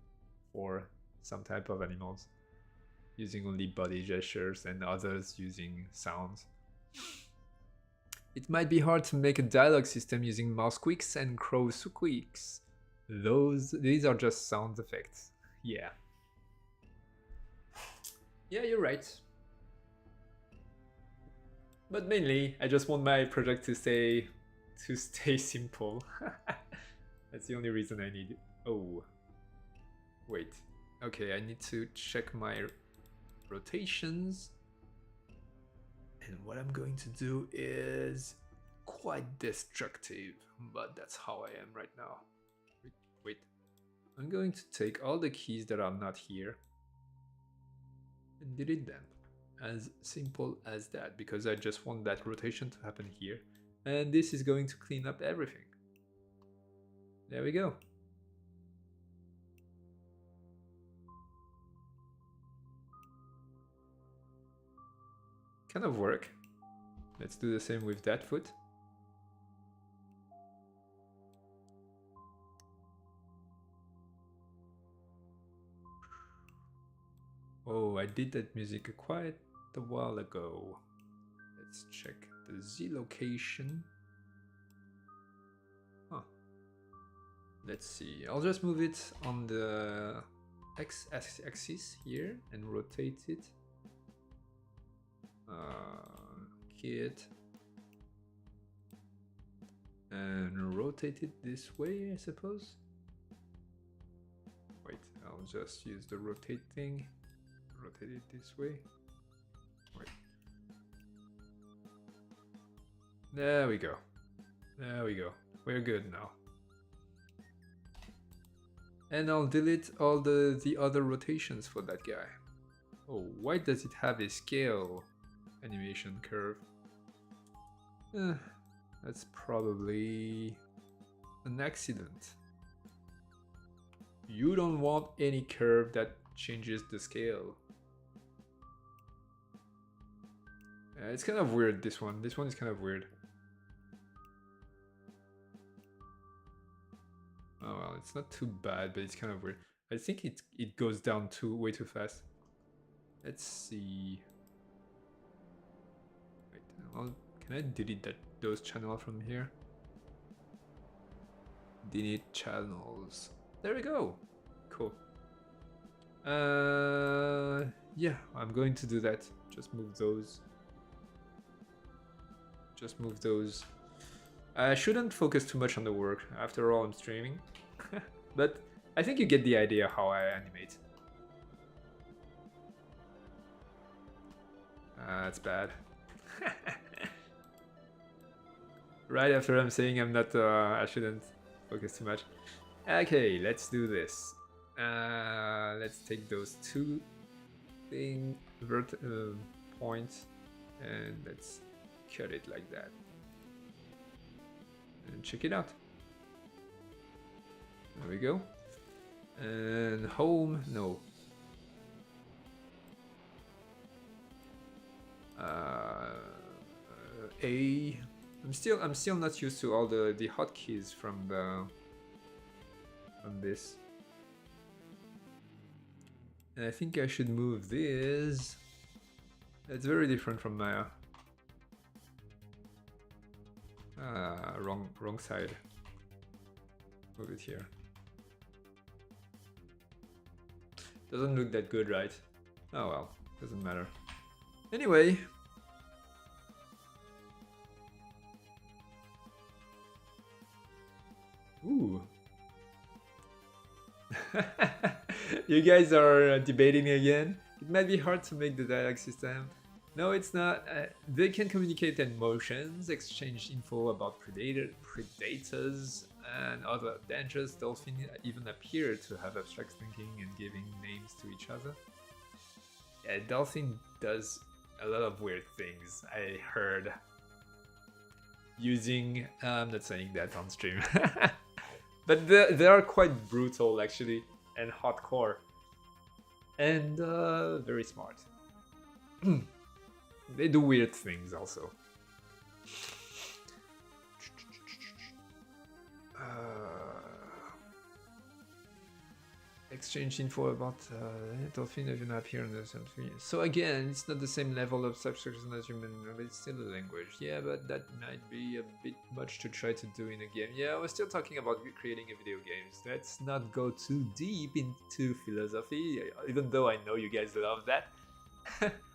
for some type of animals, using only body gestures and others using sounds. It might be hard to make a dialogue system using mouse squeaks and crow squeaks. These are just sound effects. Yeah. Yeah, you're right. But mainly, I just want my project to stay simple. That's the only reason I need it. Oh. Wait. Okay, I need to check my rotations. And what I'm going to do is quite destructive, but that's how I am right now. Wait. I'm going to take all the keys that are not here and delete them. As simple as that, because I just want that rotation to happen here. And this is going to clean up everything. There we go. Kind of work. Let's do the same with that foot. Oh, I did that music quite a while ago. Let's check the Z location. Huh. Let's see. I'll just move it on the X axis here and rotate it. Kit. And rotate it this way, I suppose. Wait, I'll just use the rotate thing. Rotate it this way. Wait. There we go. There we go. We're good now. And I'll delete all the other rotations for that guy. Oh, why does it have a scale animation curve? That's probably an accident. You don't want any curve that changes the scale. It's kind of weird, this one. This one is kind of weird. Oh well, it's not too bad, but it's kind of weird. I think it goes down way too fast. Let's see. Wait, can I delete those channels from here? Delete channels. There we go. Cool. Yeah, I'm going to do that. Just move those. Just move those. I shouldn't focus too much on the work. After all, I'm streaming. But I think you get the idea how I animate. That's bad. Right after I'm saying I'm not, I shouldn't focus too much. Okay, let's do this. Let's take those two points and let's cut it like that. And check it out. There we go. And home, no. A. I'm still not used to all the hotkeys from this. And I think I should move this. It's very different from my wrong side. Move it here. Doesn't look that good, right? Oh well, doesn't matter. Anyway. Ooh. You guys are debating again. It might be hard to make the dialogue system. No, it's not. They can communicate emotions, exchange info about predators and other dangers. Dolphins even appear to have abstract thinking and giving names to each other. Yeah, dolphin does a lot of weird things, I heard. Using... I'm not saying that on stream. But they are quite brutal, actually, and hardcore. And very smart. They do weird things, also. Exchange info about dolphin even appear in the same thing. So again, it's not the same level of abstraction as human, but it's still a language. Yeah, but that might be a bit much to try to do in a game. Yeah, I was still talking about creating a video games. Let's not go too deep into philosophy, even though I know you guys love that.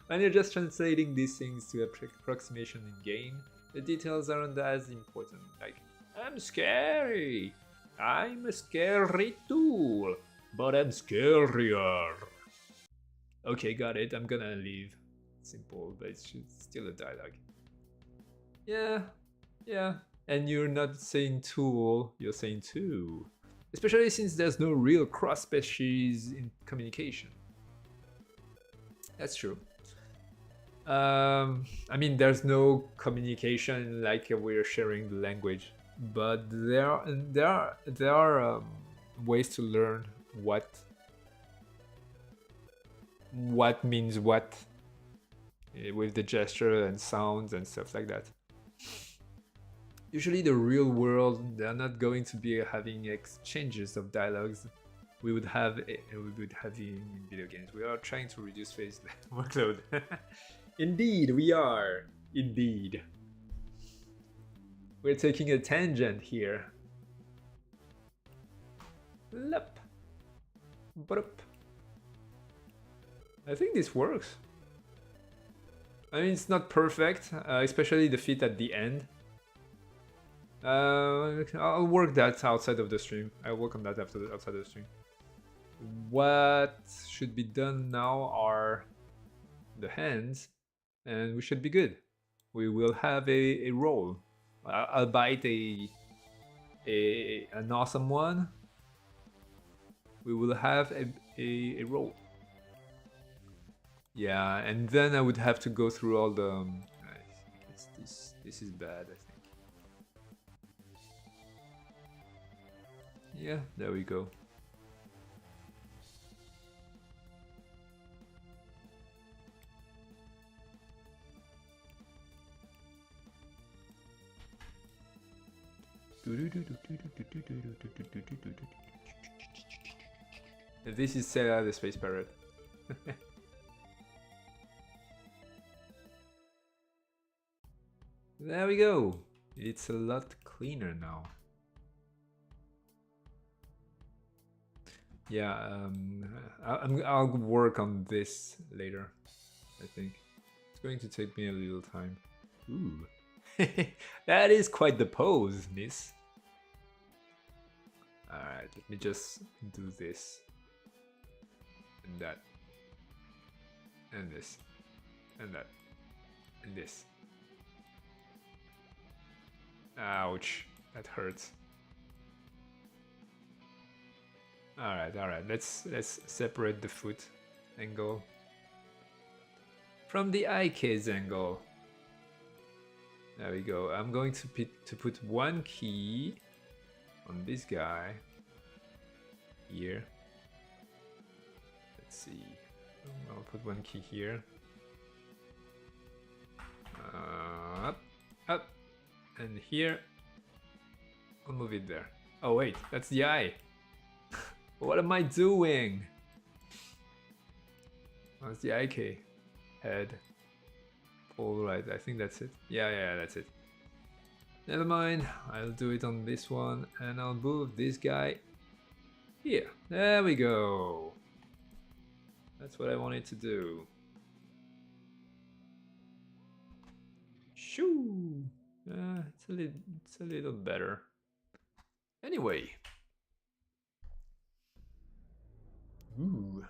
When you're just translating these things to approximation in game, the details aren't as important. Like, I'm scary. I'm a scary tool. But I'm scarier. Okay, got it. I'm gonna leave. Simple, but it's still a dialogue. Yeah. And you're not saying tool, you're saying two. Especially since there's no real cross-species in communication. That's true. I mean, there's no communication like we're sharing the language, but there are ways to learn what means what with the gesture and sounds and stuff like that. Usually the real world, they're not going to be having exchanges of dialogues we would have in video games. We are trying to reduce face workload. Indeed, we are. Indeed. We're taking a tangent here. Lup. Bup. I think this works. I mean, it's not perfect, especially the feat at the end. I'll work that outside of the stream. I'll work on that outside of the stream. What should be done now are the hands, and we should be good. We will have a roll. I'll bite an awesome one. We will have a roll. Yeah, and then I would have to go through all the... this is bad, I think. Yeah, there we go. This is Sarah the Space Pirate. There we go. It's a lot cleaner now. Yeah, I'll work on this later, I think. It's going to take me a little time. Ooh. That is quite the pose, miss. Alright, let me just do this. And that. And this. And that. And this. Ouch, that hurts. Alright, let's separate the foot angle from the eye case angle. There we go. I'm going to put one key on this guy here. Let's see. I'll put one key here. Up, and here. I'll move it there. Oh wait, that's the eye. What am I doing? That's the eye key. Head. All right, I think that's it. Yeah, that's it. Never mind, I'll do it on this one, and I'll move this guy here. There we go. That's what I wanted to do. Shoo! It's a little better. Anyway. Ooh.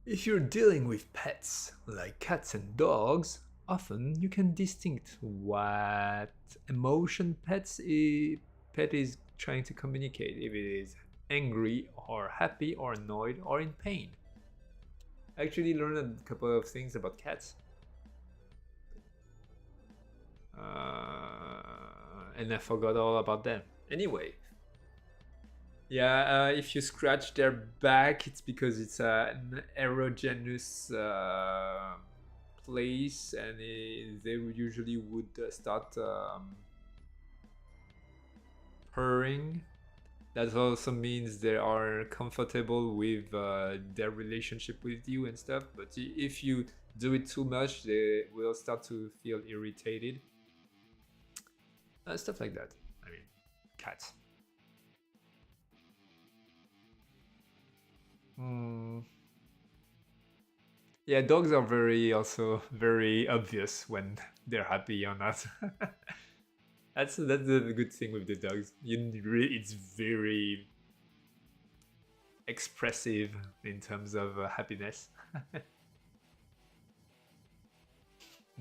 If you're dealing with pets, like cats and dogs, often you can distinct what emotion pet is trying to communicate, if it is angry or happy or annoyed or in pain. I actually learned a couple of things about cats. And I forgot all about them. Anyway. Yeah, if you scratch their back, it's because it's an erogenous place, and they usually would start purring. That also means they are comfortable with their relationship with you and stuff. But if you do it too much, they will start to feel irritated. Stuff like that. I mean, cats. Yeah, dogs are also very obvious when they're happy or not. That's the good thing with the dogs. It's very expressive in terms of happiness.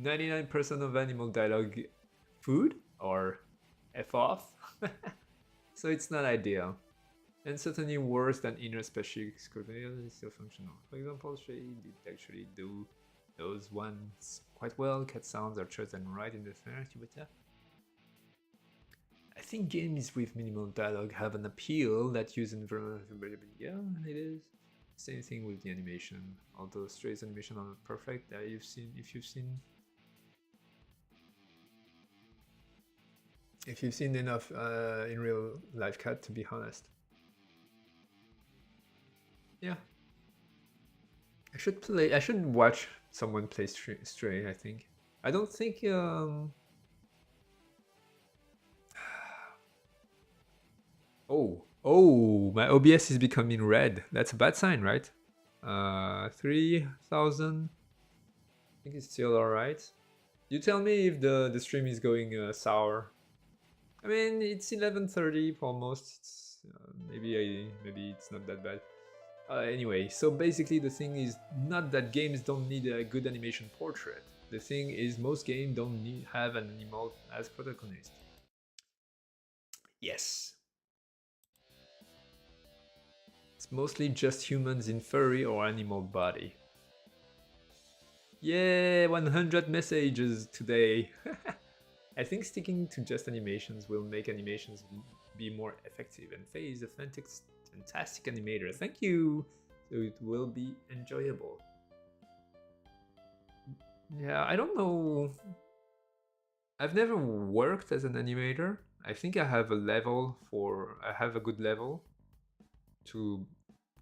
99% of animal dialogue food or F off. So it's not ideal. And certainly worse than inner species is still functional. For example, Shay did actually do those ones quite well. Cat sounds are chosen right in the narrative. I think games with minimal dialogue have an appeal that use environmental variability. Yeah, it is. Same thing with the animation. Although Stray's animation are not perfect, if you've seen enough in real life cat, to be honest. Yeah. I should watch someone play Stray, I think. I don't think Oh, my OBS is becoming red. That's a bad sign, right? 3,000. I think it's still alright. You tell me if the stream is going sour. I mean, it's 11:30 almost. It's, maybe it's not that bad. Anyway, so basically the thing is not that games don't need a good animation portrait. The thing is most games don't have an animal as protagonist. Yes. It's mostly just humans in furry or animal body. Yeah, 100 messages today. I think sticking to just animations will make animations be more effective, and Faye is a fantastic animator. Thank you. So it will be enjoyable. Yeah, I don't know. I've never worked as an animator, I think I have I have a good level to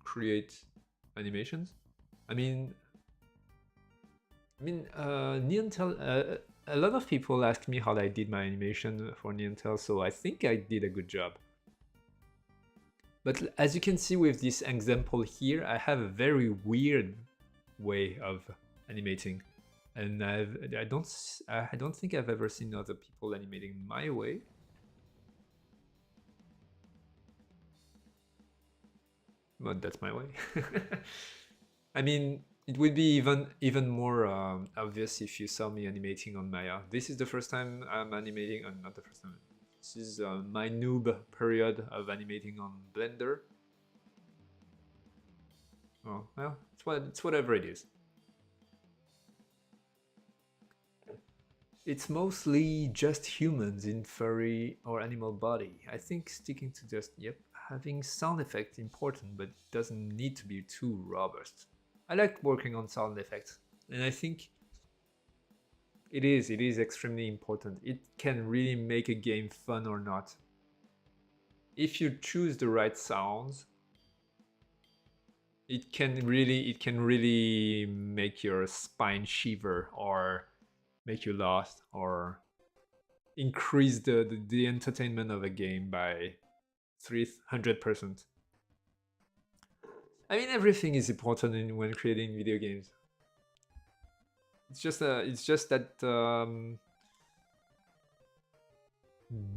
create animations. I mean, Neantel. A lot of people ask me how I did my animation for Neantel, so I think I did a good job. But as you can see with this example here, I have a very weird way of animating, and I don't think I've ever seen other people animating my way. But that's my way. I mean, it would be even more obvious if you saw me animating on Maya. This is the first time I'm animating, not the first time. This is my noob period of animating on Blender. Oh well, it's whatever it is. It's mostly just humans in furry or animal body. I think sticking to just having sound effects important, but it doesn't need to be too robust. I like working on sound effects, and I think it is extremely important. It can really make a game fun or not. If you choose the right sounds, it can really make your spine shiver or make you lost or increase the entertainment of a game by 300%. I mean, everything is important when creating video games. It's just that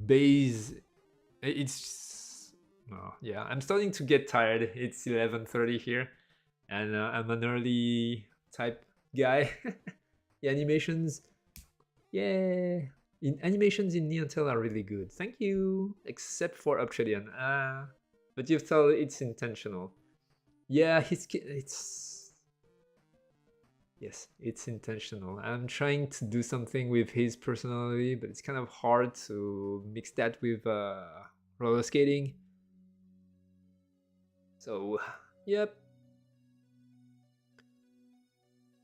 base. It's yeah. I'm starting to get tired. It's 11:30 here, and I'm an early type guy. The animations, animations in Neontel are really good. Thank you, except for Obsidian. But you've told it's intentional. Yeah, it's intentional. I'm trying to do something with his personality, but it's kind of hard to mix that with roller skating. So, yep.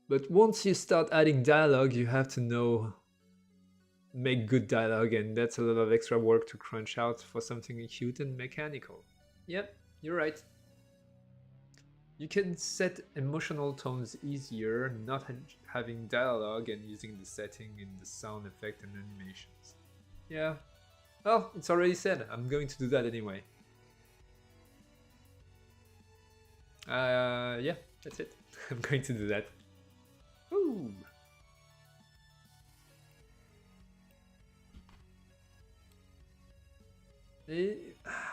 But once you start adding dialogue, you have to make good dialogue, and that's a lot of extra work to crunch out for something cute and mechanical. Yep, you're right. You can set emotional tones easier, not having dialogue and using the setting in the sound effect and animations. Yeah. Well, it's already said. I'm going to do that anyway. Yeah, that's it. I'm going to do that. Ooh.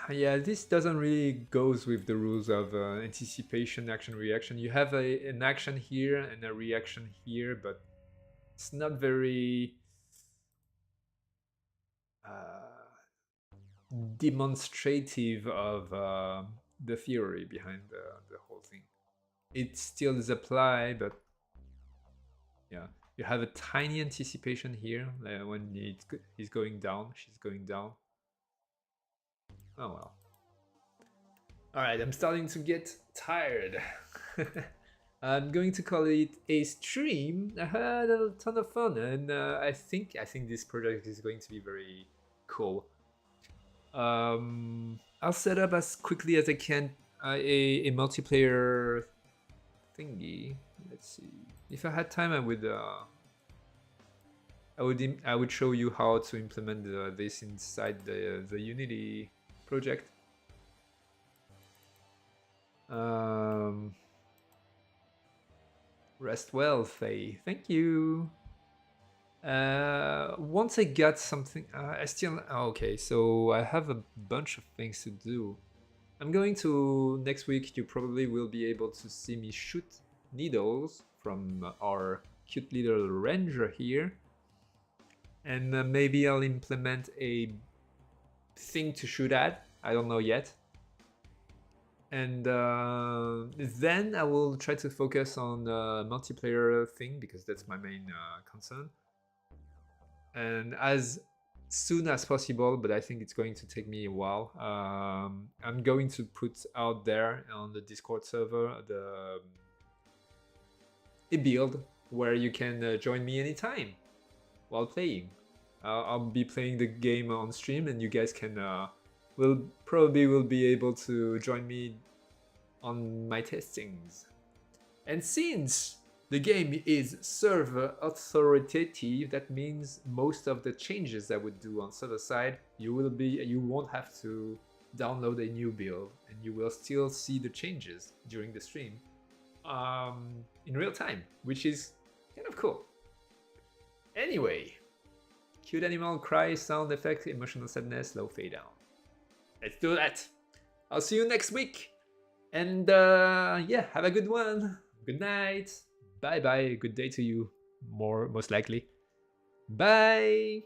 Yeah, this doesn't really goes with the rules of anticipation, action, reaction. You have an action here and a reaction here, but it's not very demonstrative of the theory behind the whole thing. It still is applied, but yeah, you have a tiny anticipation here when he's going down, she's going down. Oh well. Alright, I'm starting to get tired. I'm going to call it a stream. I had a ton of fun, and I think this project is going to be very cool. I'll set up as quickly as I can a multiplayer thingy. Let's see. If I had time, I would show you how to implement this inside the Unity project. Rest well, Faye. Thank you. Once I got something, I still okay. So I have a bunch of things to do. I'm going to next week. You probably will be able to see me shoot needles from our cute little ranger here, and maybe I'll implement a thing to shoot at. I don't know yet. And then I will try to focus on the multiplayer thing because that's my main concern. And as soon as possible, but I think it's going to take me a while, I'm going to put out there on the Discord server a build where you can join me anytime while playing. I'll be playing the game on stream, and you guys can will probably be able to join me on my testings. And since the game is server authoritative, that means most of the changes I would do on server side, you won't have to download a new build, and you will still see the changes during the stream in real time, which is kind of cool. Anyway, cute animal cry, sound effect, emotional sadness, low fade down. Let's do that. I'll see you next week. And yeah, have a good one. Good night. Bye bye. Good day to you. Most likely. Bye.